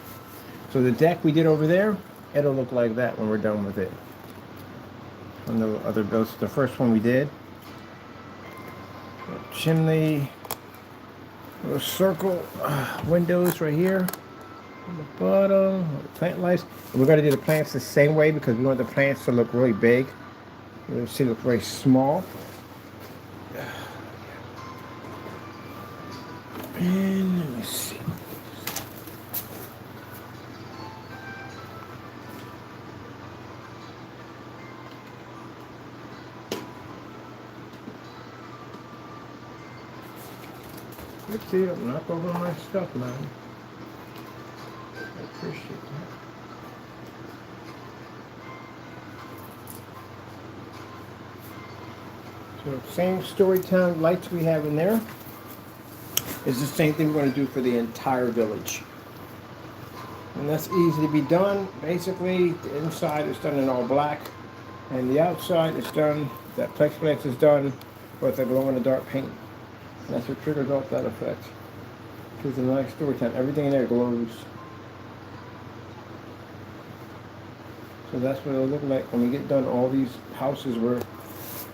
So the deck we did over there, it'll look like that when we're done with it. On the other builds, the first one we did. Chimney, little circle windows right here on the bottom, the plant lights. We're going to do the plants the same way because we want the plants to look really big. You'll see it look very small. And let me see. Let's see, don't knock over my stuff, man. I appreciate that. So same Storytown lights we have in there is the same thing we're going to do for the entire village. And that's easy to be done. Basically, the inside is done in all black, and the outside is done, that plexiglass is done with a glow-in-the-dark paint. And that's what triggers off that effect. Gives a nice Storytown. Everything in there glows. So that's what it'll look like when we get done. All these houses we're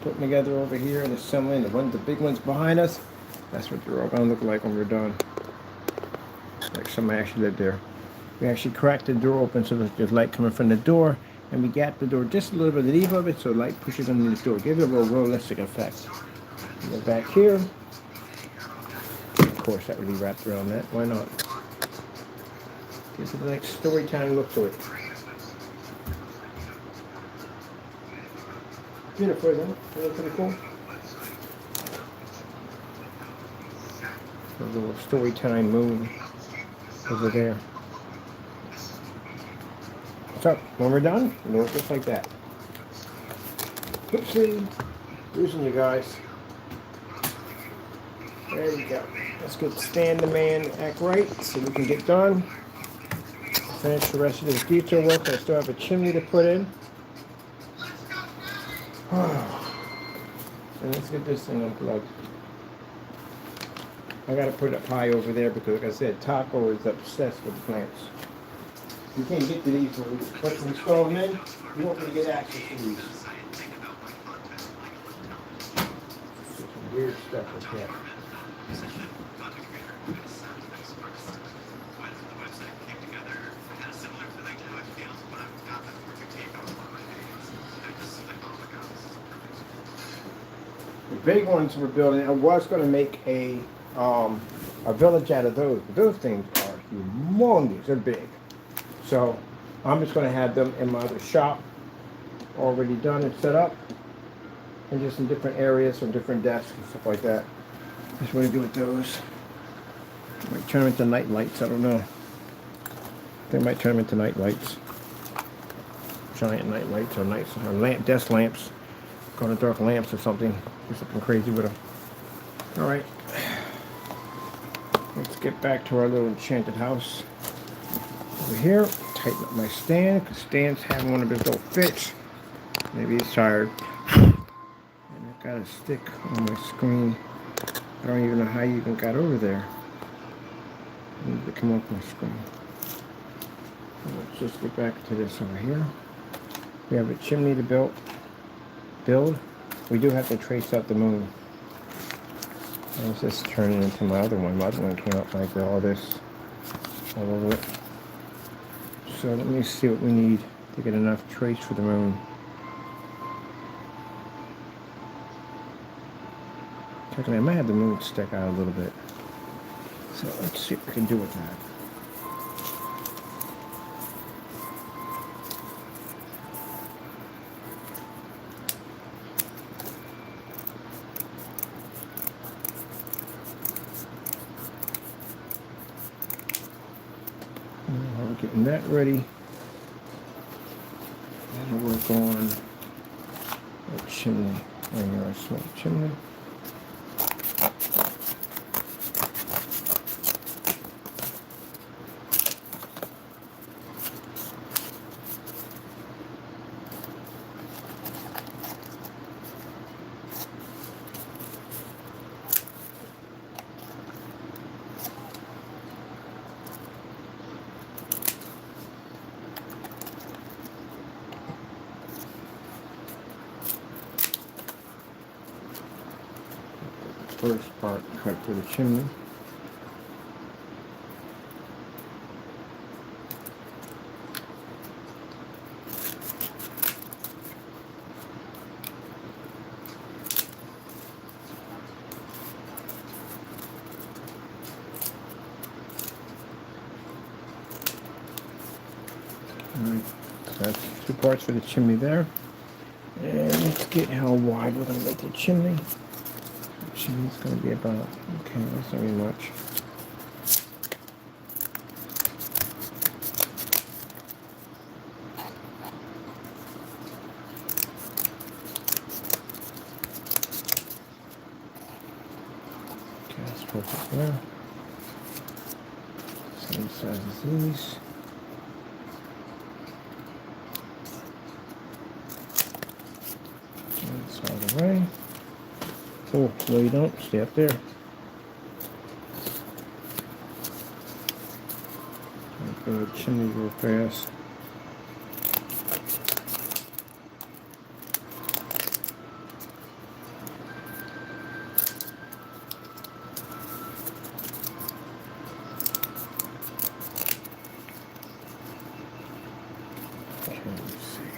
putting together over here and assembling, the big ones behind us, that's what they're all going to look like when we're done. Like somebody actually lived there. We actually cracked the door open so that there's light coming from the door, and we gapped the door just a little bit underneath of it so light pushes underneath the door. Give it a real realistic effect. And then back here, course, that would be wrapped around that. Why not? Gives it a nice story time look to it. Beautiful, isn't it? Isn't it pretty cool? A little story time moon over there. So, when we're done, it'll look just like that. Oopsie. Losing you guys. There you go. Let's get Stan the man act right so we can get done. Finish the rest of this detail work. I still have a chimney to put in. And let's get this thing unplugged. I gotta put it up high over there because, like I said, Taco is obsessed with the plants. You can't get to these when we install them in. You won't really get access to these. Some weird stuff like that. The big ones we're building, I was going to make a village out of those, but those things are humongous, they're big. So I'm just going to have them in my other shop, already done and set up, and just in different areas, on different desks and stuff like that. That's what I do with those. I might turn them into night lights, I don't know. They might turn them into night lights. Giant night lights or nights, or lamp, desk lamps. Go to dark lamps or something. Do something crazy with them. Alright. Let's get back to our little enchanted house. Over here, tighten up my stand, because Stan's having one of his little fits. Maybe he's tired. And I've got a stick on my screen. I don't even know how you even got over there. I need to come off my screen. Let's just get back to this over here. We have a chimney to build. We do have to trace out the moon. I was just turning into my other one. My other one came up like all this all over it. So let me see what we need to get enough trace for the moon. Technically, I might have the moon stick out a little bit. So let's see what we can do with that. While we're getting that ready, and we'll work on a chimney. Right here, a small chimney. First part cut for the chimney. Alright, so that's 2 parts for the chimney there. And let's get how wide we're going to make the chimney. Chimney's going to be about, okay, that's not really much. Okay, that's perfect there. Same size as these. That's all the way. Oh, no you don't. Stay up there. Go to the chimney real fast. Okay, let's see.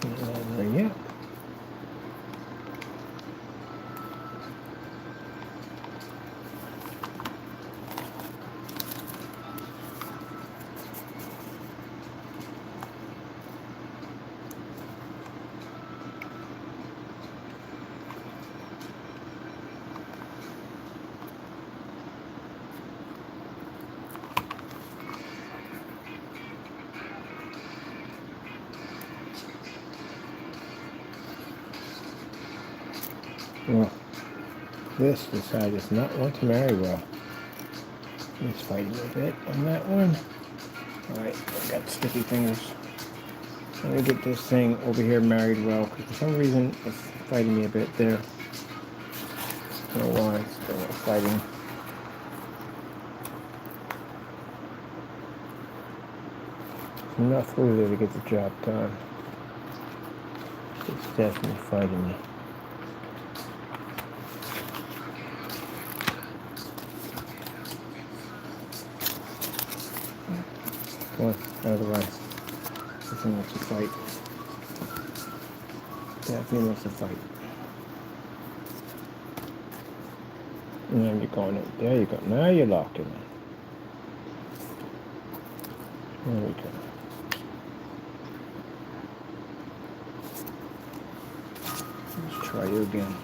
Yeah. Well, this does not want to marry well. He's fighting a bit on that one. Alright, I've got sticky fingers. Let me get this thing over here married well, because for some reason it's fighting me a bit there. I don't know why it's still fighting. Enough glue there to get the job done. It's definitely fighting me. Come on, out of the way. This thing wants to fight. Definitely wants to fight. And then you're going in. There you go. Now you're locking in. There we go. Let's try you again.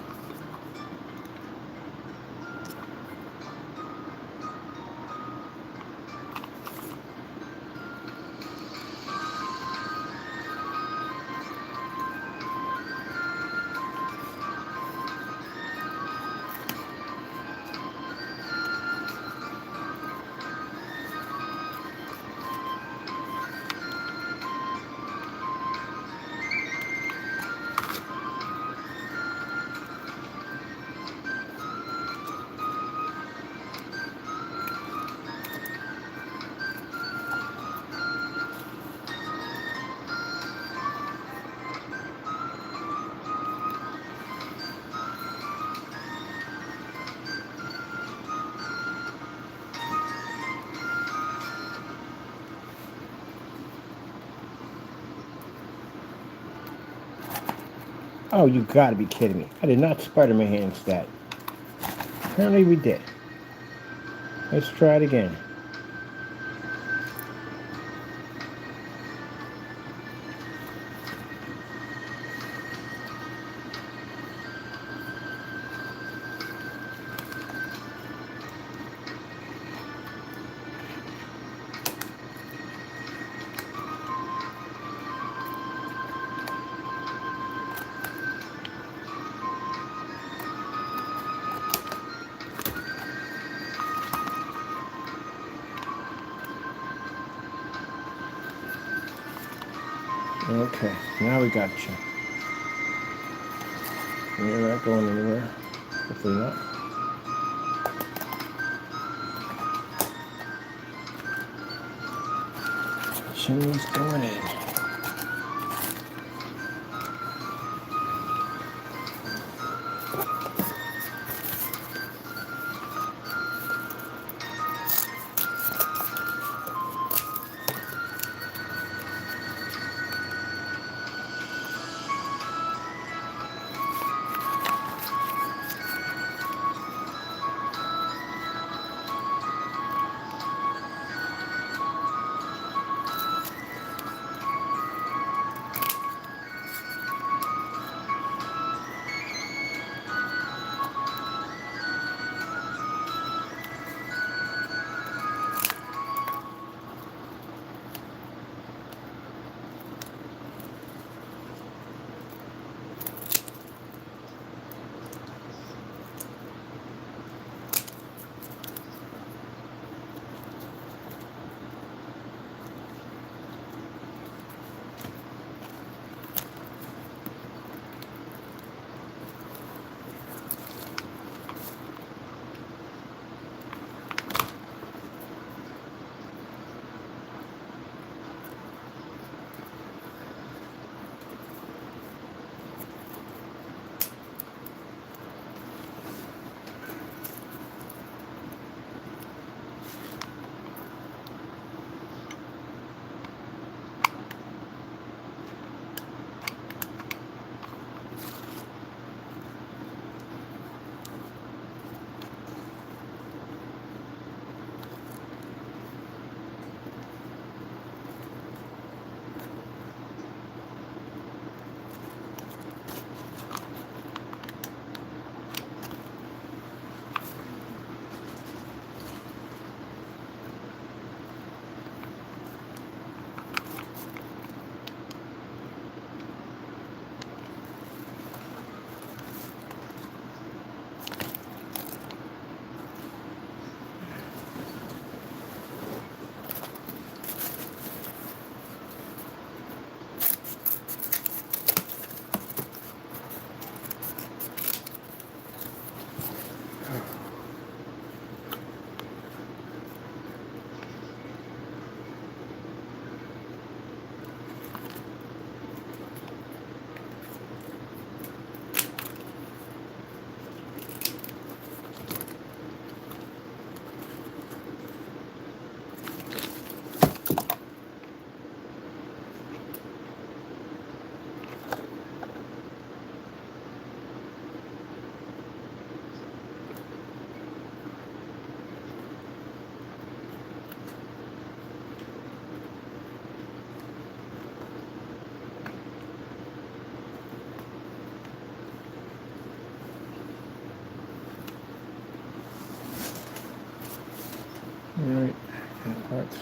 Oh, you gotta be kidding me. I did not Spider-Man hands that. Apparently we did. Let's try it again. Okay, now we got you. You're not going anywhere. Hopefully not. Chimney's going in.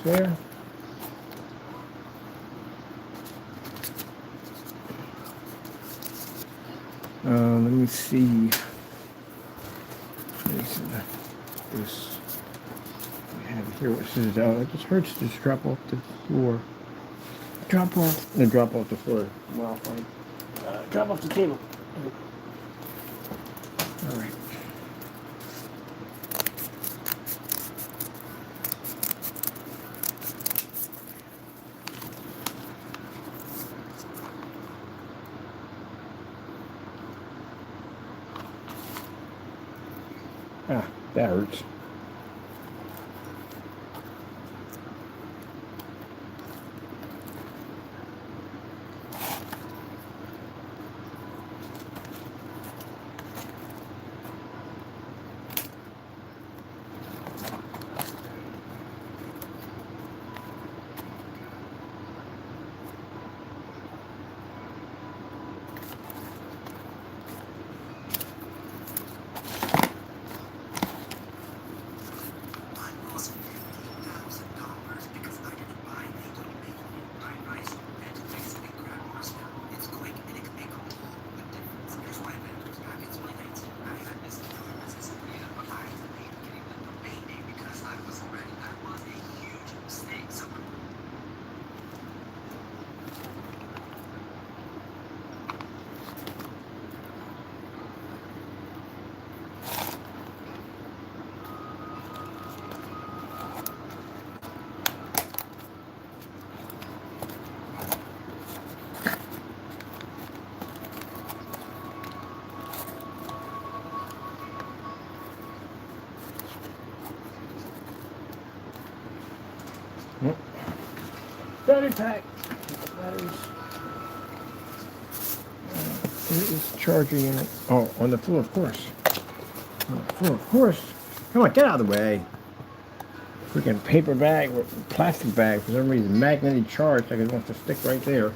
there. Let me see. This I have here. What says? It just hurts to just drop off the floor. Drop off. No, drop off the floor. Well, fine. Drop off the table. All right. Ah, that hurts. Battery pack. Batteries. It is charging in it. Oh, on the floor, of course. On the floor, of course. Come on, get out of the way. Freaking paper bag or plastic bag for some reason. Magnetic charge, like it wants to stick right there.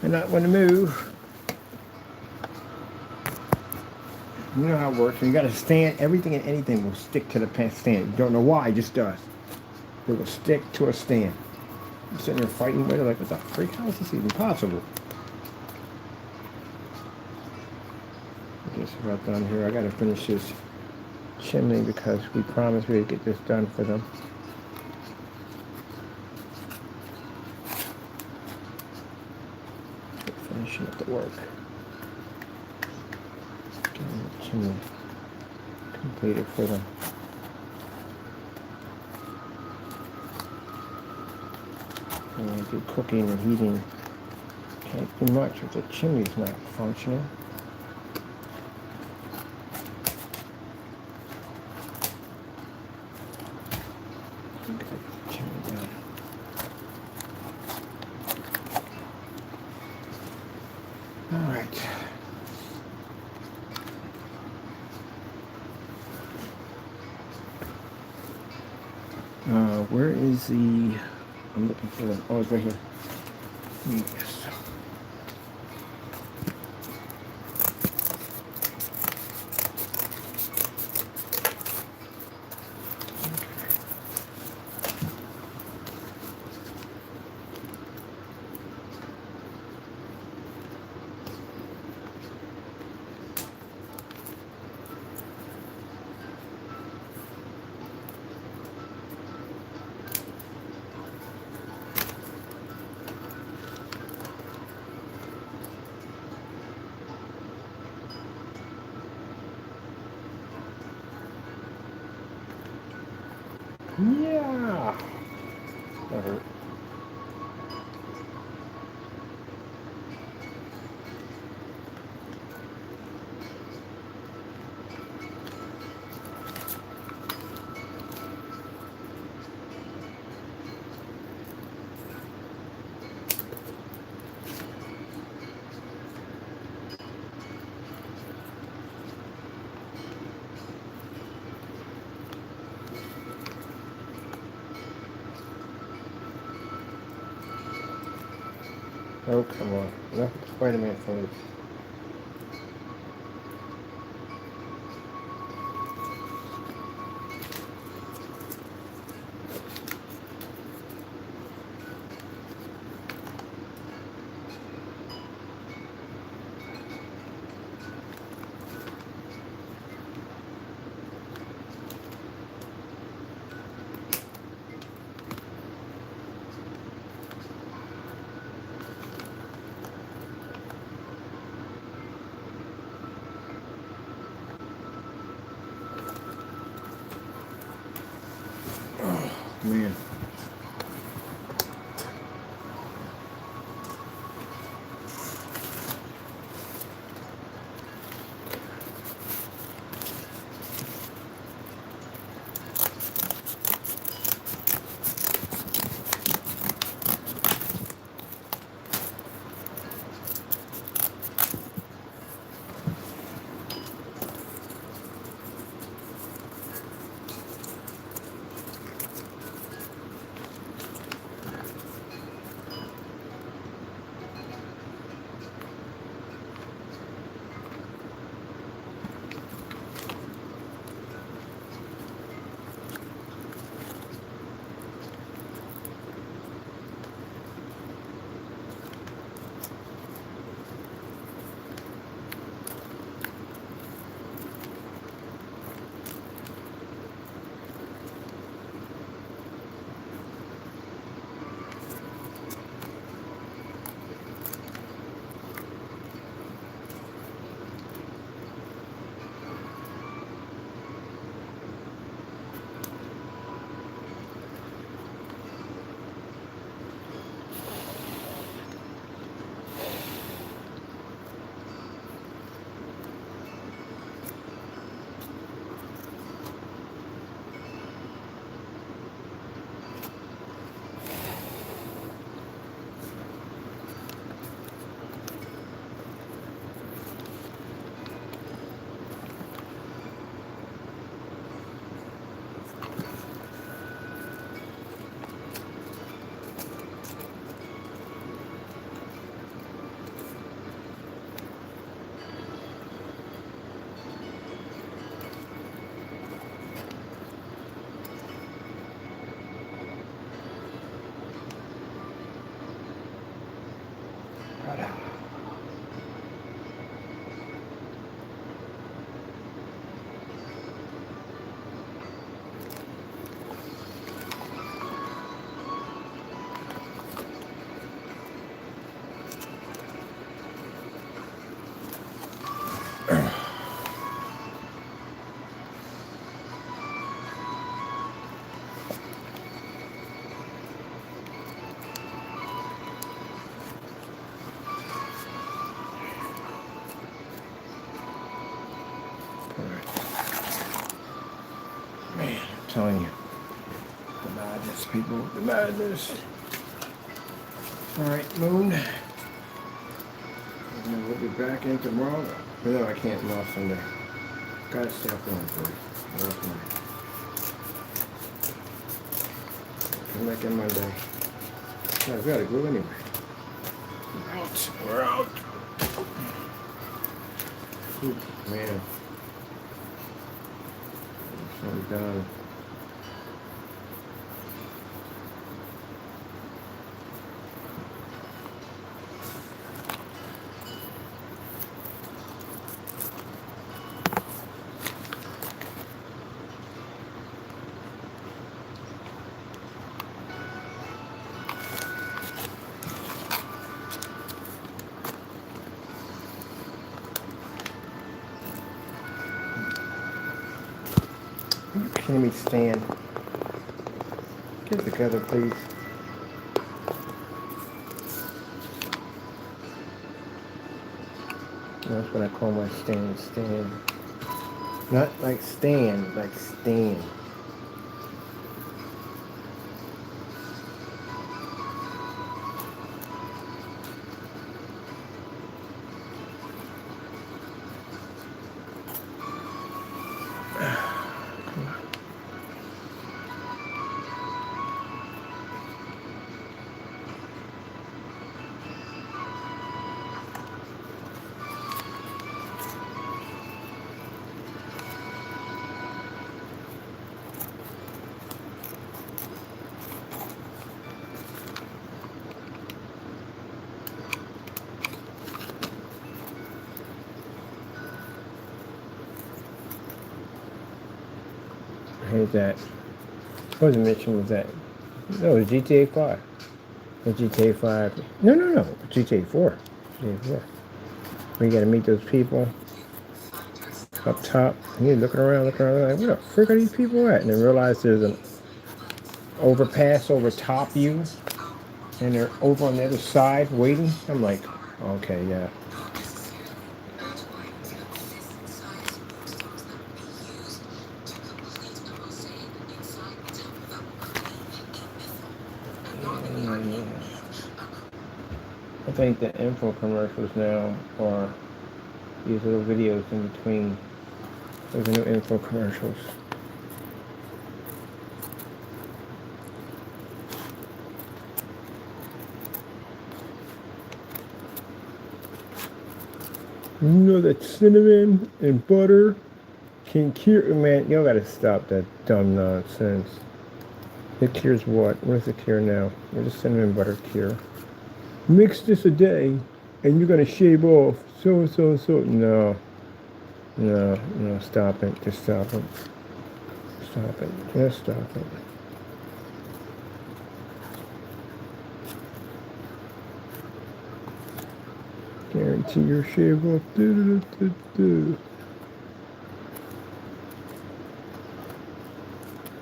And not want to move. You know how it works. When you got a stand, everything and anything will stick to the stand. You don't know why, it just does. It will stick to a stand. I'm sitting there fighting with it, like, what the freak? How is this even possible? I guess about done here. I gotta finish this chimney because we promised we'd get this done for them. Finishing up the work. Getting the chimney completed for them. And we do cooking and heating. Can't do much if the chimney's not functioning. Where is the... I'm looking for them. Oh, it's right here. Yes. Yeah. That hurt. Oh, come on. Enough with Spider-Man photos. man. Man, I'm telling you, the madness, people, the madness. All right, Moon. And we'll be back in tomorrow. No, I can't. I'm off Sunday. Gotta stay up on first. I'm off Monday. Come back in Monday. Yeah, I've got to go anyway. We're out. We're out. Ooh, man. I'm done. Can we stand? Get it together, please. That's what I call my stand. Stand. Not like stand, like stand. Here's that. What was the mission was that? No, it was GTA 5. The GTA 5. No. GTA 4. GTA 4. Where you gotta meet those people up top. And you're looking around, like, where the frick are these people at? And then realize there's overpass over top you, and they're over on the other side waiting. I'm like, okay, yeah. Yeah. I think the info commercials now are these little videos in between. Those are new info commercials. You know that cinnamon and butter can cure, man, y'all gotta stop that dumb nonsense. It cures what? What is the cure now? What is cinnamon butter cure? Mix this a day and you're gonna shave off so. No, stop it. Just stop it. Stop it. Just stop it. Guarantee your shave off. This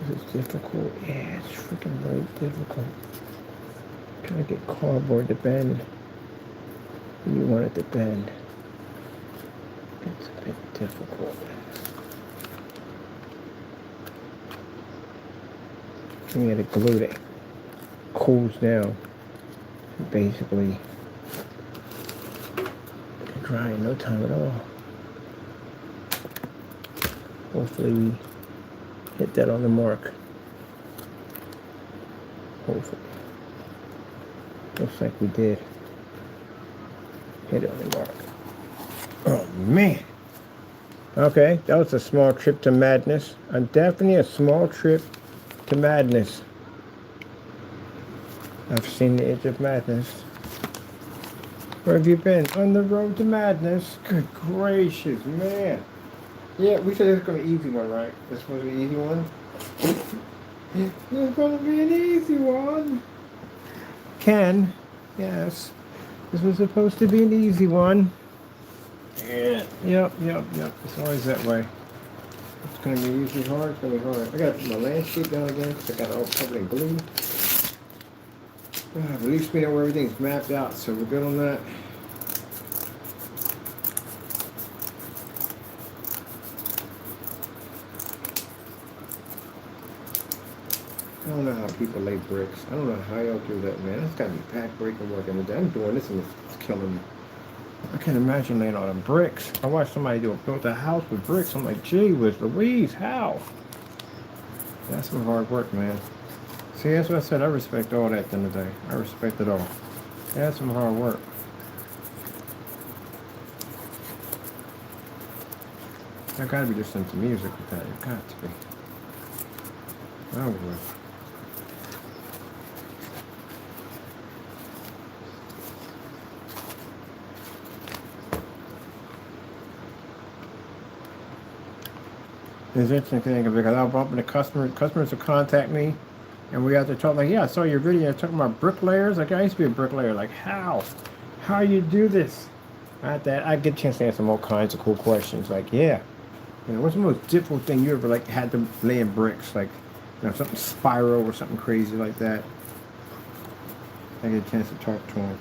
is difficult. Yeah, it's freaking very difficult. Trying to get cardboard to bend. You want it to bend. It's a bit difficult. You gotta glue it. Cools down. Basically, dry in no time at all. Hopefully we hit that on the mark. Hopefully. Looks like we did. Hit it on the mark. Oh man. Okay, that was a small trip to madness. Definitely a small trip to madness. I've seen the edge of madness. Where have you been? On the road to madness. Good gracious, man. Yeah, we said it's going to be an easy one, right? This was an easy one? It's going to be an easy one. Ken, yes. This was supposed to be an easy one. Yeah. Yep. It's always that way. It's going to be easy hard. It's going to be hard. I got to put my landscape down again because I got it all covered in glue. At least we know where everything's mapped out, so we're good on that. I don't know how people lay bricks. I don't know how y'all do that, man. It's gotta be back-breaking work every day. I'm doing this and it's killing me. I can't imagine laying all them bricks. I watched somebody build a house with bricks. I'm like, gee whiz Louise, how? That's some hard work, man. See, that's what I said. I respect all that at the end of the day. I respect it all. That's some hard work. There gotta be just some music with that. It got to be. Oh, boy. It's interesting thing because I'll bump into customers will contact me, and we have to talk like, yeah, I saw your video talking about bricklayers. Like, I used to be a bricklayer. Like, how you do this? I get a chance to answer all kinds of cool questions. Like, yeah, what's the most difficult thing you ever had to lay in bricks? Like, something spiral or something crazy like that. I get a chance to talk to them.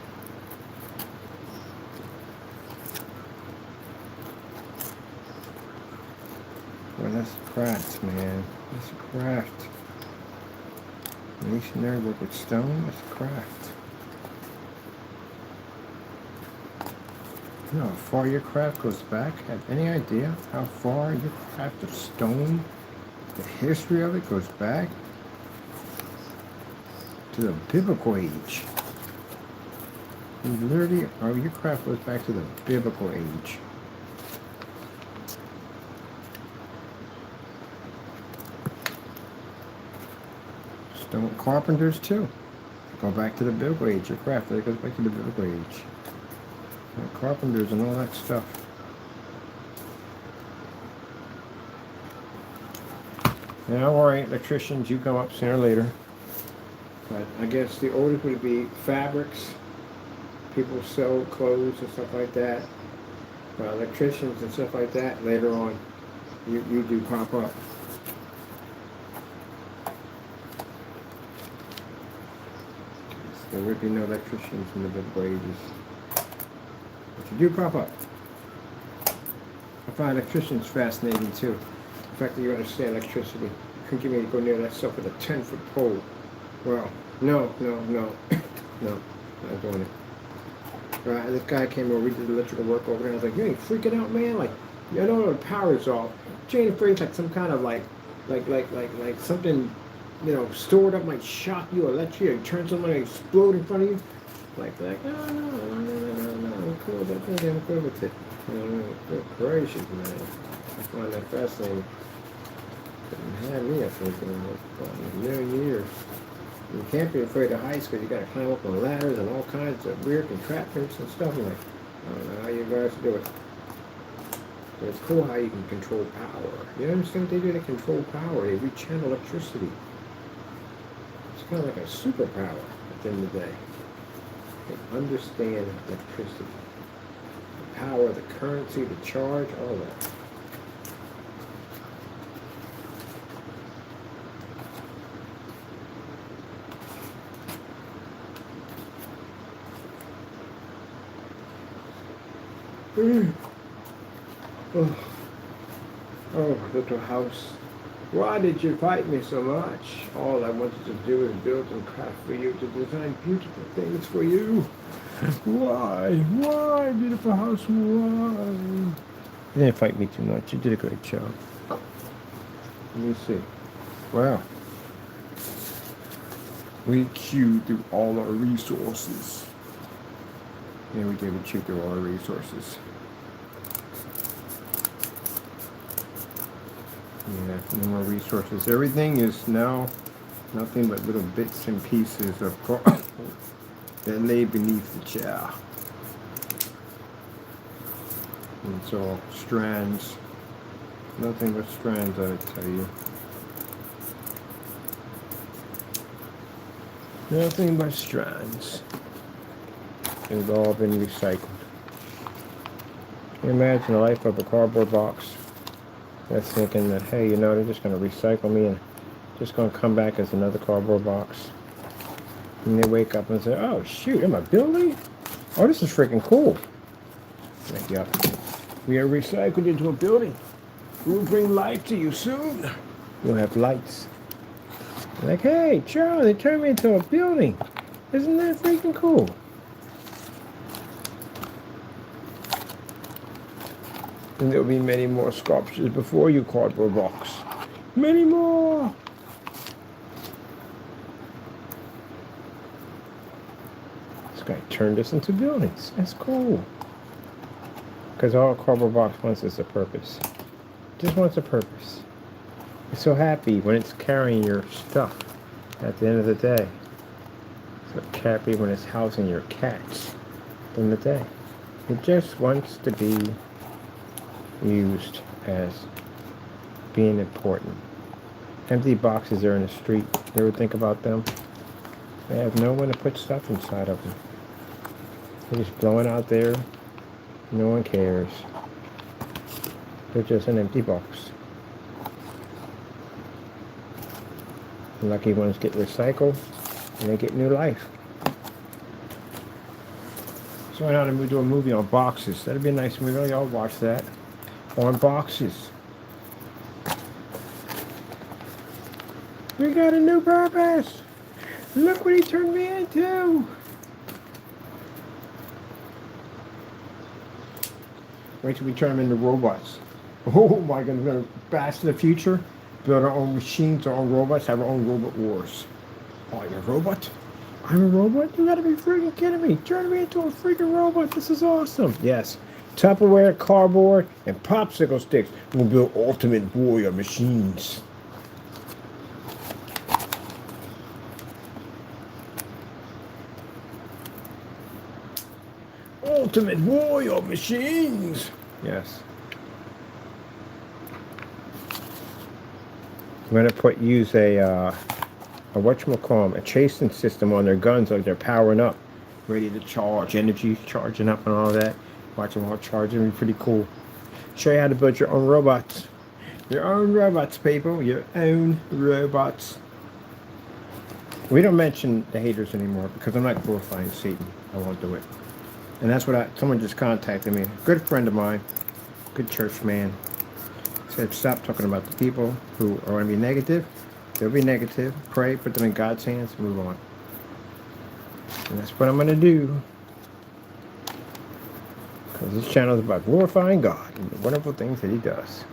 Well, that's craft, man. That's a craft. Masonry work with stone, that's a craft. You know how far your craft goes back? Have any idea how far your craft of stone, the history of it goes back? To the biblical age. You literally, your craft goes back to the biblical age. Stone carpenters too. Go back to the biblical age. Your craft goes back to the biblical age. Carpenters and all that stuff. Yeah, all right, electricians, you come up sooner or later. But I guess the oldest would be fabrics. People sell clothes and stuff like that. But electricians and stuff like that, later on, you do pop up. there would be no electricians in the Middle Ages. But you do pop up. I find electricians fascinating too. The fact that you understand electricity. You couldn't get me to go near that stuff with a 10-foot pole. Well, no, no, not doing it. Right, this guy came over, we did electrical work over there, and I was like, you ain't freaking out, man? Like, you know the power's off. Chain of phrase like some kind of like something, you know, stored up might shock you or let you, or turn something and explode in front of you. No, I'm cool with that thing, I'm good with it. Good gracious, man. I find that fascinating. Couldn't have me up thinking in a million years. You can't be afraid of heights because you got to climb up on ladders and all kinds of weird contraptions and stuff. I'm like, I don't know how you guys do it. But it's cool how you can control power. You understand what they do? They control power. They rechannel electricity. It's kind of like a superpower at the end of the day. They understand electricity. The power, the currency, the charge, all that. Oh, little house. Why did you fight me so much? All I wanted to do is build and craft for you, to design beautiful things for you. Why? Why, beautiful house? Why? You didn't fight me too much. You did a great job. Let me see. Wow. We chewed through all our resources. Yeah, we did. We chewed through all our resources. Yeah, no more resources. Everything is now nothing but little bits and pieces of carpet that lay beneath the chair. And it's all strands. Nothing but strands, I tell you. Nothing but strands. It's all been recycled. Can you imagine the life of a cardboard box? They're thinking that, hey, you know, they're just going to recycle me and just going to come back as another cardboard box. And they wake up and say, oh, shoot, am I building? Oh, this is freaking cool. Like, yeah, we are recycled into a building. We'll bring light to you soon. We'll have lights. Like, hey, Charlie, they turned me into a building. Isn't that freaking cool? And there'll be many more sculptures before you, cardboard box. Many more! This guy turned us into buildings. That's cool. Because all a cardboard box wants is a purpose. Just wants a purpose. It's so happy when it's carrying your stuff at the end of the day. So happy when it's housing your cats at the end of the day. It just wants to be used as being important. Empty boxes are in the street. You ever think about them? They have no one to put stuff inside of them. They're just blowing out there. No one cares. They're just an empty box. The lucky ones get recycled and they get new life. So why not we do a movie on boxes? That'd be a nice movie. Y'all watch that. On boxes. We got a new purpose. Look what he turned me into. Wait till we turn them into robots. Oh my God, we're going to bash to the future, build our own machines, our own robots, have our own robot wars. Oh, you're a robot? I'm a robot? You gotta be freaking kidding me. Turn me into a freaking robot. This is awesome. Yes. Tupperware, cardboard, and popsicle sticks. We'll build ultimate warrior machines. Ultimate warrior machines. Yes. I'm gonna use a whatchamacallit, a chasing system on their guns, like they're powering up, ready to charge, energy charging up and all that. Watch them all charging, it'll be pretty cool. Show you how to build your own robots. Your own robots, people. Your own robots. We don't mention the haters anymore because I'm not glorifying Satan. I won't do it. And that's what someone just contacted me. Good friend of mine, good church man, said stop talking about the people who are going to be negative. They'll be negative. Pray, put them in God's hands, and move on. And that's what I'm going to do. Because this channel is about glorifying God and the wonderful things that He does.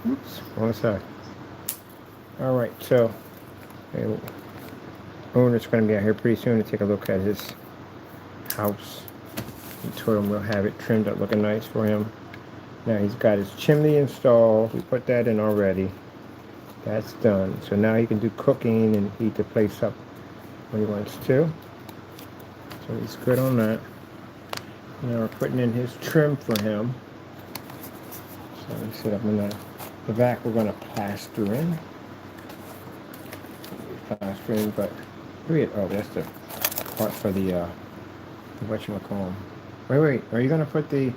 Oops, wrong side. All right, so owner's going to be out here pretty soon to take a look at his house. He told him we'll have it trimmed up looking nice for him. Now he's got his chimney installed. We put that in already. That's done. So now he can do cooking and heat the place up when he wants to. So he's good on that. Now we're putting in his trim for him. So let me set up in the back. We're going to plaster in. Plaster in, but oh, that's the part for the whatchamacallit. Wait. Are you going to put the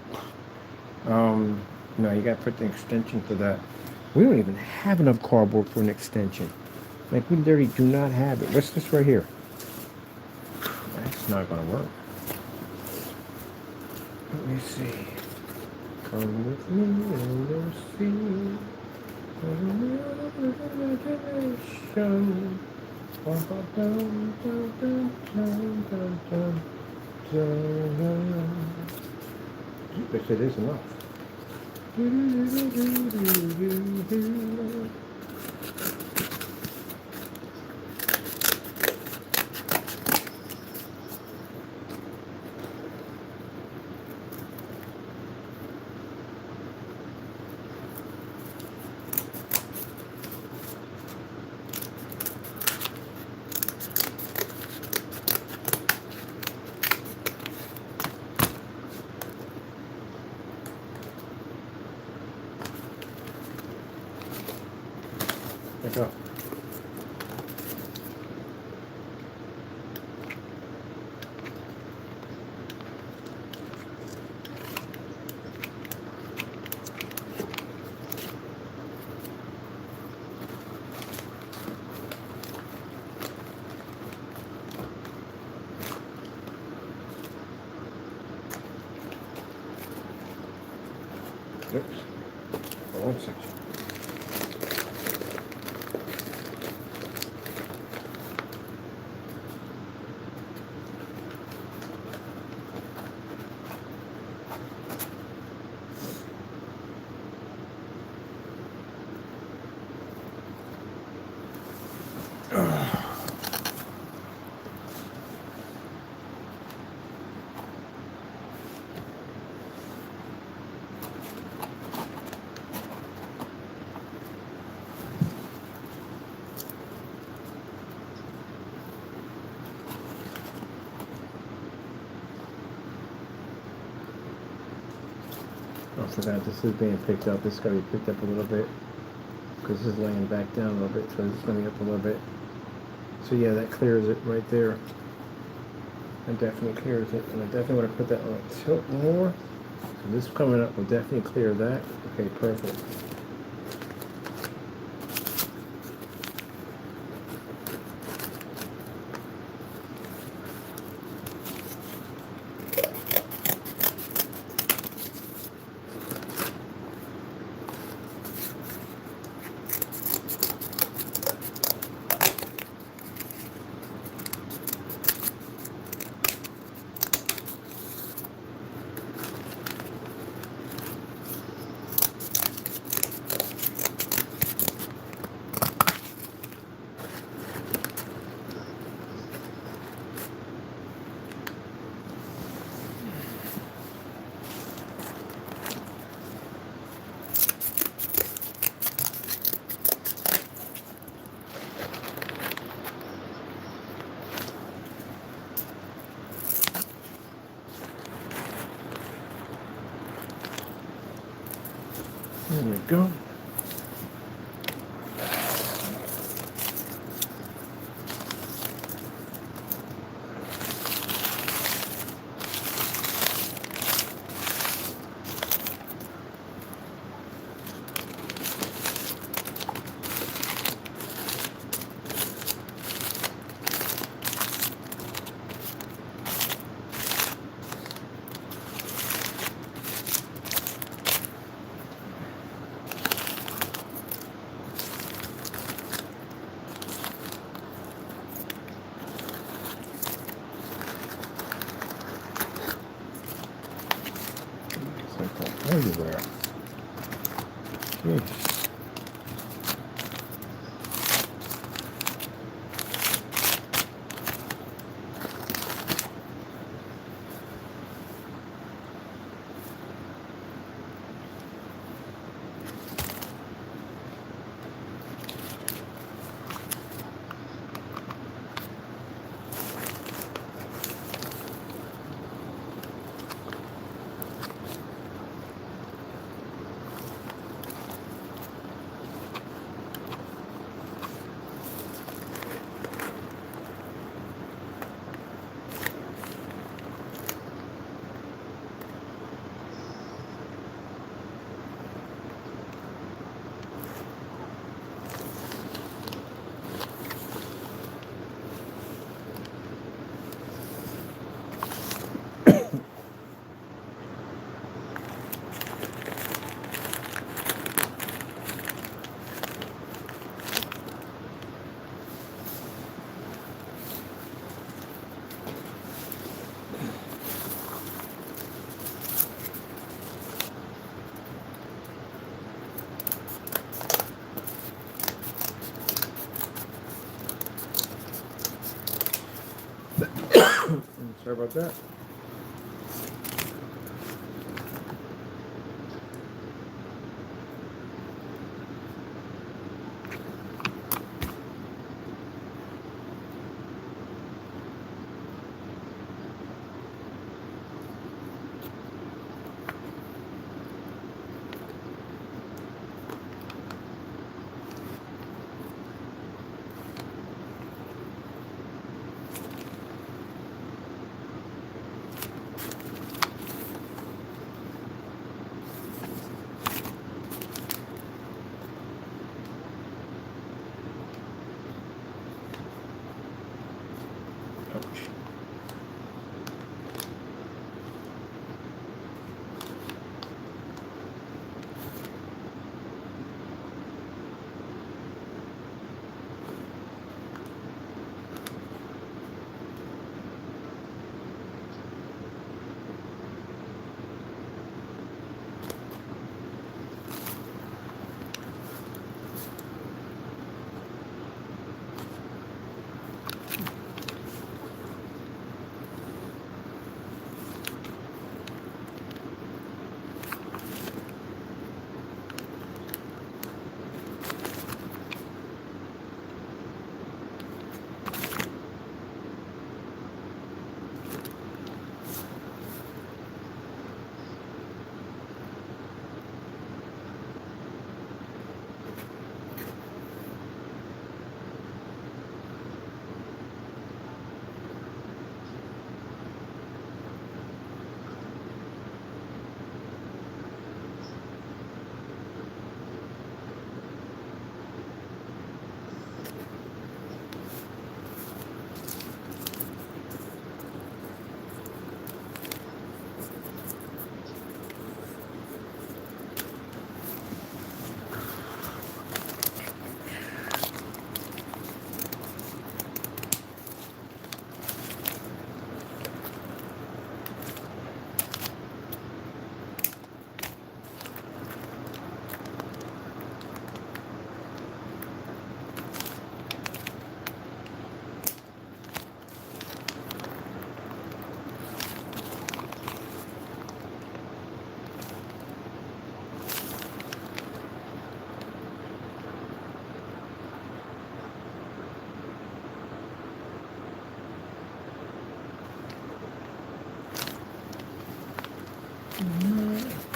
no, you got to put the extension for that. We don't even have enough cardboard for an extension. Like, we literally do not have it. What's this right here? That's not going to work. Let me see. Come with me and you'll see. Imagination. Yes, it is enough. Let's go. Oops. One section. I forgot this is being picked up. This is going to be picked up a little bit because this is laying back down a little bit, so this is going to be up a little bit. So yeah, that clears it right there. That definitely clears it, and I definitely want to put that on a tilt more. So this coming up will definitely clear that. Okay, perfect. There we go. Simple everywhere. Jeez. Sorry about that. Ouch.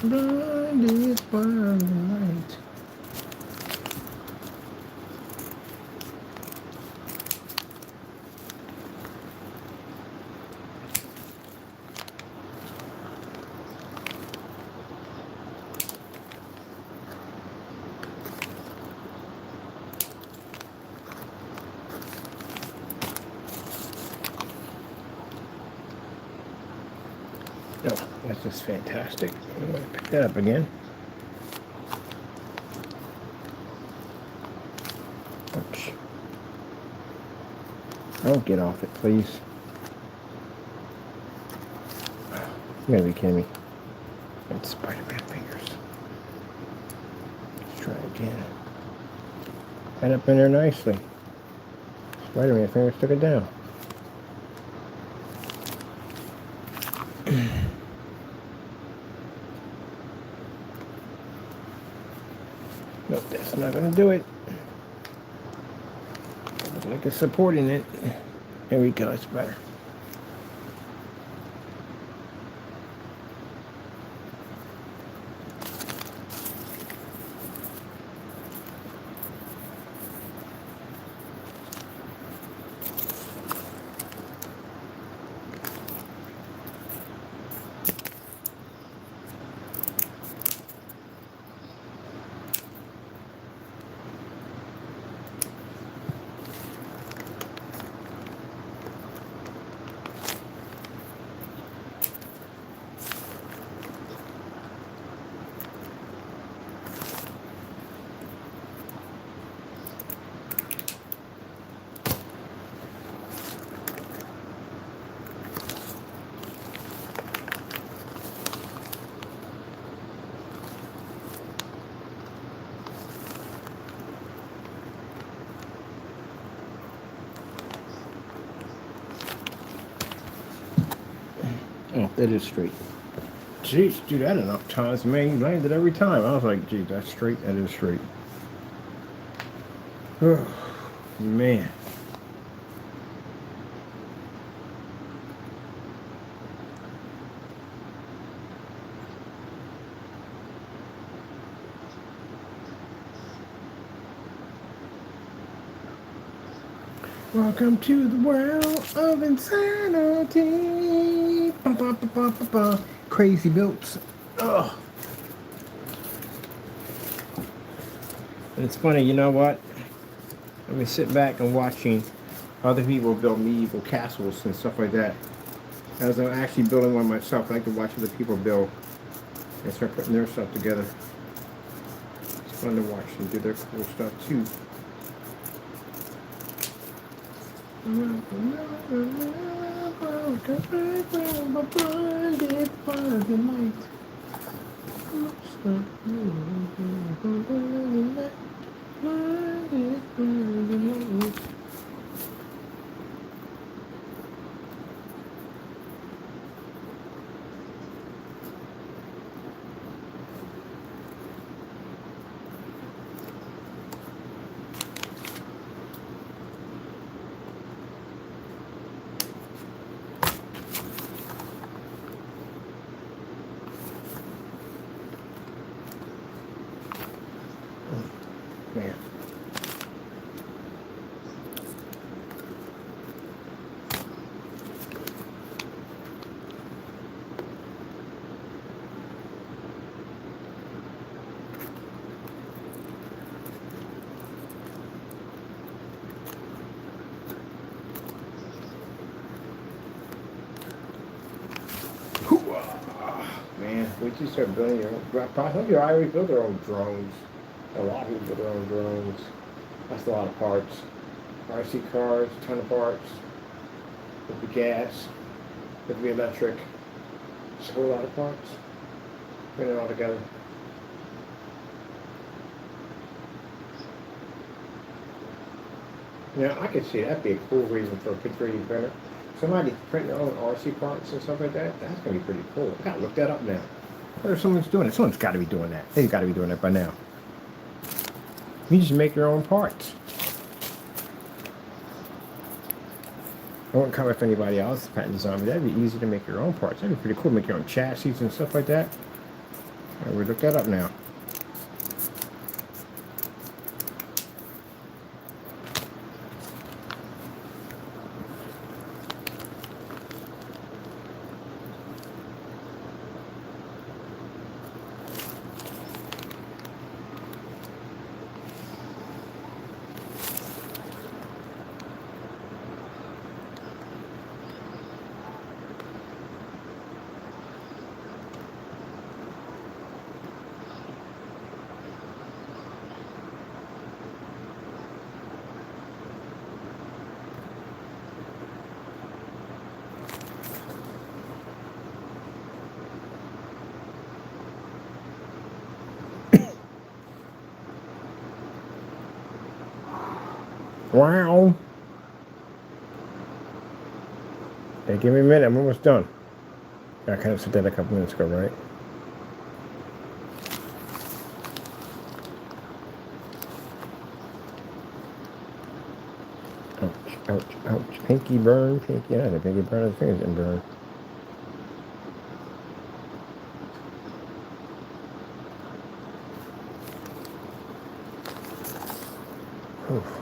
Blinded by the light. Oh, that's just fantastic. I'm going to pick that up again. Ouch. Don't get off it, please. You gotta be kidding me. And Spider-Man fingers. Let's try again. Got up in there nicely. Spider-Man fingers took it down. Nope, that's not gonna do it. Looks like it's supporting it. There we go, it's better. Oh, that is straight. Jeez, do that enough times, man. You landed every time. I was like, geez, that's straight. That is straight. Oh, man. Welcome to the world of insanity. Bum, bum, bum, bum, bum, bum. Crazy builds. Ugh. And it's funny, you know what? Let me sit back and watching other people build medieval castles and stuff like that. As I'm actually building one myself, I like to watch other people build and start putting their stuff together. It's fun to watch them do their cool stuff too. Man. Man, wait till you start building your own. Some of your already build their own drones. A lot of people build their own drones. That's a lot of parts. RC cars, a ton of parts. With the gas, with the electric. Just a whole lot of parts. Put it all together. Yeah, I could see that'd be a cool reason for a 3D printer. Somebody print their own RC parts and stuff like that. That's gonna be pretty cool. I gotta look that up now. Where someone's doing it? Someone's got to be doing that. They've got to be doing that by now. You just make your own parts. I won't cover if anybody else is patent design, but that'd be easy to make your own parts. That'd be pretty cool. Make your own chassis and stuff like that. Right, we look that up now. Wow. Hey, give me a minute. I'm almost done. I kind of said that a couple minutes ago, right? Ouch, ouch, ouch. Pinky burn, pinky. Yeah, the pinky burn. His fingers didn't burn. Oof.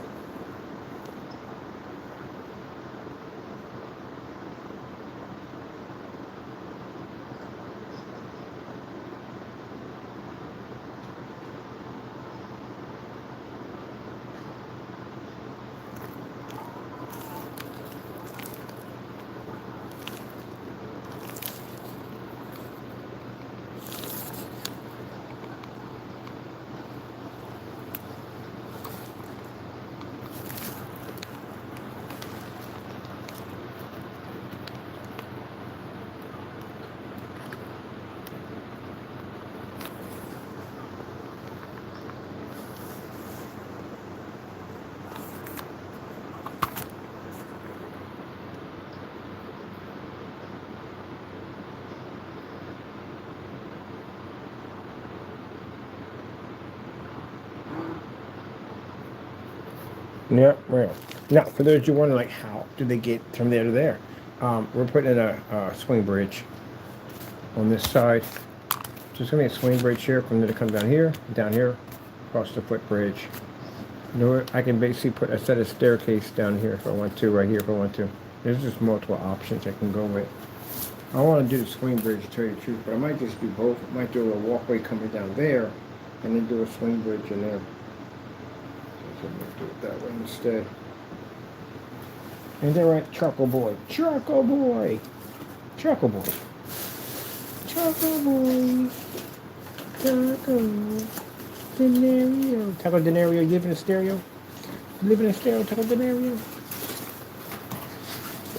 Yeah, real. Now, for those you wondering, like, how do they get from there to there? We're putting in a swing bridge on this side. Just gonna be a swing bridge here from there to come down here, across the footbridge. You know what? I can basically put a set of staircase down here if I want to, right here if I want to. There's just multiple options I can go with. I want to do the swing bridge to tell you the truth, but I might just do both. I might do a walkway coming down there, and then do a swing bridge in there. So I'm gonna do it that way instead. Ain't that right, Charcoal Boy? Charcoal Boy! Charcoal Boy! Charcoal Boy! Taco Denario. Taco Denario, you live in a stereo? You live in a stereo, Taco Denario?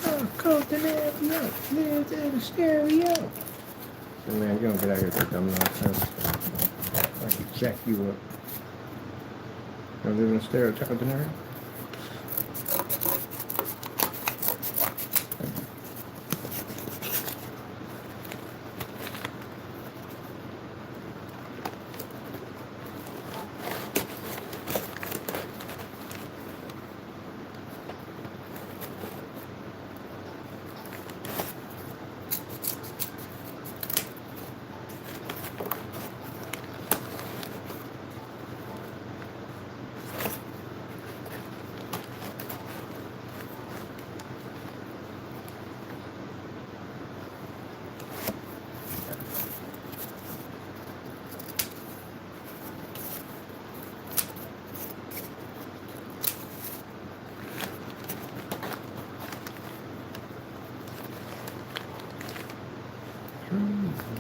Taco Denario lives in a stereo. So man, you don't get out here with that dumb nonsense. I can jack you up. You live in a stereo, Taco Denario?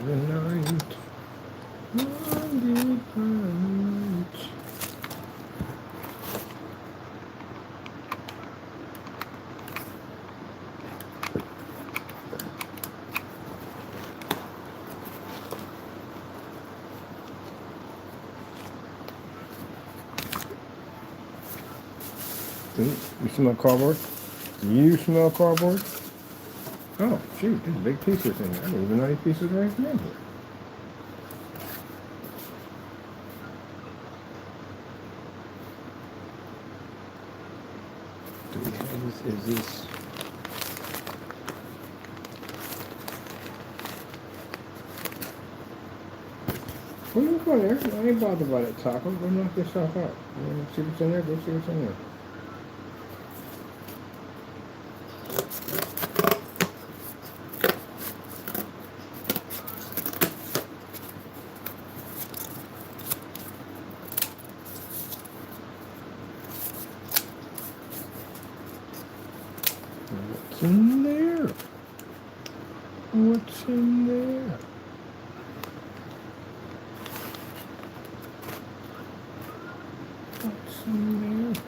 The night, you smell cardboard? You smell cardboard? Oh, shoot, there's big pieces in there. I didn't even know these pieces were in here. Do we have this? Is this? Well, look on there. I ain't bothered by that taco. Go knock yourself out. You want to see what's in there? Go see what's in there. What's in there? What's in there? What's in there?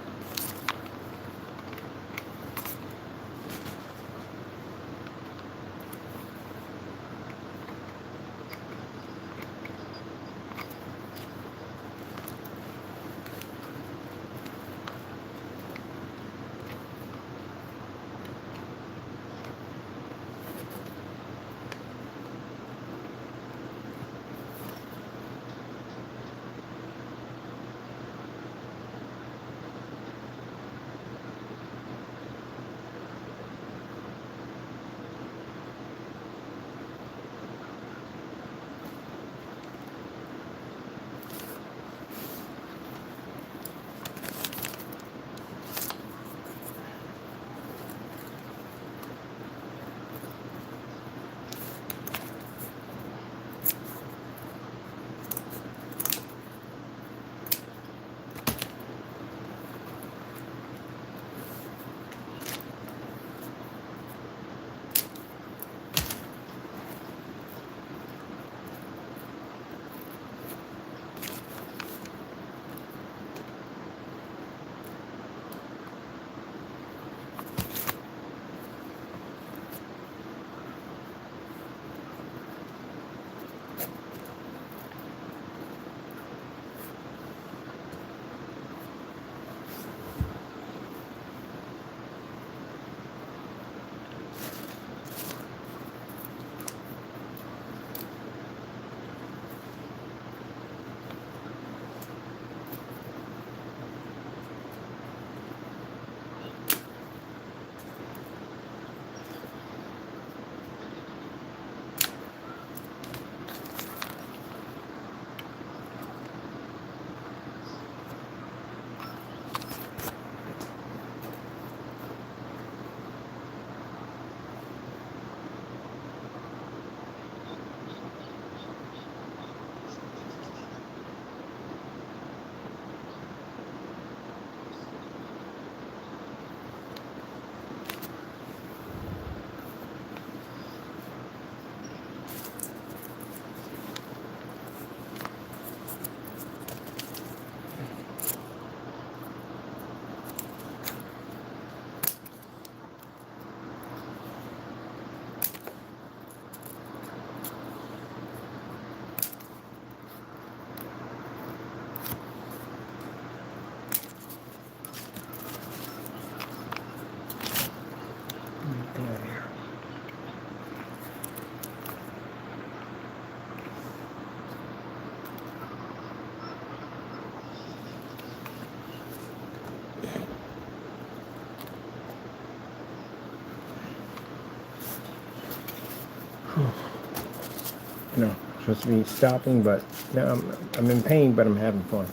supposed to be stopping, but now I'm in pain, but I'm having fun.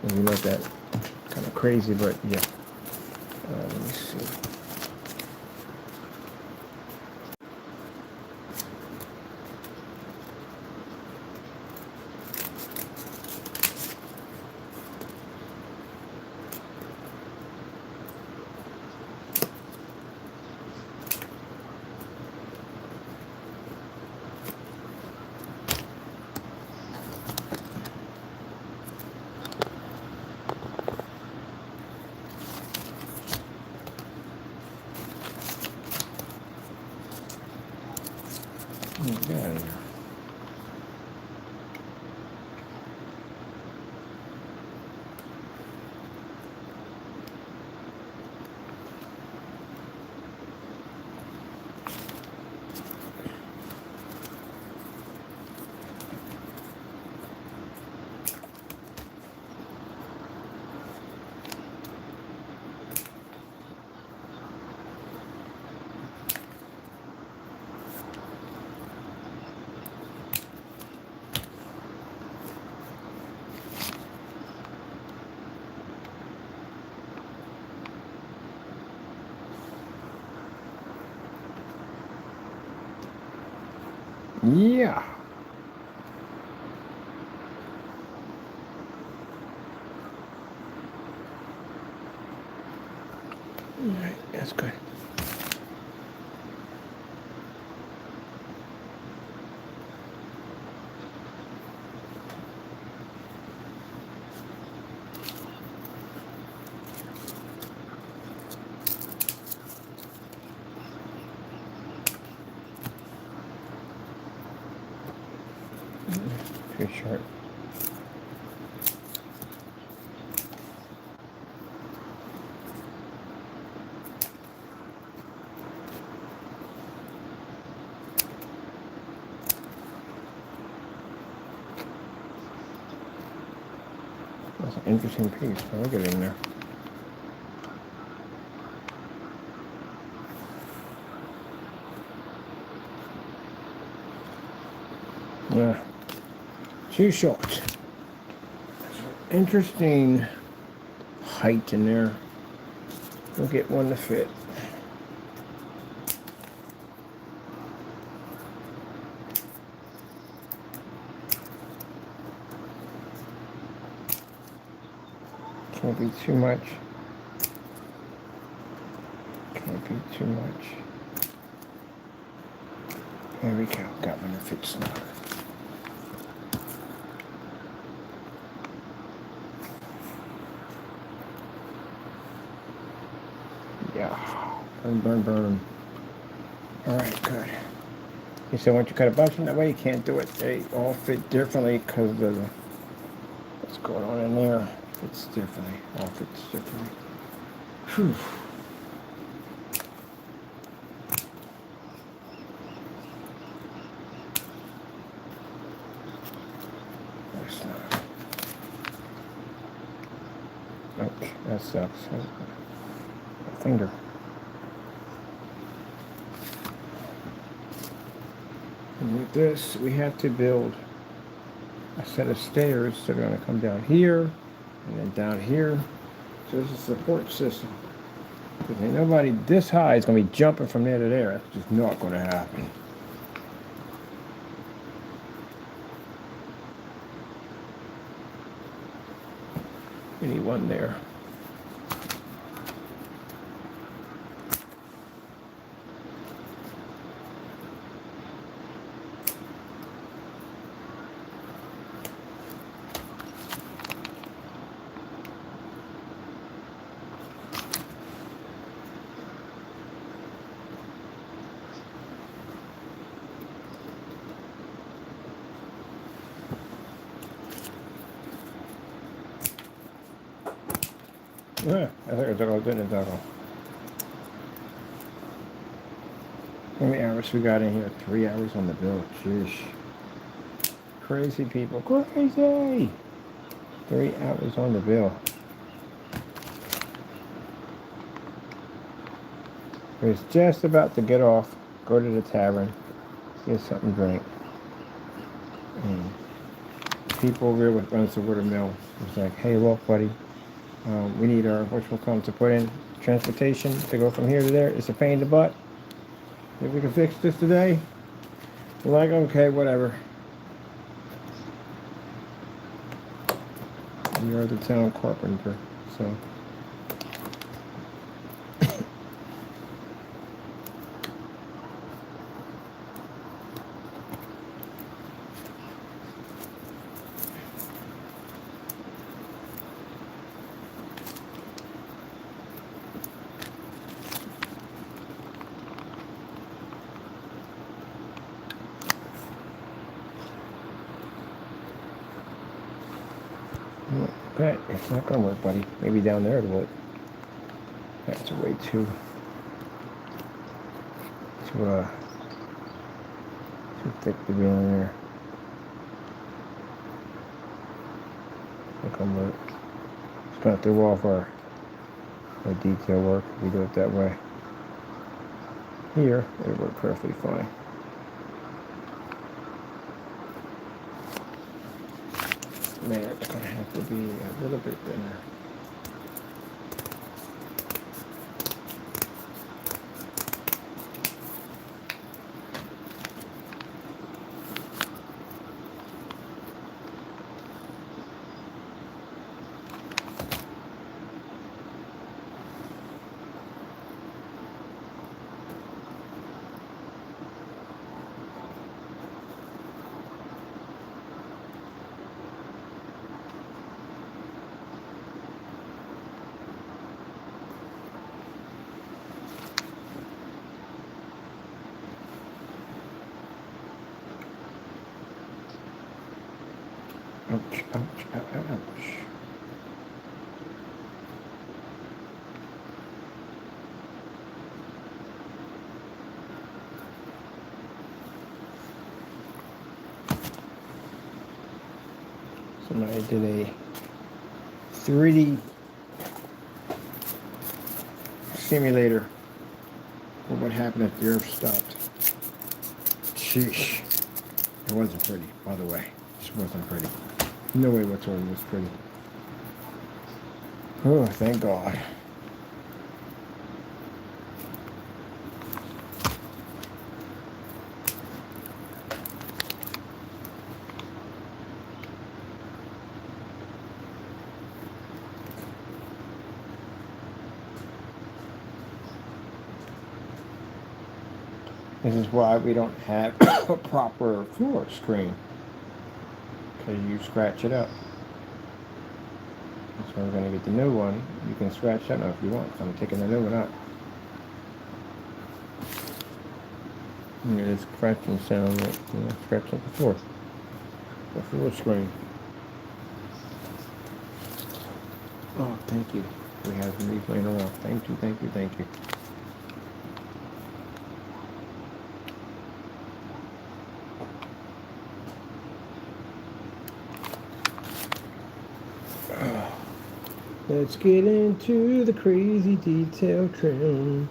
And you know that kind of crazy, but yeah. Let me see. Get out of here. Yeah. All right, that's good. Too short. That's an interesting piece. I'll get in there. Yeah. Too short. Interesting height in there. We'll get one to fit. Can't be too much. Can't be too much. There we go. Got one to fit smaller. Yeah. Burn, burn, burn. All right, good. You said once you cut a bunch in that way, you can't do it. They all fit differently because of what's going on in there. Fits differently. All fits differently. Whew. That's not. Ouch, that sucks. My finger. And with this, we have to build a set of stairs that are going to come down here and then down here. So this is a support system. Because ain't nobody this high is going to be jumping from there to there. That's just not going to happen. We need one there. Yeah, I think it's all good in the How many hours we got in here? 3 hours on the bill. Jeez. Crazy people. Crazy! 3 hours on the bill. I was just about to get off, go to the tavern, get something to drink. And people over here with runs the water mill. It's like, hey, look, buddy, we need our whatchamacallit to put in transportation to go from here to there. It's a pain in the butt. If we can fix this today, we're like, okay, whatever. We are the town carpenter, so. Okay, it's not gonna work, buddy. Maybe down there it'll work. That's way too thick to be on there. Not gonna work. It's gonna throw off our detail work. We do it that way. Here, it'll work perfectly fine. Man, it's gonna have to be a little bit thinner. Ouch, ouch, ouch. Somebody did a 3D simulator for what happened if the Earth stopped. Sheesh. It wasn't pretty, by the way. It just wasn't pretty. No way whatsoever was pretty. Oh, thank God. This is why we don't have a proper floor screen. Because you scratch it up. That's why we're going to get the new one. You can scratch that up if you want. So I'm taking the new one out. And it is scratching sound like, scratching up the floor. The floor screen. Oh, thank you. We have these laying around. Thank you, thank you, thank you. Let's get into the crazy detail trim.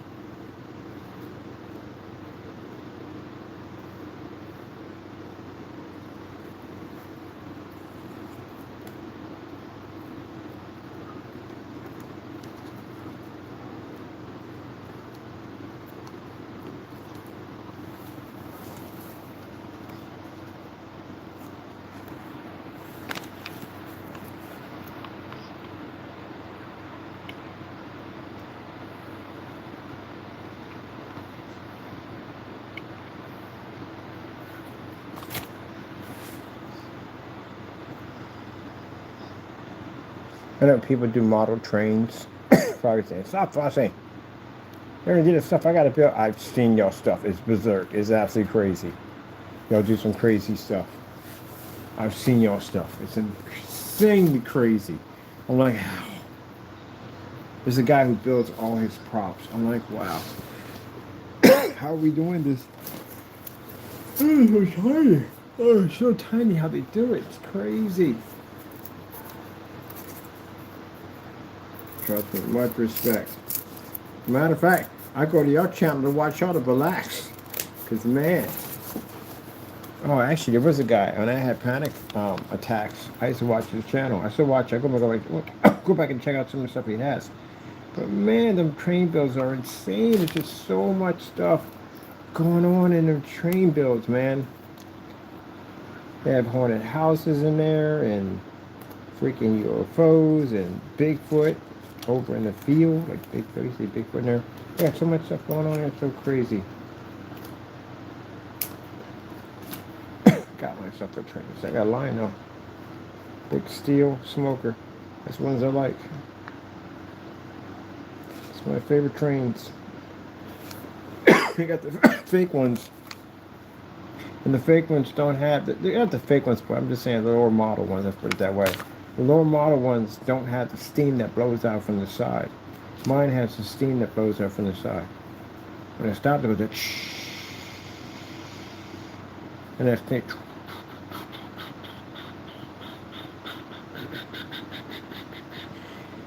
I know people do model trains. Probably saying, stop fussing. You already did the stuff I got to build. I've seen y'all stuff. It's berserk. It's absolutely crazy. Y'all do some crazy stuff. I've seen y'all stuff. It's insanely crazy. I'm like, how? There's a guy who builds all his props. I'm like, wow. How are we doing this? Oh, it's so tiny. Oh, it's so tiny how they do it. It's crazy. Trust me, much respect. Matter of fact, I go to your channel to watch y'all to relax. Because, man, Oh, actually, there was a guy when I had panic attacks. I used to watch his channel. I still watch. I go back and check out some of the stuff he has. But man, them train builds are insane. There's just so much stuff going on in them train builds, man. They have haunted houses in there and freaking UFOs and Bigfoot over in the field. Like Bigfoot, you see Bigfoot in there. They got so much stuff going on there. It's so crazy. Got myself a train. So I got a line though. Big steel smoker. That's ones I like. It's my favorite trains. You got the fake ones. And the fake ones don't have they got the fake ones, but I'm just saying the lower model ones, let's put it that way. The lower model ones don't have the steam that blows out from the side. Mine has the steam that blows out from the side. When I stop, it goes like shh. And that's thick.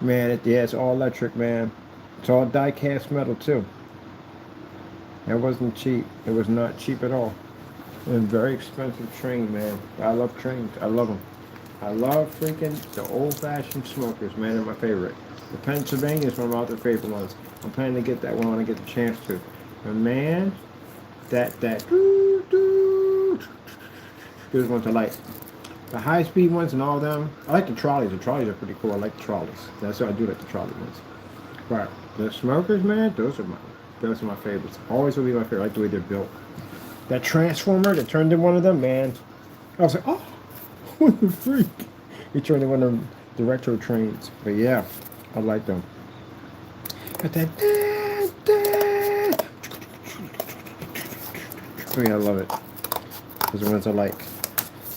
Man, it's all electric, man. It's all die-cast metal too. It wasn't cheap. It was not cheap at all. And very expensive train, man. I love trains. I love them. I love freaking the old-fashioned smokers, man. They're my favorite. The Pennsylvania is one of my other favorite ones. I'm planning to get that one when I get the chance to. But man, that those ones I like. The high-speed ones and all them. I like the trolleys. The trolleys are pretty cool. I like the trolleys. That's why I do like the trolley ones. But the smokers, man, those are my favorites. Always will be my favorite. I like the way they're built. That transformer that turned in one of them, man. I was like, oh, what the freak? He turned in one of them, the retro trains. But yeah, I like them. Got that. Oh yeah, I love it. Those are the ones I like.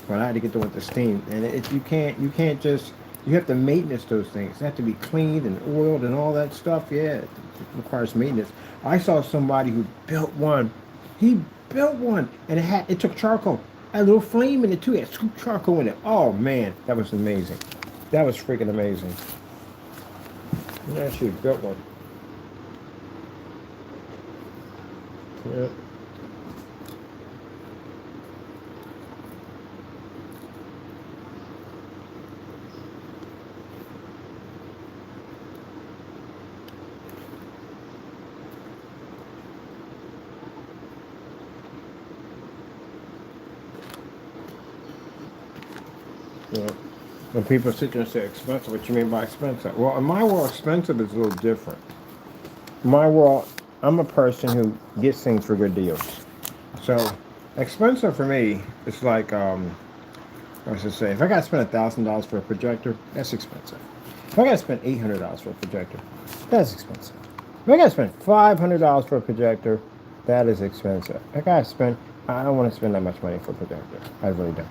But I had to get the one with the steam, and you can't just. You have to maintenance those things. They have to be cleaned and oiled and all that stuff. Yeah, it requires maintenance. I saw somebody who built one. He built one, and it took charcoal. Had a little flame in it too. It had scooped charcoal in it. Oh man, that was amazing. That was freaking amazing. He actually built one. Yeah. Yeah. When people sit there and say expensive, what you mean by expensive? Well, in my world, expensive is a little different. In my world, I'm a person who gets things for good deals. So, expensive for me is like, I was to say, if I got to spend $1,000 for a projector, that's expensive. If I got to spend $800 for a projector, that's expensive. If I got to spend $500 for a projector, that is expensive. I don't want to spend that much money for a projector. I really don't.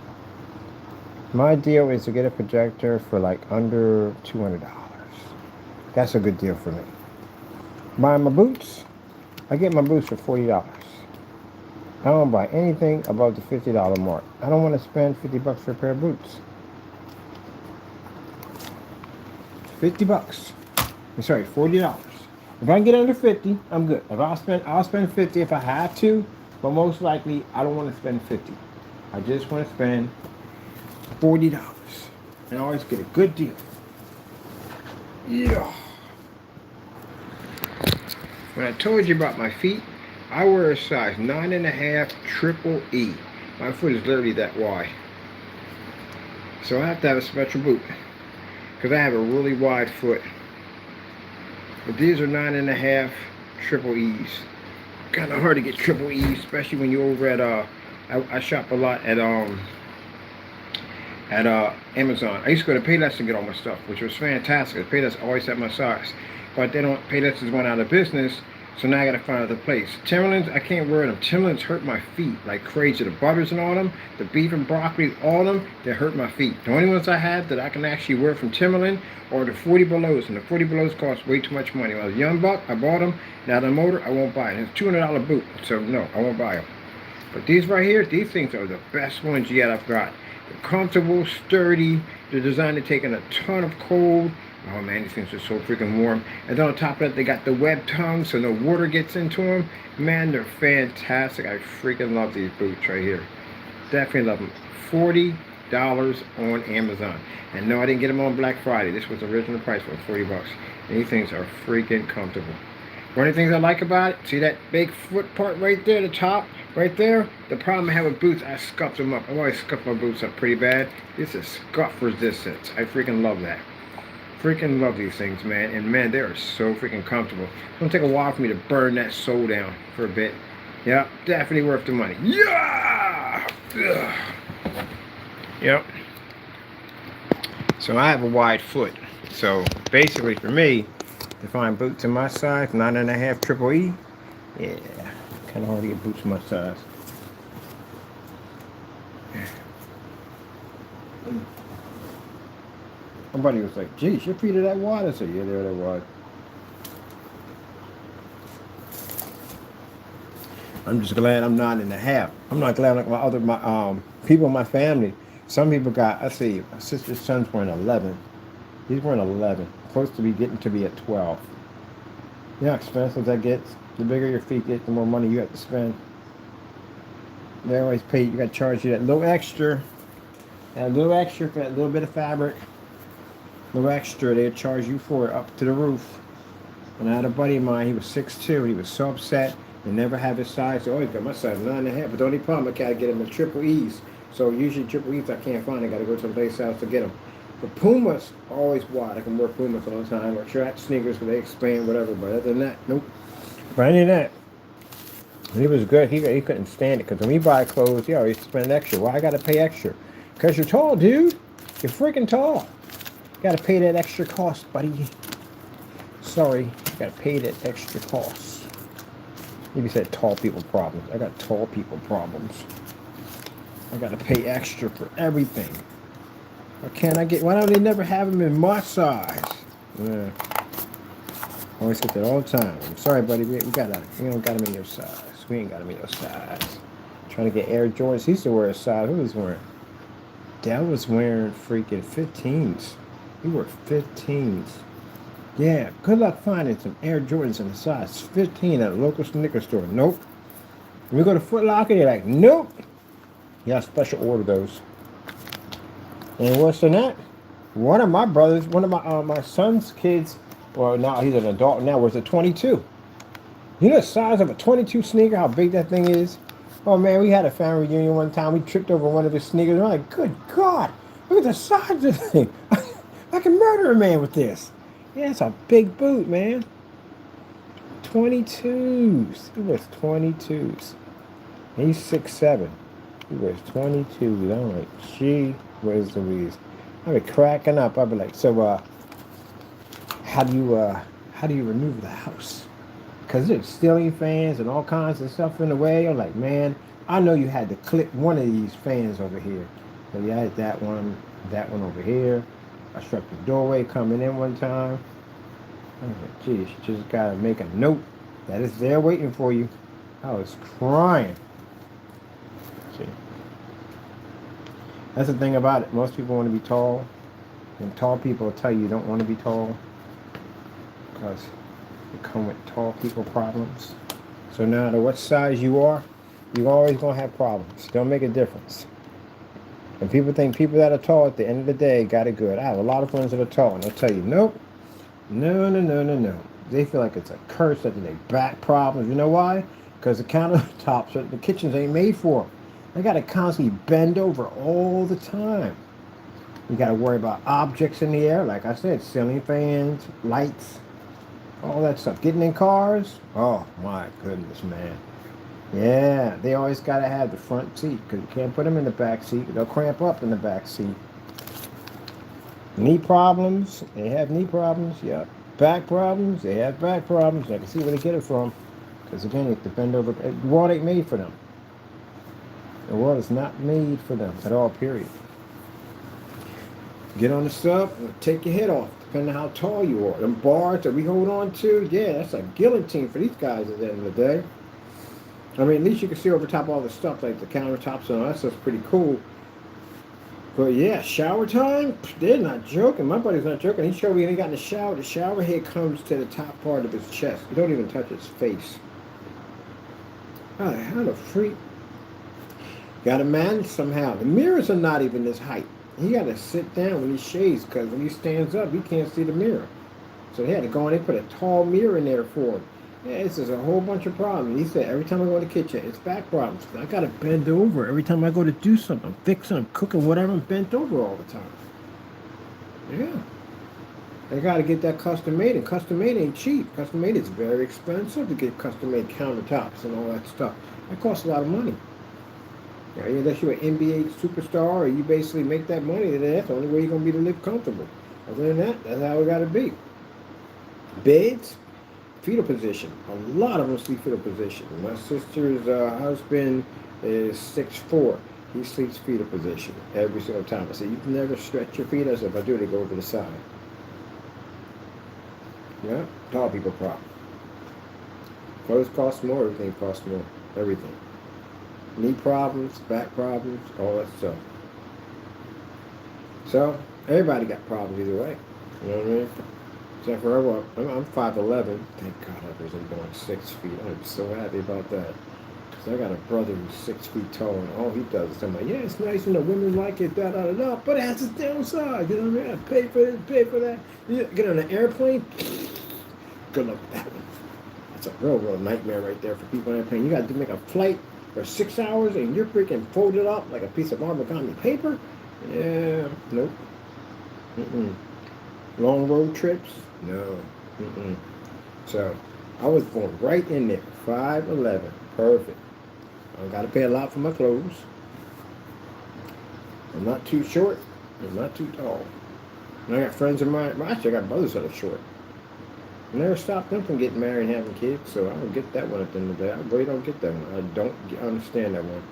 My deal is to get a projector for like under $200. That's a good deal for me. Buying my boots, I get my boots for $40. I don't buy anything above the $50 mark. I don't want to spend $50 for a pair of boots. $50. I'm sorry, $40. If I can get under 50, I'm good. If I'll spend 50 if I have to, but most likely I don't want to spend 50. I just want to spend $40 and I always get a good deal. Yeah. When I told you about my feet, I wear a size 9.5 triple E. My foot is literally that wide. So I have to have a special boot because I have a really wide foot. But these are 9.5 triple E's. Kind of hard to get triple E's, especially when you're over at I shop a lot at Amazon. I used to go to Payless to get all my stuff, which was fantastic. Payless always had my size, but Payless has went out of business, so now I gotta find another place. Timberlands, I can't wear them. Timberlands hurt my feet like crazy. The butters and all them, the beef and broccoli, all of them, they hurt my feet. The only ones I have that I can actually wear from Timberland are the 40 Belows, and the 40 Belows cost way too much money. When I was a young buck, I bought them. Now the motor, I won't buy it. It's a $200 boot, so no, I won't buy them. But these right here, these things are the best ones yet I've got. They're comfortable, sturdy. They're designed to take in a ton of cold. Oh man, these things are so freaking warm. And then on top of that, they got the web tongue so no water gets into them. Man, they're fantastic. I freaking love these boots right here. Definitely love them. $40 on Amazon. And no, I didn't get them on Black Friday. This was the original price for 40 bucks. And these things are freaking comfortable. One of the things I like about it, see that big foot part right there, the top, right there? The problem I have with boots, I scuff them up. I always scuff my boots up pretty bad. This is scuff resistance. I freaking love that. Freaking love these things, man. And man, they are so freaking comfortable. It's gonna take a while for me to burn that sole down for a bit. Yep, definitely worth the money. Yeah! Ugh. Yep. So I have a wide foot. So basically for me, to find boots in my size, 9.5 triple E, yeah, kind of hard to get boots in my size. My buddy was like, geez, your feet are that wide? I said, yeah, they're that wide. I'm just glad I'm 9.5. I'm not glad like my people in my family. Some people got, I see, my sister's son's wearing 11. He's wearing 11, close to be getting to be at 12. You know how expensive that gets? The bigger your feet get, the more money you have to spend. They always pay, you got to charge you that little extra for that little bit of fabric. A little extra, they'll charge you for it up to the roof. And I had a buddy of mine, he was 6'2", he was so upset, he never have his size. He always got my size, 9.5, but the only problem, I gotta get him in triple E's. So usually triple E's I can't find, I gotta go to the base house to get them. But Pumas, always wide. I can wear Pumas all the time, or track sneakers where they expand, whatever. But other than that, nope. But any of that, he was good. He couldn't stand it because when we buy clothes, he always spend extra. Why I got to pay extra? Because you're tall, dude. You're freaking tall. You got to pay that extra cost, buddy. Sorry, you got to pay that extra cost. Maybe said tall people problems. I got tall people problems. I got to pay extra for everything. Or can I get? Why don't they never have them in my size? Yeah. Always get that all the time. I'm sorry, buddy. We don't got them in your size. We ain't got them in your size. Trying to get Air Jordans. He used to wear a size. Who was wearing? Dell was wearing freaking 15s. He wore 15s. Yeah. Good luck finding some Air Jordans in the size 15 at a local sneaker store. Nope. When we go to Foot Locker, they're like, nope. You got to special order those. And worse than that, one of my son's kids, well, now he's an adult now, was a 22. You know the size of a 22 sneaker, how big that thing is? Oh man, we had a family reunion one time. We tripped over one of his sneakers. We're like, good God, look at the size of this thing. I can murder a man with this. Yeah, it's a big boot, man. 22s. He wears 22s. He's 6'7". He wears 22s. I'm like, gee. Where's Louise? I'd be cracking up. I'd be like, so how do you remove the house? Because there's ceiling fans and all kinds of stuff in the way. I'm like, man, I know you had to clip one of these fans over here. So you had that one over here. I struck the doorway coming in one time. I was like, geez, you just gotta make a note that it's there waiting for you. I was crying. See. That's the thing about it. Most people want to be tall. And tall people will tell you don't want to be tall. Because they come with tall people problems. So no matter what size you are, you're always going to have problems. Don't make a difference. And people think people that are tall at the end of the day got it good. I have a lot of friends that are tall. And they'll tell you, nope. No. They feel like it's a curse, that they back problems. You know why? Because the countertops, the kitchens ain't made for them. They got to constantly bend over all the time. You got to worry about objects in the air, like I said, ceiling fans, lights, all that stuff. Getting in cars, oh my goodness, man. Yeah, they always got to have the front seat because you can't put them in the back seat. They'll cramp up in the back seat. Knee problems, they have knee problems, yep. Back problems, they have back problems. I can see where they get it from. Because again, you have to bend over. The world ain't made for them. The world is not made for them at all, period. Get on the stuff and take your head off, depending on how tall you are. Them bars that we hold on to, yeah, that's a guillotine for these guys at the end of the day. I mean, at least you can see over top all the stuff, like the countertops and all that stuff's pretty cool. But yeah, shower time, they're not joking. My buddy's not joking. He showed me when he got in the shower head comes to the top part of his chest. You don't even touch his face. How the freak? Got to manage somehow. The mirrors are not even this height. He got to sit down when he shaves because when he stands up, he can't see the mirror. So they had to go in and put a tall mirror in there for him. Yeah, this is a whole bunch of problems. He said every time I go in the kitchen, it's back problems. I got to bend over every time I go to do something. I'm fixing, I'm cooking, whatever. I'm bent over all the time. Yeah. They got to get that custom made, and custom made ain't cheap. Custom made is very expensive to get custom made countertops and all that stuff. That costs a lot of money. Yeah, unless you're an NBA superstar or you basically make that money, then that's the only way you're going to be to live comfortable. Other than that, that's how it got to be. Beds, fetal position. A lot of them sleep fetal position. My sister's husband is 6'4". He sleeps fetal position every single time. I said, you can never stretch your feet. I said, if I do, they go over the side. Yeah, tall people problem. Clothes cost more, everything costs more. Everything. Knee problems, back problems, all that stuff. So, everybody got problems either way. You know what I mean? Except for I'm 5'11". Thank God I wasn't going 6 feet. I'm so happy about that. Because I got a brother who's 6 feet tall, and all he does is tell me, yeah, it's nice, women like it, da-da-da-da, but it has its downside. You know what I mean? I pay for this, pay for that. You get on an airplane, good luck with that one. That's a real nightmare right there for people on an airplane. You got to make a flight for 6 hours, and you're freaking folded up like a piece of origami paper. Yeah, nope. Long road trips? No. So, I was born right in there. 5'11". Perfect. I don't got to pay a lot for my clothes. I'm not too short. I'm not too tall. And I got friends of mine. Well, actually, I got brothers that are short. I never stopped them from getting married and having kids, so I don't get that one at the end of the day. I really don't get that one. I don't understand that one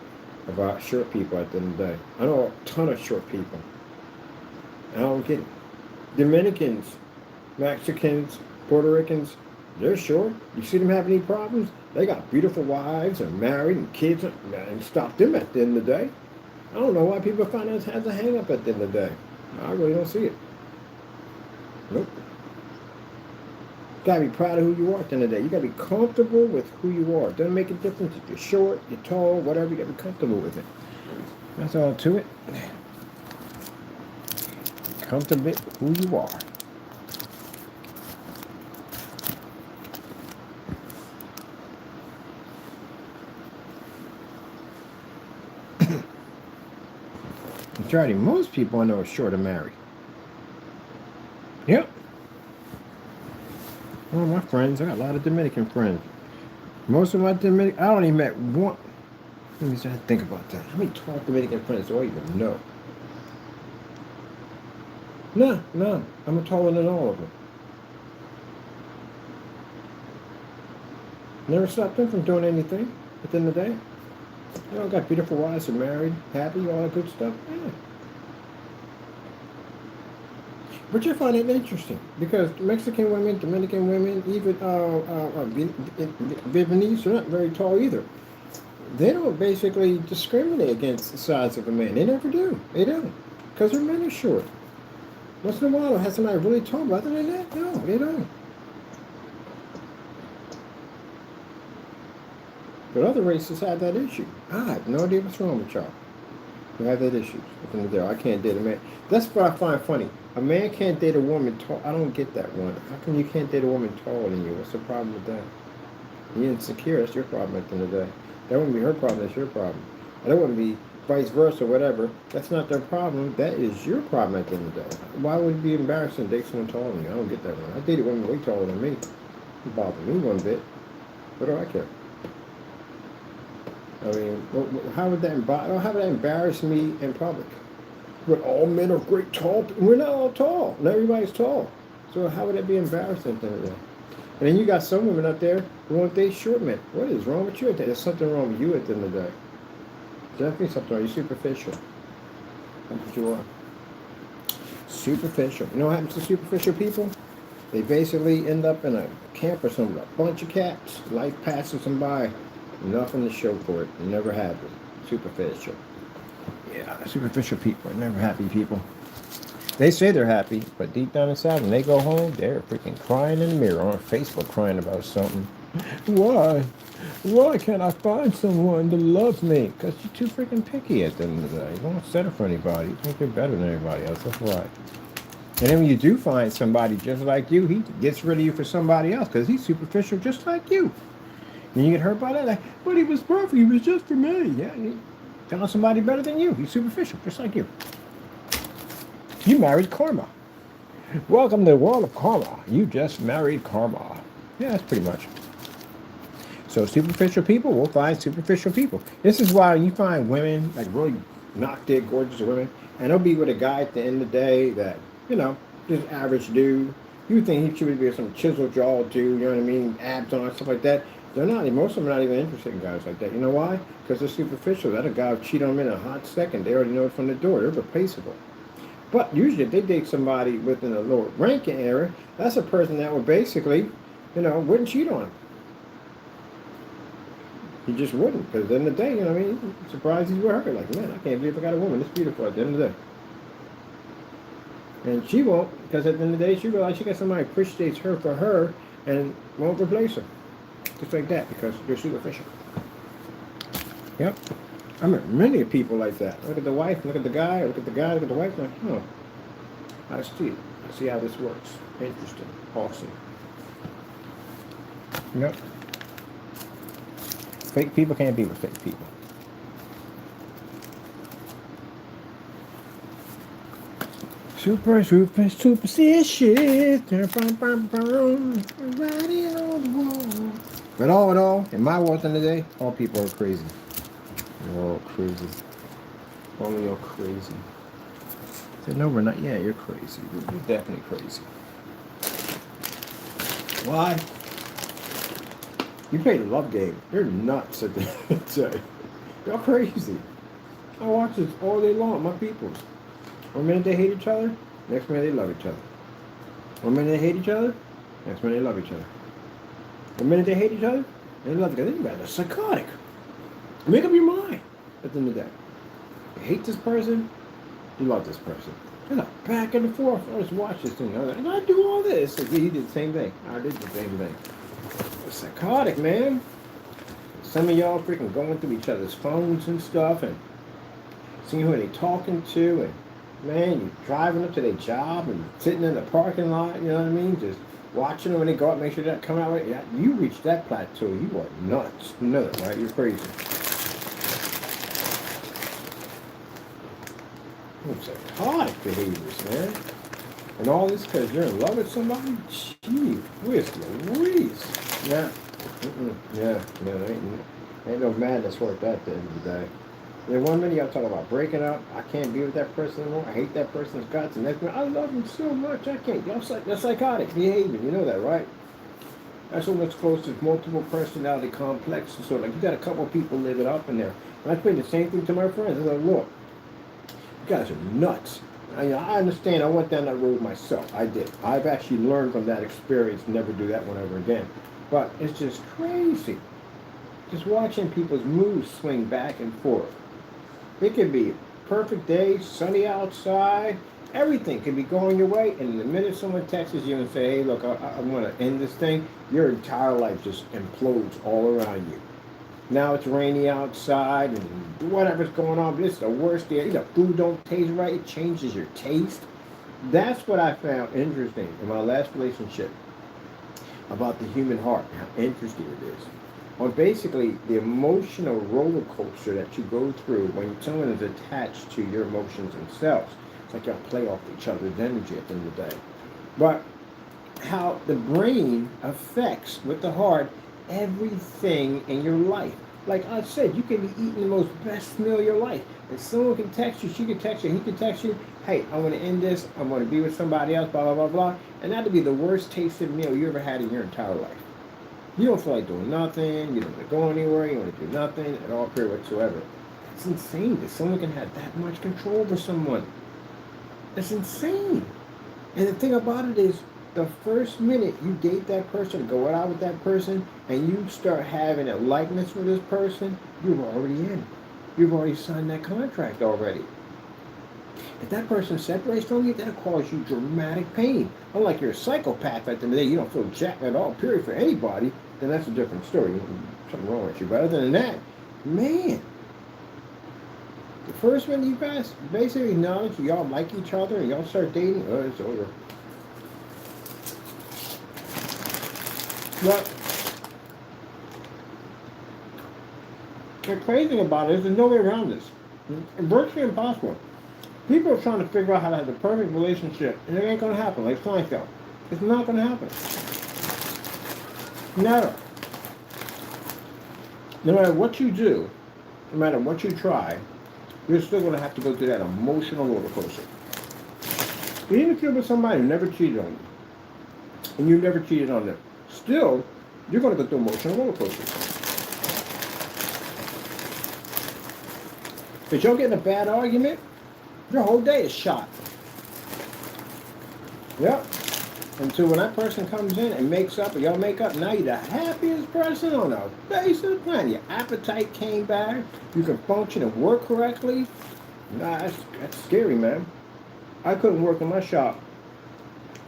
about short people at the end of the day. I know a ton of short people. I don't get it. Dominicans, Mexicans, Puerto Ricans, they're short. You see them have any problems? They got beautiful wives and married and kids, and stop them at the end of the day. I don't know why people find us has a hang up at the end of the day. I really don't see it. Nope. You gotta be proud of who you are at the end of the day. You gotta be comfortable with who you are. It doesn't make a difference if you're short, you're tall, whatever. You gotta be comfortable with it. That's all to it. Comfortable with who you are. Majority, most people I know are short of married. Yep. Well, my friends, I got a lot of Dominican friends. Most of my Dominican, I don't even met one. Let me start to think about that. How many tall Dominican friends do I even know? No. I'm taller than all of them. Never stopped them from doing anything at the end of the day. They all got beautiful wives, are married, happy, all that good stuff. Yeah. But you find it interesting because Mexican women, Dominican women, even Vietnamese are not very tall either. They don't basically discriminate against the size of a man. They never do. They don't. Because their men are short. Once in a while, has somebody really tall, but other than that, no, they don't. But other races have that issue. I have no idea what's wrong with y'all. You have that issue. I can't date a man. That's what I find funny. A man can't date a woman tall. I don't get that one. How come you can't date a woman taller than you? What's the problem with that? You're insecure. That's your problem at the end of the day. That wouldn't be her problem. That's your problem. And that wouldn't be vice versa, whatever. That's not their problem. That is your problem at the end of the day. Why would it be embarrassing to date someone taller than you? I don't get that one. I dated women way taller than me. It bothered me one bit. What do I care? I mean, how would that embarrass me in public? But all men are great tall. We're not all tall. Not everybody's tall. So how would that be embarrassing to them? And then you got some women out there who want to date short men. What is wrong with you? There's something wrong with you at the end of the day. Definitely something wrong. You're superficial. That's what you are. Superficial. You know what happens to superficial people? They basically end up in a camp or something. A bunch of cats. Life passes them by. Nothing to show for it. You never have it. Superficial. Yeah, superficial people are never happy people. They say they're happy, but deep down inside, when they go home, they're freaking crying in the mirror on Facebook, crying about something. Why? Why can't I find someone to love me? Because you're too freaking picky at the end of the day. You won't settle for anybody. You think you're better than everybody else. That's why. And then when you do find somebody just like you, he gets rid of you for somebody else because he's superficial just like you. And you get hurt by that, like, but he was perfect. He was just for me. Yeah, he found somebody better than you. He's superficial, just like you. You married karma. Welcome to the world of karma. You just married karma. Yeah, that's pretty much. So superficial people will find superficial people. This is why you find women, like really knock dead gorgeous women, and they'll be with a guy at the end of the day that, just average dude. You think he should be some chisel jaw dude, you know what I mean, abs on, stuff like that. They're not, most of them are not even interested in guys like that. You know why? Because they're superficial. That a guy will cheat on them in a hot second. They already know it from the door. They're replaceable. But usually if they date somebody within a lower ranking area, that's a person that would basically, wouldn't cheat on him. He just wouldn't, because at the end of the day, you know what I mean? I'm surprised he's with her. Like, man, I can't believe I got a woman this beautiful at the end of the day. And she won't, because at the end of the day, she realizes she got somebody who appreciates her for her and won't replace her. Just like that, because they're superficial. Yep. I met many people like that. Look at the wife, look at the guy, look at the guy, look at the wife, like, I see. I see how this works. Interesting. Awesome. Yep. Fake people can't be with fake people. Superstitious. But all in all, in my world in the day, all people are crazy. They're all crazy. All of y'all crazy. I said, no, we're not. Yeah, you're crazy. You're definitely crazy. Why? You play the love game. You're nuts at the end of the day. Y'all crazy. I watch this all day long, my peoples. One minute they hate each other, next minute they love each other. One minute they hate each other, next minute they love each other. One minute they hate each other, they love each other. You guys are psychotic. Make up your mind at the end of the day. You hate this person, you love this person. They're like back and forth. I just watch this thing. I do all this. He did the same thing. I did the same thing. It's psychotic, man. Some of y'all freaking going through each other's phones and stuff and seeing who they talking to, and man, you driving up to their job and sitting in the parking lot, you know what I mean? Just watching them when they go up, make sure they're coming out with it. You reach that plateau, you are nuts. No, right? You're crazy. Psychotic behaviors, man. And all this because you're in love with somebody? Gee whiz Louise. Yeah. Ain't no madness worth that at the end of the day. Then 1 minute y'all talk about breaking up. I can't be with that person anymore. I hate that person's guts. And next minute, I love him so much. I can't. That's psychotic behavior. You know that, right? That's what's close to multiple personality complex. So like you got a couple people living up in there. And I explain the same thing to my friends. I'm like, look, you guys are nuts. I understand. I went down that road myself. I did. I've actually learned from that experience. Never do that one ever again. But it's just crazy. Just watching people's moods swing back and forth. It could be a perfect day, sunny outside. Everything could be going your way. And the minute someone texts you and say, hey, look, I want to end this thing, your entire life just implodes all around you. Now it's rainy outside and whatever's going on, but it's the worst day. The food don't taste right. It changes your taste. That's what I found interesting in my last relationship about the human heart, how interesting it is. Well, basically, the emotional roller coaster that you go through when someone is attached to your emotions themselves. It's like y'all play off each other's energy at the end of the day. But how the brain affects, with the heart, everything in your life. Like I said, you can be eating the most best meal of your life. And someone can text you, she can text you, he can text you, hey, I want to end this, I want to be with somebody else, blah, blah, blah, blah. And that'd be the worst tasted meal you ever had in your entire life. You don't feel like doing nothing, you don't want to go anywhere, you don't want to do nothing at all, period whatsoever. It's insane that someone can have that much control over someone. That's insane. And the thing about it is, the first minute you date that person, go out with that person, and you start having a likeness with this person, you're already in. You've already signed that contract already. If that person separates from you, that'll cause you dramatic pain. Unlike you're a psychopath at the end of the day, you don't feel jack at all, period, for anybody. then that's a different story. Something wrong with you. But other than that, man, the first one you guys basically acknowledge y'all like each other and y'all start dating, oh, it's over. But the crazy thing about it is there's no way around this. It's virtually impossible. People are trying to figure out how to have the perfect relationship, and it ain't going to happen, like Seinfeld. It's not going to happen. Never. No matter what you do, no matter what you try, you're still going to have to go through that emotional roller coaster. Even if you're with somebody who never cheated on you, and you never cheated on them, still, you're going to go through emotional roller coasters. If y'all get in a bad argument, your whole day is shot. Yep. Until when that person comes in and makes up, or y'all make up, now you're the happiest person on the face of the planet. Your appetite came back. You can function and work correctly. Nah, that's scary, man. I couldn't work in my shop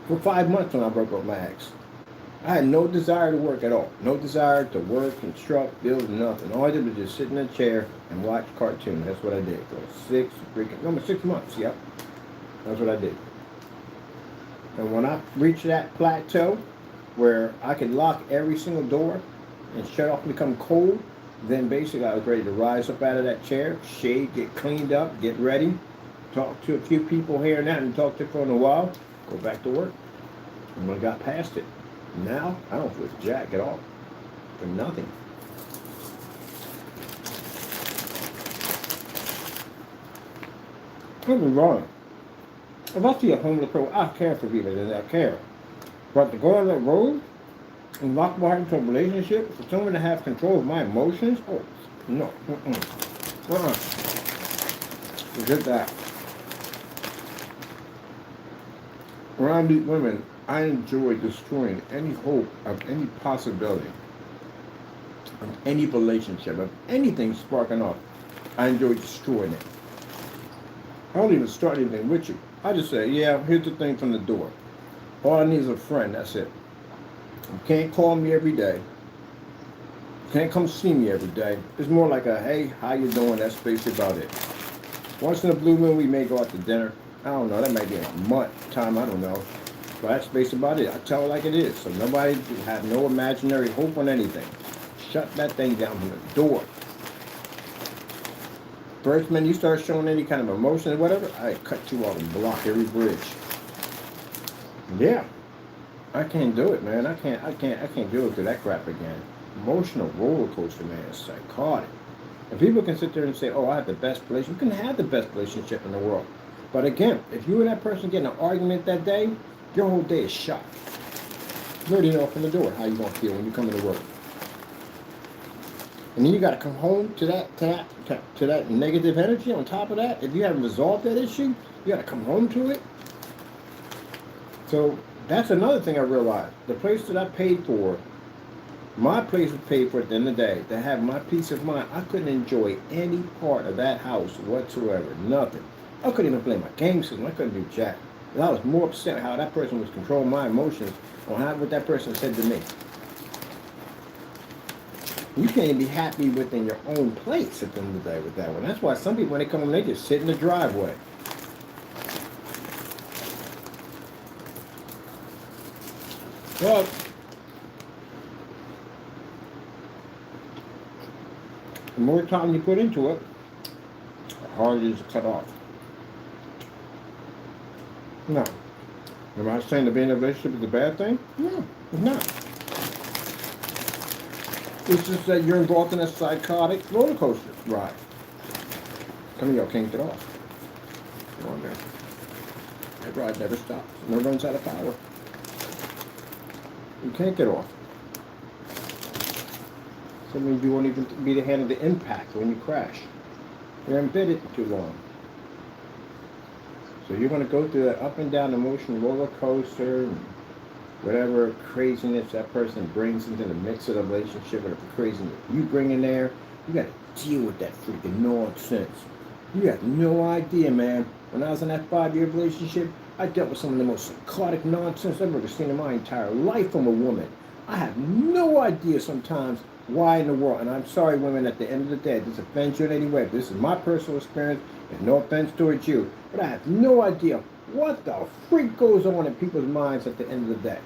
for 5 months when I broke up my ex. I had no desire to work at all. No desire to work, construct, build, nothing. All I did was just sit in a chair and watch cartoons. That's what I did for 6 months, yep. That's what I did. And when I reached that plateau where I could lock every single door and shut off and become cold, then basically I was ready to rise up out of that chair, shave, get cleaned up, get ready, talk to a few people here and there, and talk to for a while, go back to work. And when I got past it, now I don't feel jack at all. For nothing. Nothing wrong. If I see a homeless person, I care for people, and I care. But to go on that road and lock my heart into a relationship for someone to have control of my emotions, oh, no. Forget that. When I meet women, I enjoy destroying any hope of any possibility of any relationship, of anything sparking off. I enjoy destroying it. I don't even start anything with you. I just say, yeah, here's the thing from the door. All I need is a friend, that's it. You can't call me every day. You can't come see me every day. It's more like a, hey, how you doing? That's basically about it. Once in a blue moon, we may go out to dinner. I don't know, that might be a month time, I don't know. But that's basically about it. I tell it like it is. So nobody have no imaginary hope on anything. Shut that thing down from the door. First, man, you start showing any kind of emotion or whatever, I cut you off and block every bridge. Yeah. I can't do it, man. I can't deal with that crap again. Emotional roller coaster, man, is psychotic. And people can sit there and say, oh, I have the best relationship. You can have the best relationship in the world. But again, if you and that person get in an argument that day, your whole day is shot. You already know from the door how you're going to feel when you come into work. And then you got to come home to that negative energy on top of that. If you haven't resolved that issue, you got to come home to it. So that's another thing I realized. The place that I paid for, my place was paid for at the end of the day. To have my peace of mind, I couldn't enjoy any part of that house whatsoever. Nothing. I couldn't even play my game system. I couldn't do jack. And I was more upset how that person was controlling my emotions on how what that person said to me. You can't even be happy within your own place at the end of the day with that one. That's why some people, when they come home, they just sit in the driveway. But the more time you put into it, the harder it is to cut off. No. Am I saying that being in a relationship is a bad thing? No, it's not. It's just that you're involved in a psychotic roller coaster ride. Some of y'all can't get off. Go on there. That ride never stops. It never runs out of power. You can't get off. Some of you won't even be the hand of the impact when you crash. You're embedded too long. So you're going to go through that up and down emotional roller coaster, and whatever craziness that person brings into the mix of the relationship, whatever craziness you bring in there, you got to deal with that freaking nonsense. You have no idea, man. When I was in that 5-year relationship, I dealt with some of the most psychotic nonsense I've ever seen in my entire life from a woman. I have no idea sometimes why in the world, and I'm sorry, women, at the end of the day, this offends you in any way. This is my personal experience, and no offense towards you, but I have no idea what the freak goes on in people's minds at the end of the day.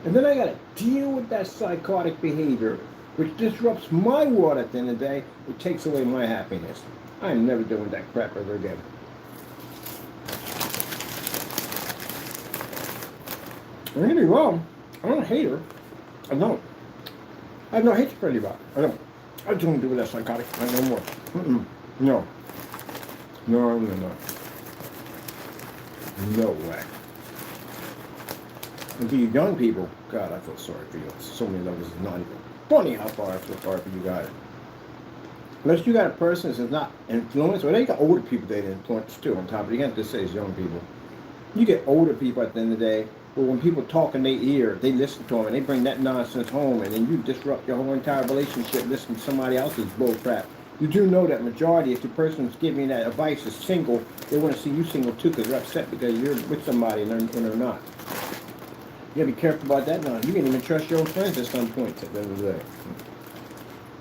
And then I gotta deal with that psychotic behavior, which disrupts my world at the end of the day, which takes away my happiness. I'm never doing that crap ever again. Don't get me wrong, I don't hate her. I don't. I have no hatred for anybody. I don't. I just don't do with that psychotic. I no more. No. No, no, no. No way. And to you young people, God, I feel sorry for you. So many levels is not even funny how far I feel sorry for you guys. Unless you got a person that's not influenced, or they got older people that influence too on top of it. You can't just say it's young people. You get older people at the end of the day, but when people talk in their ear, they listen to them and they bring that nonsense home, and then you disrupt your whole entire relationship listening to somebody else's bull crap. You do know that majority, if the person who's giving you that advice is single, they want to see you single too because they're upset because you're with somebody and they're not. You gotta be careful about that now. You can't even trust your own friends at some point at the end of the day.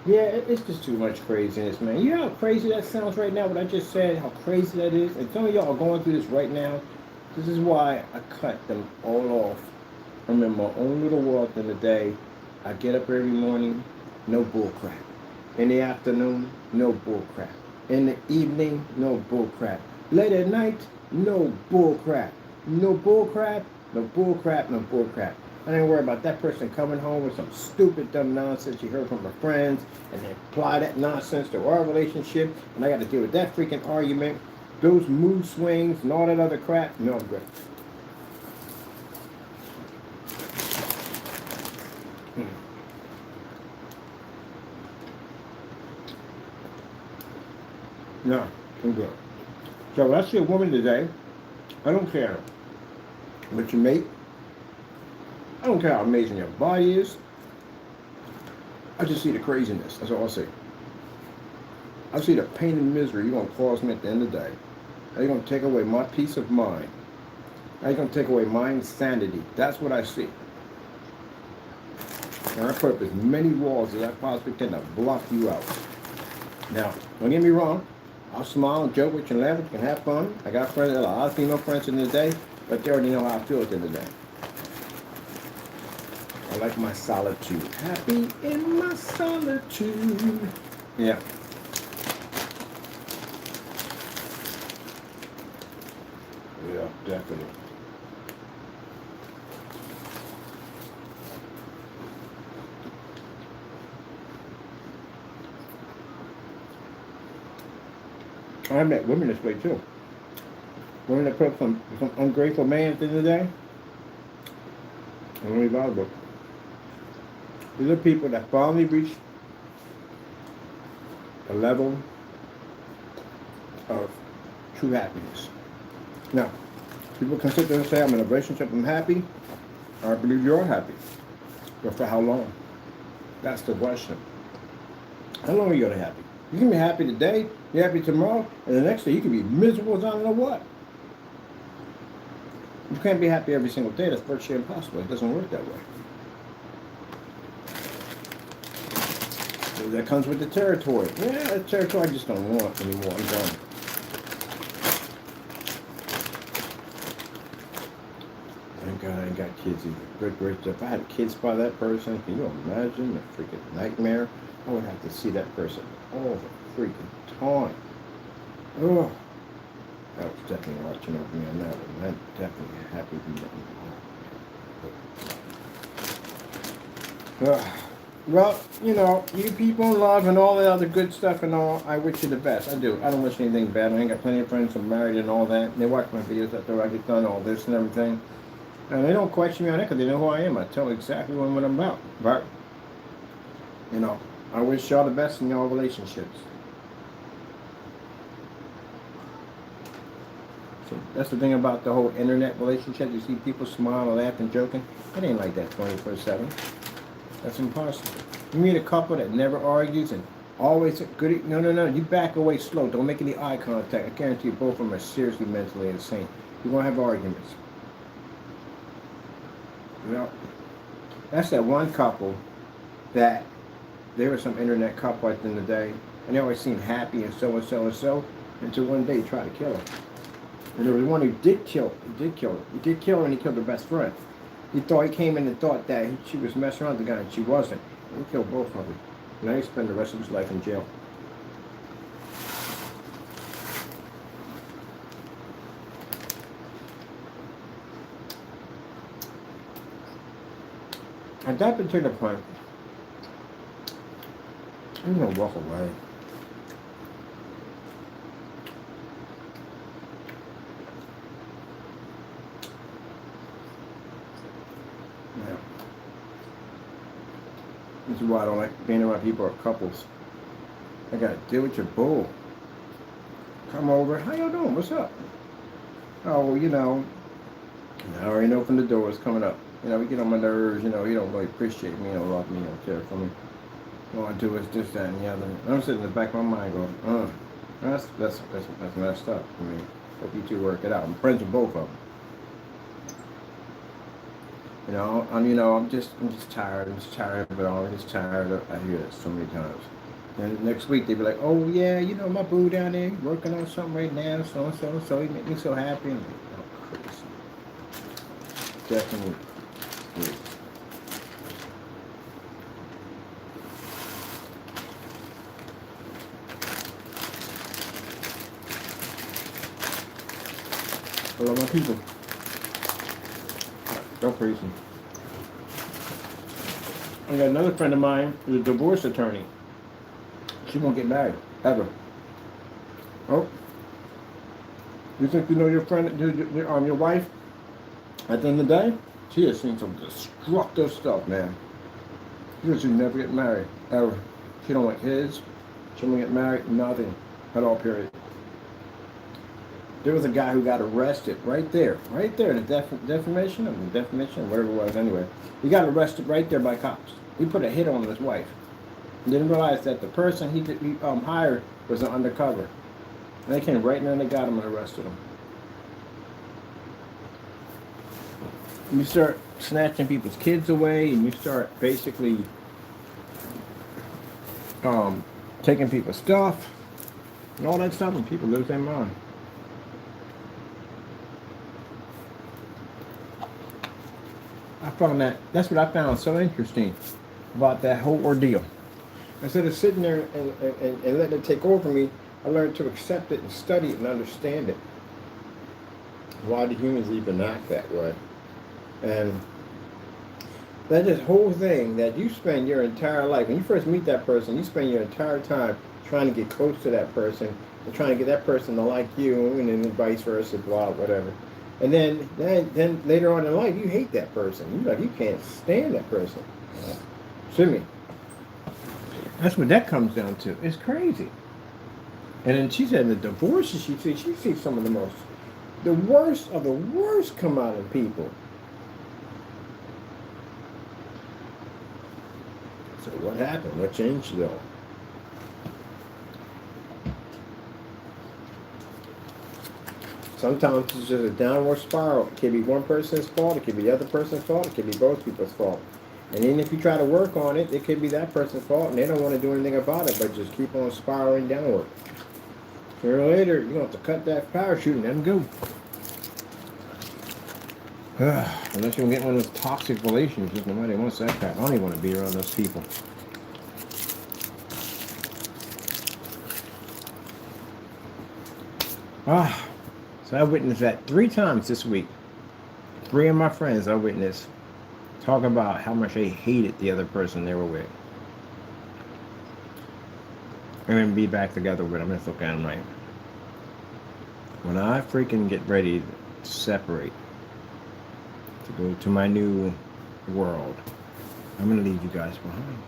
Yeah, it's just too much craziness, man. You know how crazy that sounds right now, what I just said, how crazy that is? And some of y'all are going through this right now. This is why I cut them all off. I'm in my own little world in the day. I get up every morning, no bull crap. In the afternoon, no bull crap. In the evening, no bull crap. Late at night, no bull crap. No bull crap, no bull crap, no bull crap. I didn't worry about that person coming home with some stupid, dumb nonsense you heard from her friends, and they apply that nonsense to our relationship, and I got to deal with that freaking argument, those mood swings, and all that other crap. No, I'm good. No, I'm good. So when I see a woman today, I don't care what you make. I don't care how amazing your body is. I just see the craziness. That's all I see. I see the pain and misery you're going to cause me at the end of the day. How you're going to take away my peace of mind. How you're going to take away my insanity. That's what I see. And I put up as many walls as I possibly can to block you out. Now, don't get me wrong. I'll smile and joke with you and laugh with you and have fun. I got friends, a lot of female friends in the day, but they already know how I feel at the end of the day. I like my solitude. Happy in my solitude. Yeah. Yeah, definitely. I met women this way too. Women that put up some ungrateful man at the end of the day. Unbelievable. These are people that finally reach a level of true happiness. Now, people can sit there and say, I'm in a relationship, I'm happy. I believe you're happy. But for how long? That's the question. How long are you going to be happy? You can be happy today, you're happy tomorrow, and the next day you can be miserable as I don't know what. You can't be happy every single day. That's virtually impossible. It doesn't work that way. So that comes with the territory. Yeah, that territory I just don't want anymore. I'm done. Thank God I ain't got kids either. Good gracious. If I had kids by that person, can you imagine the freaking nightmare? I would have to see that person all the freaking time. Oh, that was definitely watching over me on that one. I'm definitely happy to be well, you know, you people in love and all the other good stuff and all, I wish you the best. I do. I don't wish anything bad. I ain't got plenty of friends who are married and all that. They watch my videos after I get done all this and everything. And they don't question me on it because they know who I am. I tell them exactly what I'm about. But, you know, I wish y'all the best in y'all relationships. So that's the thing about the whole internet relationship. You see people smile and laugh and joking. It ain't like that 24/7. That's impossible. You meet a couple that never argues and always good. No. You back away slow. Don't make any eye contact. I guarantee you both of them are seriously mentally insane. You're going to have arguments. Yeah. That's that one couple that there was some internet couple at the end of the day, and they always seemed happy and so and so and so, until one day he tried to kill her. And there was one who did kill her. He did kill her, and he killed her best friend. He came in and thought that she was messing around with the guy, and she wasn't. He killed both of them. Now he spent the rest of his life in jail. At that particular point, I'm gonna walk away. Yeah. This is why I don't like being around people or couples. I gotta deal with your bull. Come over. How y'all doing? What's up? Oh, well, I already know from the door it's coming up. We get on my nerves. You don't really appreciate me. You don't love me. You don't care for me. All I do is this, that, and the other. And I'm sitting in the back of my mind going, that's messed up. I mean, hope you two work it out. I'm friends with both of them. I'm just tired. I'm just tired of it all. I'm just tired of. I hear it so many times. And next week they be like, oh yeah, my boo down there working on something right now, so and so and so. He make me so happy. And I'm like, oh, crazy. Definitely. Crazy. Hello, my people. Go crazy. I got another friend of mine who's a divorce attorney. She won't get married, ever. Oh. You think you know your friend, your wife? At the end of the day, she has seen some destructive stuff, man. She says she'll never get married, ever. She don't want kids. She won't get married, nothing. At all, period. There was a guy who got arrested right there, the defamation, whatever it was anyway. He got arrested right there by cops. He put a hit on his wife. He didn't realize that the person he hired was an undercover. And they came right in and they got him and arrested him. You start snatching people's kids away, and you start basically taking people's stuff and all that stuff, and people lose their mind. That's what I found so interesting about that whole ordeal. Instead of sitting there and letting it take over me, I learned to accept it and study it and understand it. Why do humans even act that way? And that this whole thing that you spend your entire life, when you first meet that person, you spend your entire time trying to get close to that person and trying to get that person to like you, and then vice versa, blah, whatever. And then later on in life, you hate that person. You can't stand that person. See me? That's what that comes down to. It's crazy. And then she said the divorces she sees some of the worst of the worst come out of people. So what happened? What changed though? Sometimes it's just a downward spiral. It could be one person's fault, it could be the other person's fault, it could be both people's fault. And then if you try to work on it, it could be that person's fault, and they don't want to do anything about it, but just keep on spiraling downward. Sooner or later, you're going to have to cut that parachute and let them go. Unless you can get one of those toxic relationships, nobody wants that crap. I don't even want to be around those people. So I witnessed that 3 times this week. 3 of my friends I witnessed talk about how much they hated the other person they were with. And then be back together with them. It's okay, I'm like, when I freaking get ready to separate, to go to my new world, I'm going to leave you guys behind.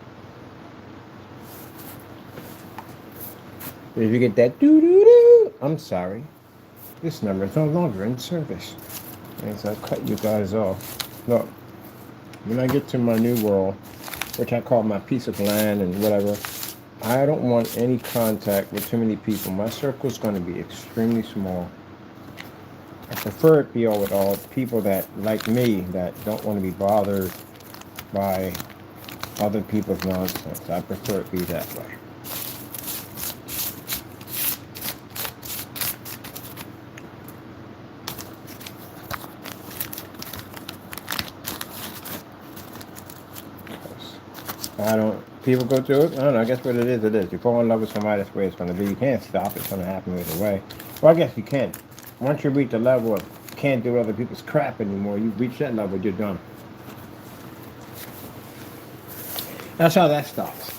If you get that doo-doo-doo, I'm sorry. This number is no longer in service. And so I'll cut you guys off. Look, when I get to my new world, which I call my piece of land and whatever, I don't want any contact with too many people. My circle is going to be extremely small. I prefer it be all with all people that, like me, that don't want to be bothered by other people's nonsense. I prefer it to be that way. I don't. People go through it. I don't know. I guess what it is, it is. You fall in love with somebody, that's the way it's going to be. You can't stop it. It's going to happen either way. Well, I guess you can. Once you reach the level of you can't do other people's crap anymore, you reach that level, you're done. That's how that stops.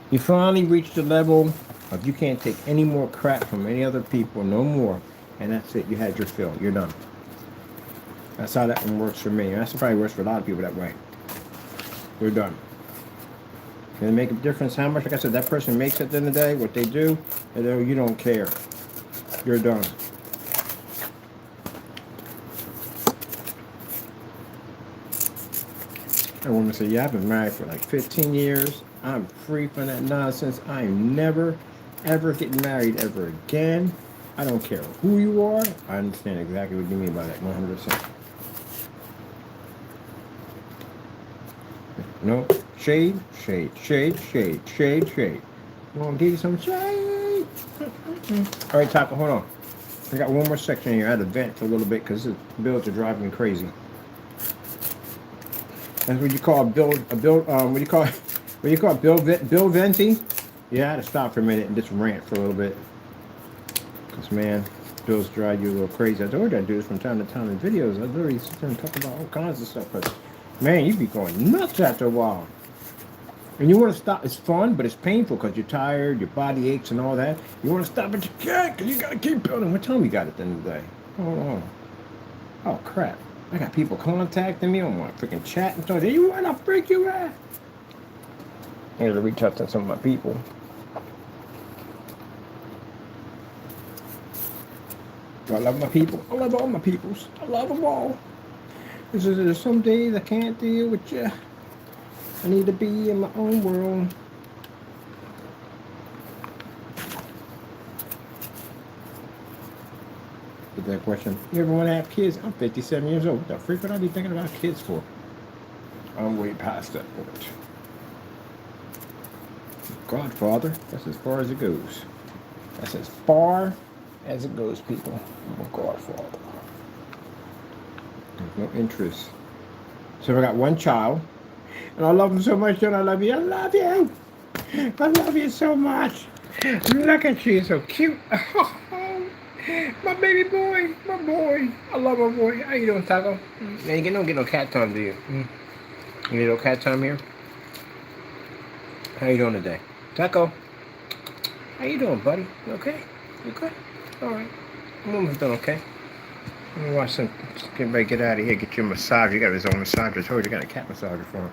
You finally reach the level of you can't take any more crap from any other people, no more, and that's it. You had your fill. You're done. That's how that one works for me. And that's probably works for a lot of people that way. You're done. Does it make a difference how much, like I said, that person makes at the end of the day, what they do, and you don't care. You're done. A woman said, yeah, I've been married for like 15 years. I'm free from that nonsense. I am never, ever getting married ever again. I don't care who you are. I understand exactly what you mean by that, 100%. No, shade, shade, shade, shade, shade, shade. You want to give you some shade? All right, Taco, hold on. I got one more section here. I had to vent for a little bit because the bills are driving me crazy. That's what you call what do you call it? What do you call it? Bill venting? Yeah, I had to stop for a minute and just rant for a little bit. Because, man, bills drive you a little crazy. I told you I do this from time to time in videos. I literally sit there and talk about all kinds of stuff. But, man, you be going nuts after a while. And you want to stop. It's fun, but it's painful because you're tired, your body aches and all that. You want to stop, but you can't because you got to keep building. What time we got at the end of the day? Oh, crap. I got people contacting me on my freaking chat and stuff. Hey, you want to freak you at? I got to reach out to some of my people. I love my people. I love all my peoples. I love them all. There's some days I can't deal with you. I need to be in my own world. Get that question. You ever want to have kids? I'm 57 years old. What the freak would I be thinking about kids for? I'm way past that point. Godfather, that's as far as it goes. That's as far as it goes, people. I'm a godfather. There's no interest. So I got one child. And I love him so much, John. I love you. I love you. I love you so much. Look at you. So cute. My baby boy. My boy. I love my boy. How you doing, Taco? Man, you don't get no cat time, do you? You get no cat time here? How you doing today? Taco? How you doing, buddy? You okay? You okay? All right. I'm almost done, okay? Let me watch some. Get out of here. Get you a massage. You got his own massager. I told you, got a cat massager for him.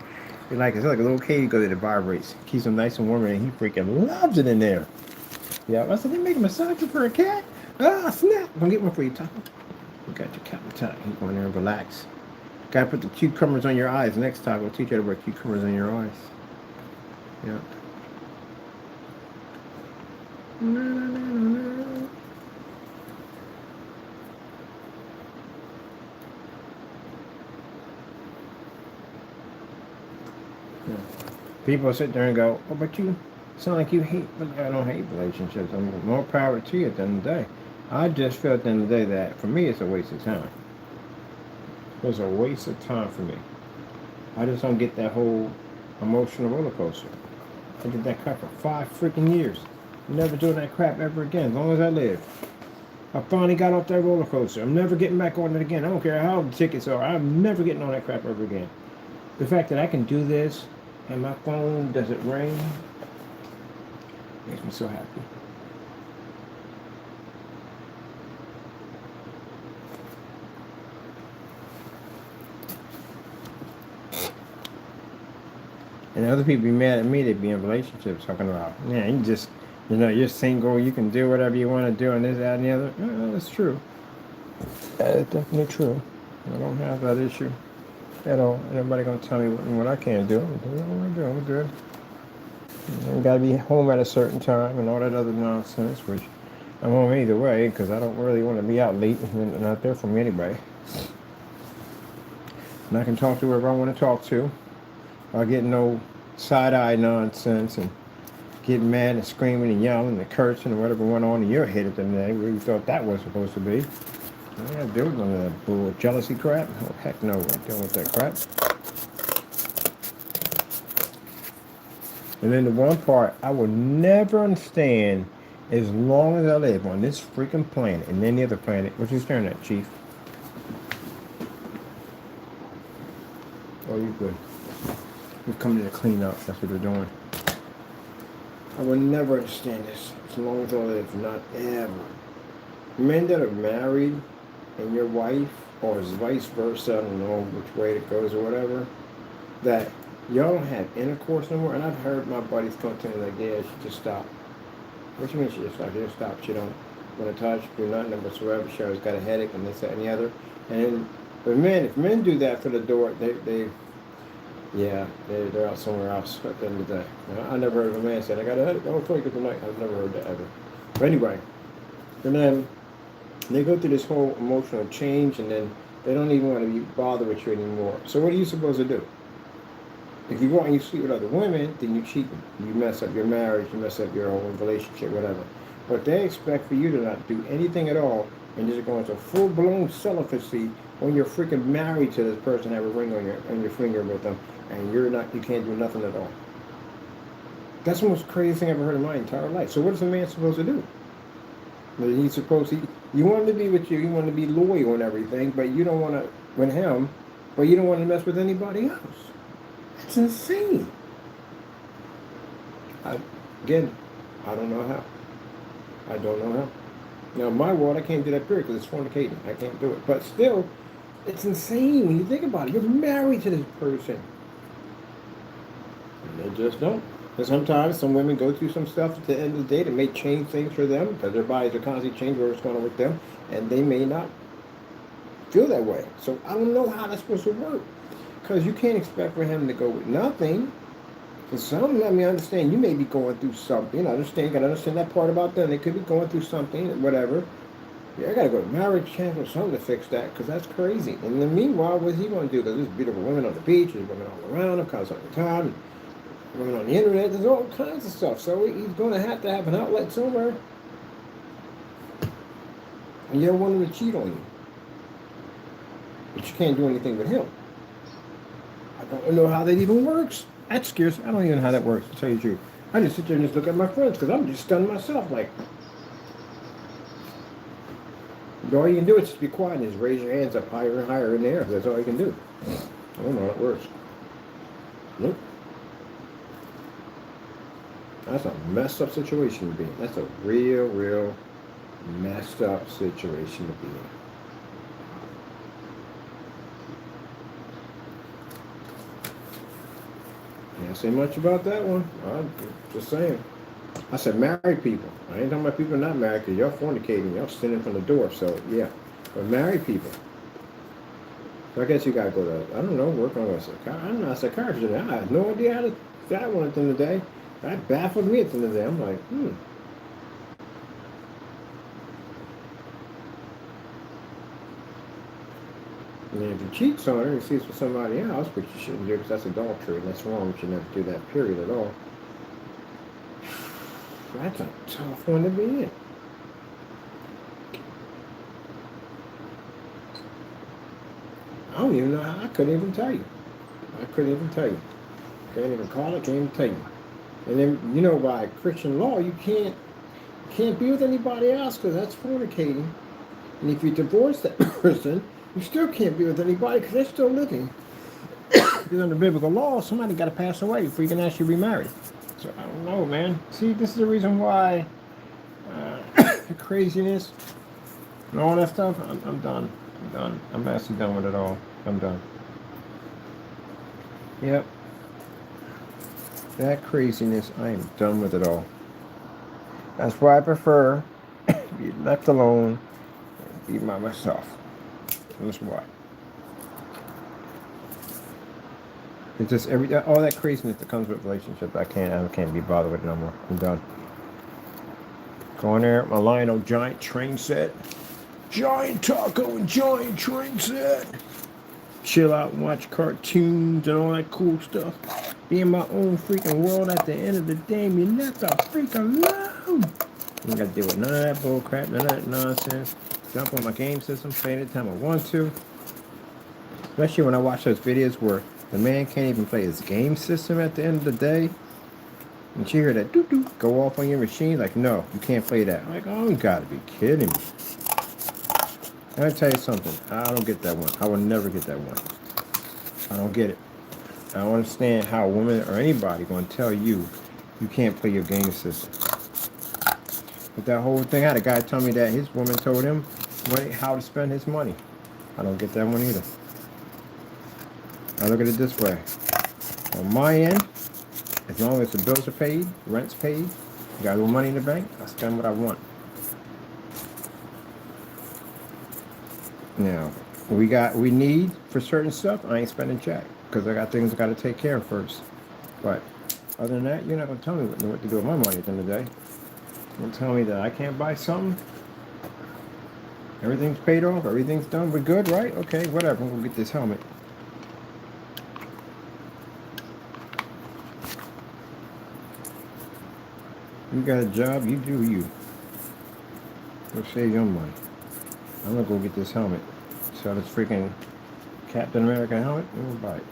You like it? It's like a little cage because it vibrates. Keeps him nice and warm, and he freaking loves it in there. Yeah, I said, they make a massager for a cat? Ah, snap. I'm gonna get one for you, Taco. You got your cat massager. You go in there and relax. Gotta put the cucumbers on your eyes next time. We'll teach you how to wear cucumbers on your eyes. Yeah. People sit there and go, oh, but you sound like you hate, but I don't hate relationships. I'm more power to you at the end of the day. I just feel at the end of the day that for me it's a waste of time. It's a waste of time for me. I just don't get that whole emotional roller coaster. I did that crap for 5 freaking years. Never doing that crap ever again, as long as I live. I finally got off that roller coaster. I'm never getting back on it again. I don't care how the tickets are. I'm never getting on that crap ever again. The fact that I can do this and my phone doesn't ring makes me so happy. And other people be mad at me, they be in relationships talking about, man, you just, you're single, you can do whatever you want to do and this, that, and the other. That's true. That's definitely true. I don't have that issue at all. Nobody gonna tell me what I can't do. I'm doing what I do. I'm good. I gotta be home at a certain time and all that other nonsense, which I'm home either way because I don't really want to be out late and they're not there for me anyway. And I can talk to whoever I want to talk to. or getting no side-eye nonsense and getting mad and screaming and yelling and cursing and whatever went on in your head at the day where you thought that was supposed to be. Yeah, deal with none of that bull jealousy crap. Oh, heck no, I'm dealing with that crap. And then the one part I will never understand as long as I live on this freaking planet and any other planet. What you staring at, Chief? Oh, you good. We're coming in to clean up. That's what they're doing. I will never understand this as long as I live. Not ever. Men that are married and your wife, or vice versa, I don't know which way it goes or whatever, that y'all don't have intercourse no more. And I've heard my buddies come to me like, yeah, she just stopped. What you mean she just stopped? She just stopped. She don't want to touch, do nothing whatsoever. She always got a headache and this, that, and the other. And but men, if men do that for the door, they're out somewhere else at the end of the day. I never heard of a man saying, I got a headache, oh, for good night. I've never heard that ever. But anyway, and then they go through this whole emotional change, and then they don't even want to be bothered with you anymore. So what are you supposed to do? If you go out and you sleep with other women, then you cheat them. You mess up your marriage, you mess up your whole relationship, whatever. But they expect for you to not do anything at all and just go into full-blown celibacy when you're freaking married to this person, have a ring on your finger with them, and you can't do nothing at all. That's the most crazy thing I've ever heard in my entire life. So what is a man supposed to do? You want him to be with you, you want to be loyal and everything, but you don't want to with him, but you don't want to mess with anybody else. That's insane. I don't know how. I don't know how. Now, in my world, I can't do that period because it's fornicating. I can't do it. But still, it's insane when you think about it. You're married to this person. And they just don't. And sometimes some women go through some stuff at the end of the day that may change things for them because their bodies are constantly changing what's going on with them, and they may not feel that way. So I don't know how that's supposed to work, because you can't expect for him to go with nothing. For some, let me understand, you may be going through something. I gotta understand that part about them. They could be going through something, whatever. Yeah, I gotta go to marriage camp or something to fix that, because that's crazy. And then meanwhile, what's he going to do? Because there's beautiful women on the beach, there's women all around him, constantly time. Women on the internet, there's all kinds of stuff. So he's going to have an outlet somewhere. And you don't want him to cheat on you. But you can't do anything with him. I don't know how that even works. That scares me. I don't even know how that works, to tell you the truth. I just sit there and just look at my friends, because I'm just stunned myself. Like, all you can do is just be quiet and just raise your hands up higher and higher in the air. That's all you can do. I don't know how it works. Nope. That's a messed up situation to be in. That's a real messed up situation to be in. Can't say much about that one. I'm just saying. I said married people. I ain't talking about people not married, because y'all fornicating. Y'all standing from the door. So, yeah. But married people. So I guess you got to go to, I don't know, work on a psychiatrist. I'm not a psychiatrist. I have no idea how to that one at the end of the day. That baffled me at the end of the day. I'm like, And if you cheat on her and see it's with somebody else, which you shouldn't do because that's adultery and that's wrong, you should never do that, period, at all. That's a tough one to be in. I don't even know how. I couldn't even tell you. Can't even call it, can't even tell you. And then, by Christian law, you can't be with anybody else because that's fornicating. And if you divorce that person, you still can't be with anybody because they're still living. Because under biblical law, somebody got to pass away before you can actually remarry. So I don't know, man. See, this is the reason why the craziness and all that stuff, I'm done. I'm actually done with it all. I'm done. Yep. That craziness, I am done with it all. That's why I prefer to be left alone and be by myself. That's why. It's just all that craziness that comes with relationships. I can't be bothered with it no more. I'm done. Going there with my Lionel giant train set. Giant taco and giant train set. chill out and watch cartoons and all that cool stuff. Be in my own freaking world. At the end of the day, me left a freaking alone. You gotta deal with none of that bull crap, none of that nonsense. Jump on my game system, play anytime I want to. Especially when I watch those videos where the man can't even play his game system at the end of the day. And you hear that doo-doo go off on your machine, like, no, you can't play that. I'm like, oh, you gotta be kidding me. Let me tell you something. I don't get that one. I will never get that one. I don't get it. I don't understand how a woman or anybody gonna tell you you can't play your game system. But that whole thing, I had a guy tell me that his woman told him how to spend his money. I don't get that one either. I look at it this way. On my end, as long as the bills are paid, rent's paid, got a little money in the bank, I spend what I want. Now, we need for certain stuff, I ain't spending jack because I got things I got to take care of first. But other than that, you're not going to tell me what to do with my money at the end of the day. You're going to tell me that I can't buy something. Everything's paid off, everything's done, we're good, right? Okay, whatever, we'll get this helmet. You got a job, you do you. Go save your money. I'm gonna go get this helmet. Sell this freaking Captain America helmet, and we'll buy it.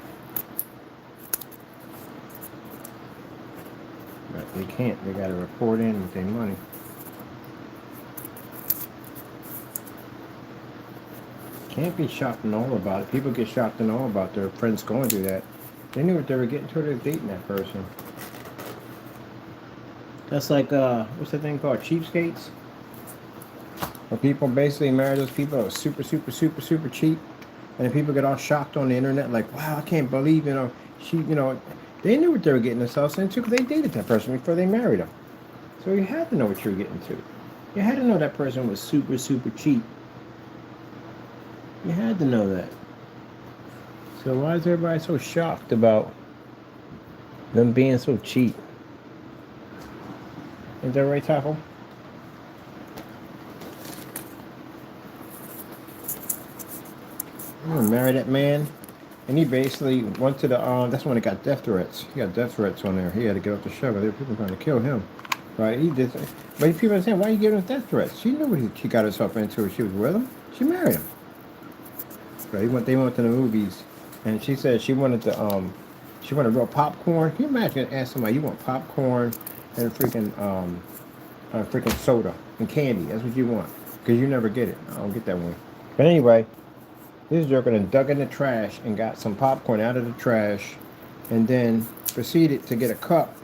But they can't, they gotta report in with their money. Can't be shocked and all about it. People get shocked and all about their friends going through that. They knew what they were getting to, they're dating that person. That's like, what's that thing called? Cheapskates? Where people basically marry those people that are super, super, super, super cheap. And then people get all shocked on the internet like, wow, I can't believe, they knew what they were getting themselves into because they dated that person before they married them. So you had to know what you were getting to. You had to know that person was super, super cheap. You had to know that. So why is everybody so shocked about them being so cheap? Ain't that right, Taco? I'm gonna marry that man. And he basically went to the, that's when he got death threats. He got death threats on there. He had to get off the show. There were people trying to kill him. Right? He did. But people are saying, why are you giving him death threats? She knew what she got herself into. She was with him. She married him. Right? They went to the movies. And she said she wanted real popcorn. Can you imagine asking somebody, you want popcorn and a freaking soda and candy? That's what you want. Because you never get it. I don't get that one. But anyway, this jerk done dug in the trash and got some popcorn out of the trash and then proceeded to get a cup,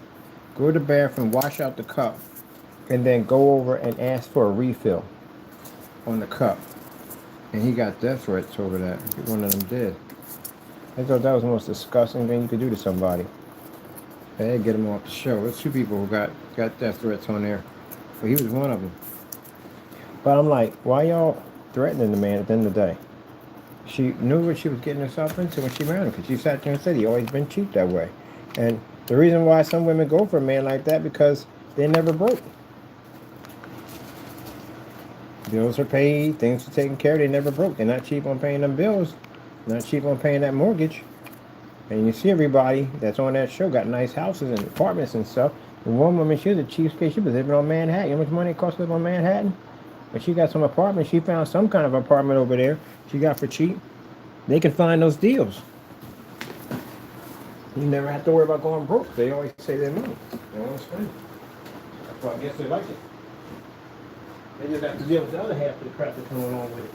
go to the bathroom, wash out the cup, and then go over and ask for a refill on the cup. And he got death threats over that. One of them did. I thought that was the most disgusting thing you could do to somebody. They had to get him off the show. There's two people who got death threats on there. But he was one of them. But I'm like, why y'all threatening the man at the end of the day? She knew what she was getting herself into when she married him, because she sat there and said he always been cheap that way. And the reason why some women go for a man like that, because they never broke. Bills are paid, things are taken care of, they never broke. They're not cheap on paying them bills, not cheap on paying that mortgage. And you see everybody that's on that show got nice houses and apartments and stuff. The one woman, she was a cheapskate, she was living on Manhattan. You know how much money it cost to live on Manhattan? But she got some apartment. She found some kind of apartment over there she got for cheap. They can find those deals. You never have to worry about going broke. They always save their money. They don't want to spend it. That's why I guess they like it. They just have to deal with the other half of the crap that's going on with it.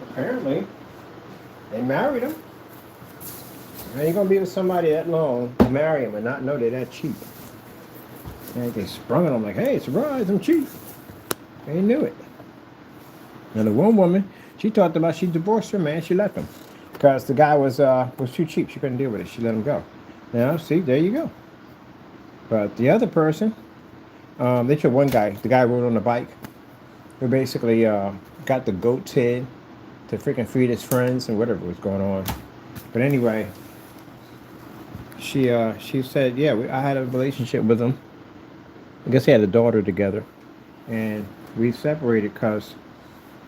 Apparently, they married him. How you gonna be with somebody that long, marry him, and not know they're that cheap? And they sprung on him like, hey, surprise, I'm cheap. They knew it. And the one woman, she talked about she divorced her man, she left him. Because the guy was too cheap, she couldn't deal with it, she let him go. Now, see, there you go. But the other person, they took one guy, the guy rode on the bike, who basically got the goat's head to freaking feed his friends and whatever was going on. But anyway, she said, yeah, I had a relationship with him. I guess they had a daughter together, and we separated because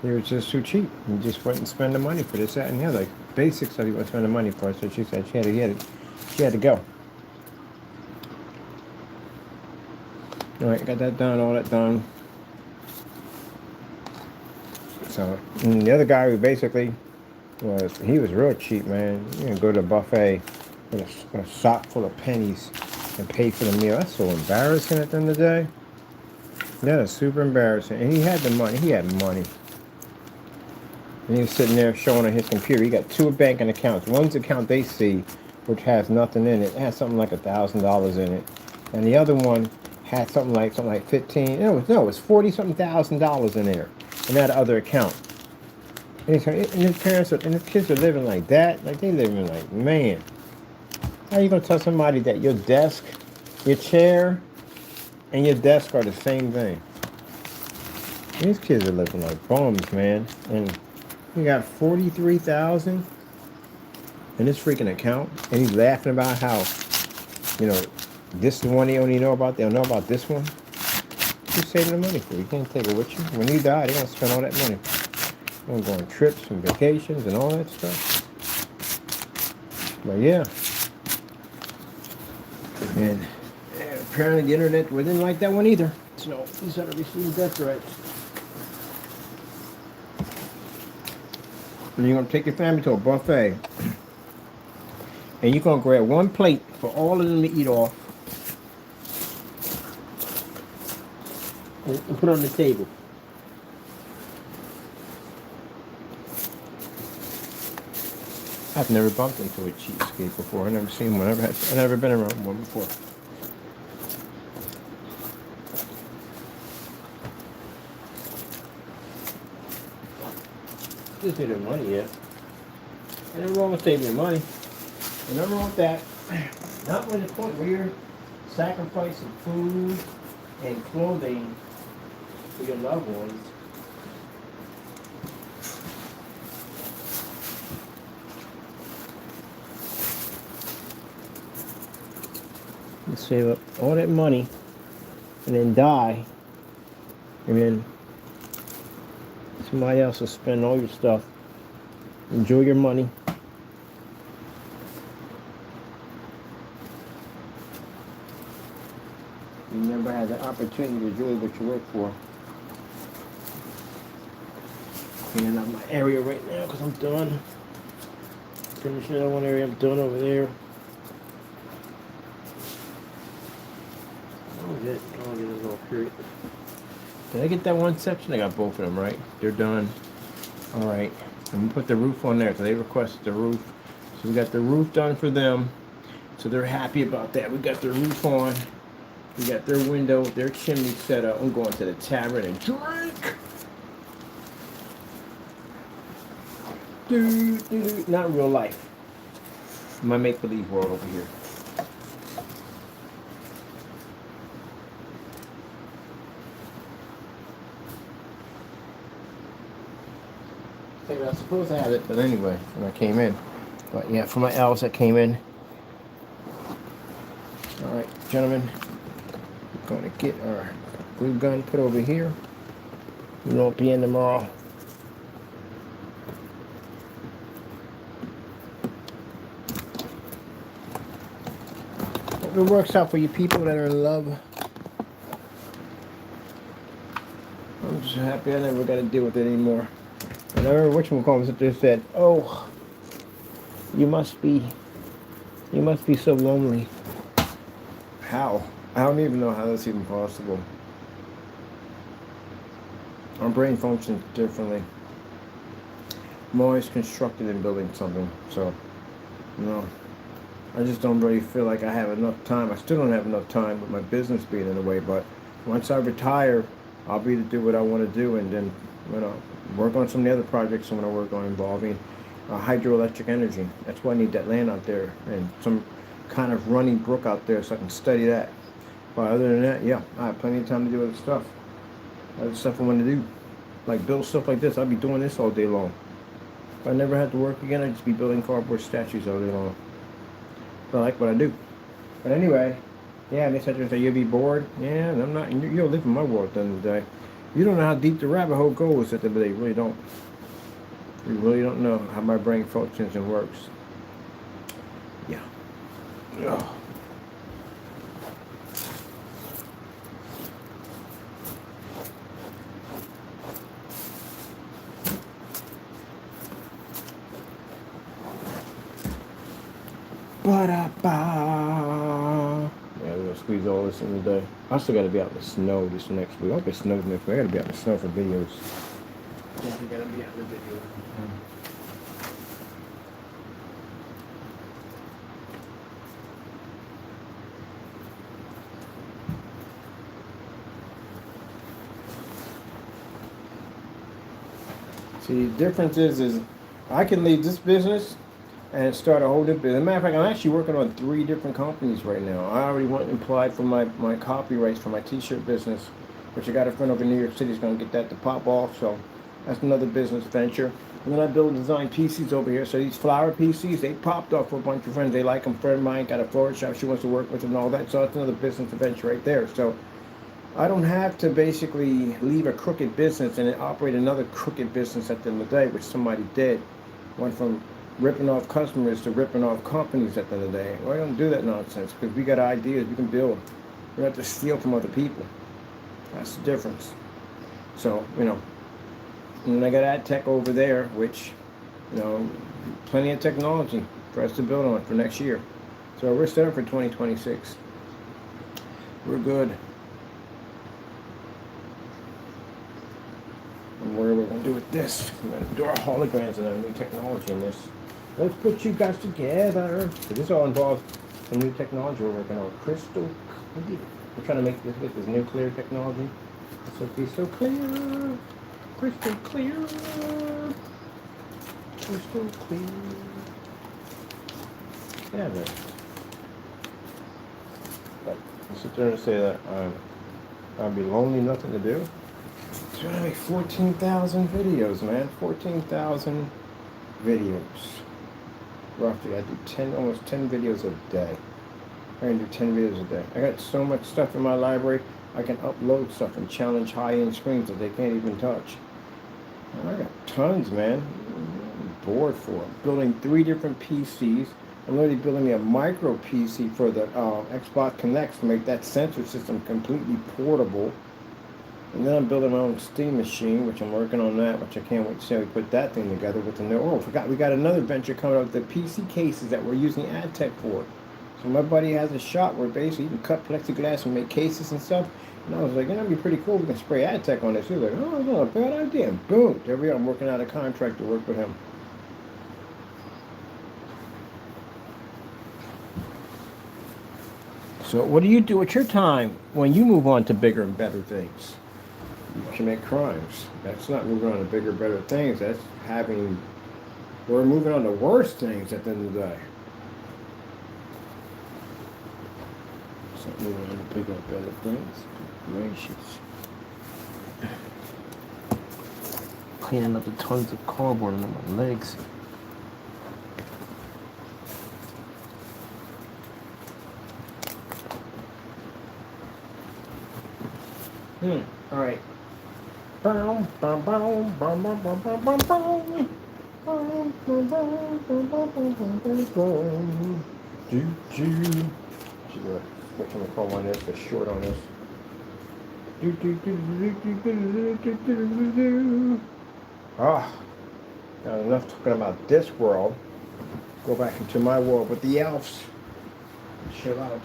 they were just too cheap. He just wouldn't spend the money for this, that, and the other. Like basics that he wouldn't spend the money for. So she said she had to get it. She had to go. All right, got that done, all that done. So and the other guy who basically he was real cheap, man. You can go to a buffet with a sock full of pennies and pay for the meal. That's so embarrassing at the end of the day. That is super embarrassing. And he had the money. He had money. And he was sitting there showing on his computer. He got two banking accounts. One's account they see, which has nothing in it. It has something like $1,000 in it. And the other one had something like 15. No, it was 40 something $1,000 in there. And that other account. And his parents and his kids are living like that. Like they living like, man. How are you gonna tell somebody that your desk, your chair, and your desk are the same thing? These kids are living like bums, man. And he got 43,000 in his freaking account, and he's laughing about how, this is the one they only know about. They don't know about this one. Who's saving the money for? You can't take it with you. When you die, they're gonna spend all that money. They're gonna go on trips and vacations and all that stuff. But yeah, and apparently the internet didn't like that one either. So he started receiving death threats. And you're gonna take your family to a buffet, and you're gonna grab one plate for all of them to eat off, and put on the table. I've never bumped into a cheapskate before. I've never seen one. I've never been around one before. Just need their money yet. Ain't nothing wrong with saving your money. Ain't nothing wrong with that. Not when the point where you're sacrificing food and clothing for your loved ones. You save up all that money and then die, and then somebody else will spend all your stuff. Enjoy your money. You never had the opportunity to enjoy what you work for. Cleaning up my area right now because I'm done. Finishing that one area I'm done over there. I'll get this all period. Did I get that one section? I got both of them, right? They're done. All right. And we put the roof on there, so they requested the roof. So we got the roof done for them. So they're happy about that. We got their roof on. We got their window, their chimney set up. I'm going to the tavern and drink. Not in real life. My make-believe world over here. I was supposed to have it, but anyway, when I came in. But yeah, for my elves that came in. Alright, gentlemen. We're going to get our glue gun put over here. We won't be in tomorrow. Hope it works out for you people that are in love. I'm just happy I never got to deal with it anymore. And I remember whatchamacallit up there said, "Oh, you must be so lonely." How? I don't even know how that's even possible. Our brain functions differently. I'm always constructed in building something, so I just don't really feel like I have enough time. I still don't have enough time with my business being in the way, but once I retire, I'll be to do what I want to do, and then work on some of the other projects I'm going to work on involving hydroelectric energy. That's why I need that land out there and some kind of running brook out there so I can study that. But other than that, yeah, I have plenty of time to do other stuff I want to do. Like build stuff like this. I'd be doing this all day long. If I never had to work again, I'd just be building cardboard statues all day long. But I like what I do. But anyway, yeah, and they said to me, you'll be bored. Yeah, and I'm not. You'll live in my world at the end of the day. You don't know how deep the rabbit hole goes at the end of the day. You really don't. You really don't know how my brain functions and works. Yeah. Ugh. Ba-da-ba. Yeah, we're gonna squeeze all this in the day. I still gotta be out in the snow this next week. I hope it snows next week. I gotta be out in the snow for videos. Definitely gotta be out in the video. See, the difference is I can leave this business and start a whole different business. As a matter of fact, I'm actually working on 3 different companies right now. I already went and applied for my copyrights for my t-shirt business, which I got a friend over in New York City is going to get that to pop off, so that's another business venture. And then I build and design PCs over here. So these flower PCs, they popped off for a bunch of friends. They like them. Friend of mine got a floral shop. She wants to work with them and all that. So that's another business venture right there. So I don't have to basically leave a crooked business and then operate another crooked business at the end of the day, which somebody did. Went from ripping off customers to ripping off companies at the end of the day. Well, I don't do that nonsense because we got ideas we can build. We don't have to steal from other people. That's the difference. So, you know, and I got ad tech over there, which, you know, plenty of technology for us to build on for next year. So we're set up for 2026. We're good. And what we're going to do with this, we're going to do our holograms and our new technology in this. Let's put you guys together. So this all involves some new technology we're working on. Crystal clear. We're trying to make this with this nuclear technology. This will be so clear. Crystal clear. Crystal clear. Yeah, man. But I sit there and say that I'd be lonely, nothing to do. So I make 14,000 videos, man. 14,000 videos. Roughly, I do almost 10 videos a day. I can do 10 videos a day. I got so much stuff in my library, I can upload stuff and challenge high-end screens that they can't even touch. And I got tons, man. I'm bored for it. Building 3 different PCs. I'm literally building me a micro PC for the Xbox Connect to make that sensor system completely portable. And then I'm building my own Steam machine, which I'm working on that, which I can't wait to see how we put that thing together with the new. Oh, I forgot, we got another venture coming up with the PC cases that we're using ad tech for. So my buddy has a shop where basically you can cut plexiglass and make cases and stuff. And I was like, that'd be pretty cool. We can spray ad tech on this. He was like, oh, that's not a bad idea. And boom, there we are. I'm working out a contract to work with him. So what do you do with your time when you move on to bigger and better things? You commit crimes. That's not moving on to bigger, better things. That's we're moving on to worse things at the end of the day. It's not moving on to bigger, better things. Gracious. Cleaning up the tons of cardboard under my legs. All right. Do what can we call one this? The short on this. Ah, got enough talking about this world. Go back into my world with the elves. Chill out.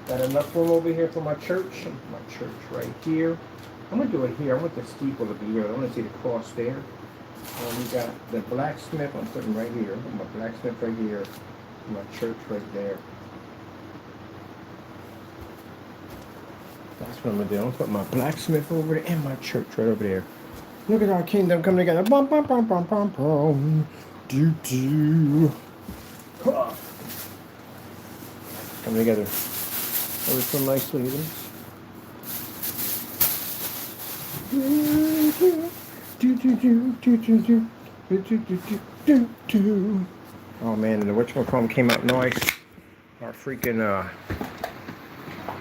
Got enough room over here for my church. My church right here. I'm gonna do it here. I want the steeple to be here. I want to see the cross there. We got the blacksmith. I'm putting right here. My blacksmith right here. My church right there. That's what I'm gonna do. I'm gonna put my blacksmith over there and my church right over there. Look at our kingdom coming together. Bum bum bum bum bum bum. Do do. Come together. Oh, it's so nicely. Oh man, and the whatchamacallit came out nice. our freaking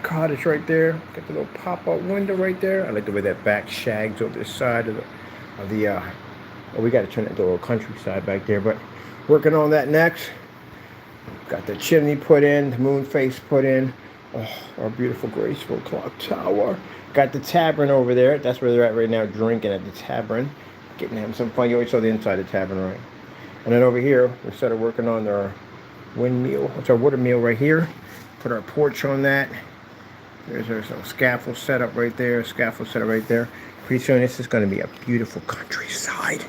cottage right there. Got the little pop-up window right there. I like the way that back shags over the side of the well, we got to turn it into a little countryside back there, but working on that next. Got the chimney put in, the moon face put in. Oh, our beautiful, graceful clock tower. Got the tavern over there. That's where they're at right now, drinking at the tavern. Getting having some fun. You always saw the inside of the tavern, right? And then over here, we started working on our windmill. It's our water mill right here. Put our porch on that. There's some scaffold set up right there. Scaffold set up right there. Pretty soon, this is going to be a beautiful countryside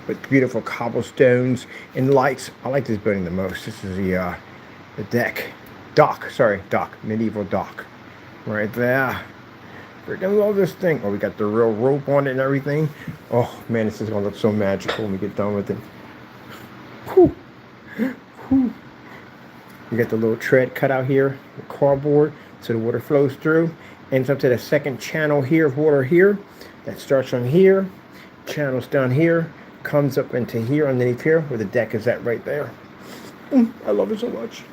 with beautiful cobblestones and lights. I like this building the most. This is the dock, medieval dock, right there. Freaking love this thing. Oh, we got the real rope on it and everything. Oh man, this is gonna look so magical when we get done with it. Whew. Whew. We got the little tread cut out here, cardboard, so the water flows through. Ends up to the second channel here of water here. That starts from here, channels down here, comes up into here underneath here where the deck is at right there. I love it so much.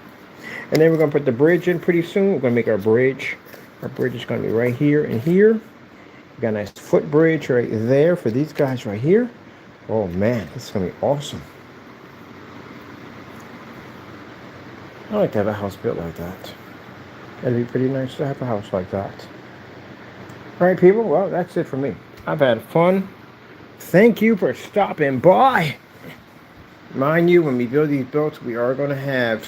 And then we're gonna put the bridge in pretty soon. We're gonna make our bridge. Our bridge is gonna be right here and here. We got a nice footbridge right there for these guys right here. Oh man, this is gonna be awesome. I like to have a house built like that. That'd be pretty nice to have a house like that. All right, people, well, that's it for me. I've had fun. Thank you for stopping by. Mind you, when we build these builds, we are going to have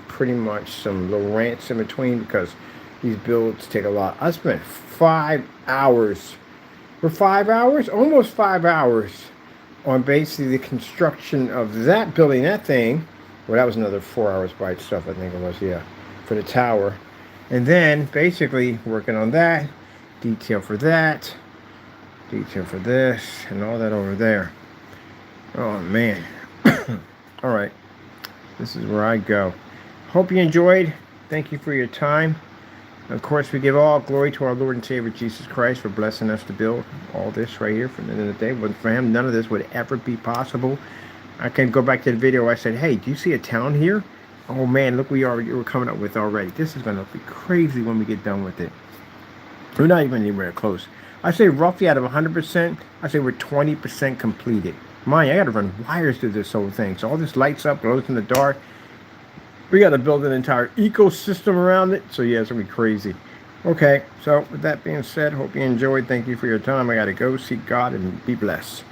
pretty much some little rants in between because these builds take a lot. I spent 5 hours, for 5 hours, almost 5 hours on basically the construction of that building, that thing. Well, that was another 4 hours by itself, I think it was, yeah, for the tower. And then basically working on that, detail for that, detail for this, and all that over there. Oh man. All right, this is where I go. Hope you enjoyed. Thank you for your time. Of course, we give all glory to our Lord and Savior Jesus Christ for blessing us to build all this right here. For the end of the day, but for him, none of this would ever be possible. I can go back to the video. I said, hey, do you see a town here? Oh man, look, we're coming up with already. This is gonna be crazy when we get done with it. We're not even anywhere close. I say roughly out of 100%, I say we're 20% completed. Mind you, I gotta run wires through this whole thing. So all this lights up, glows in the dark. We gotta build an entire ecosystem around it. So yeah, it's gonna be crazy. Okay, so with that being said, hope you enjoyed. Thank you for your time. I gotta go. Seek God and be blessed.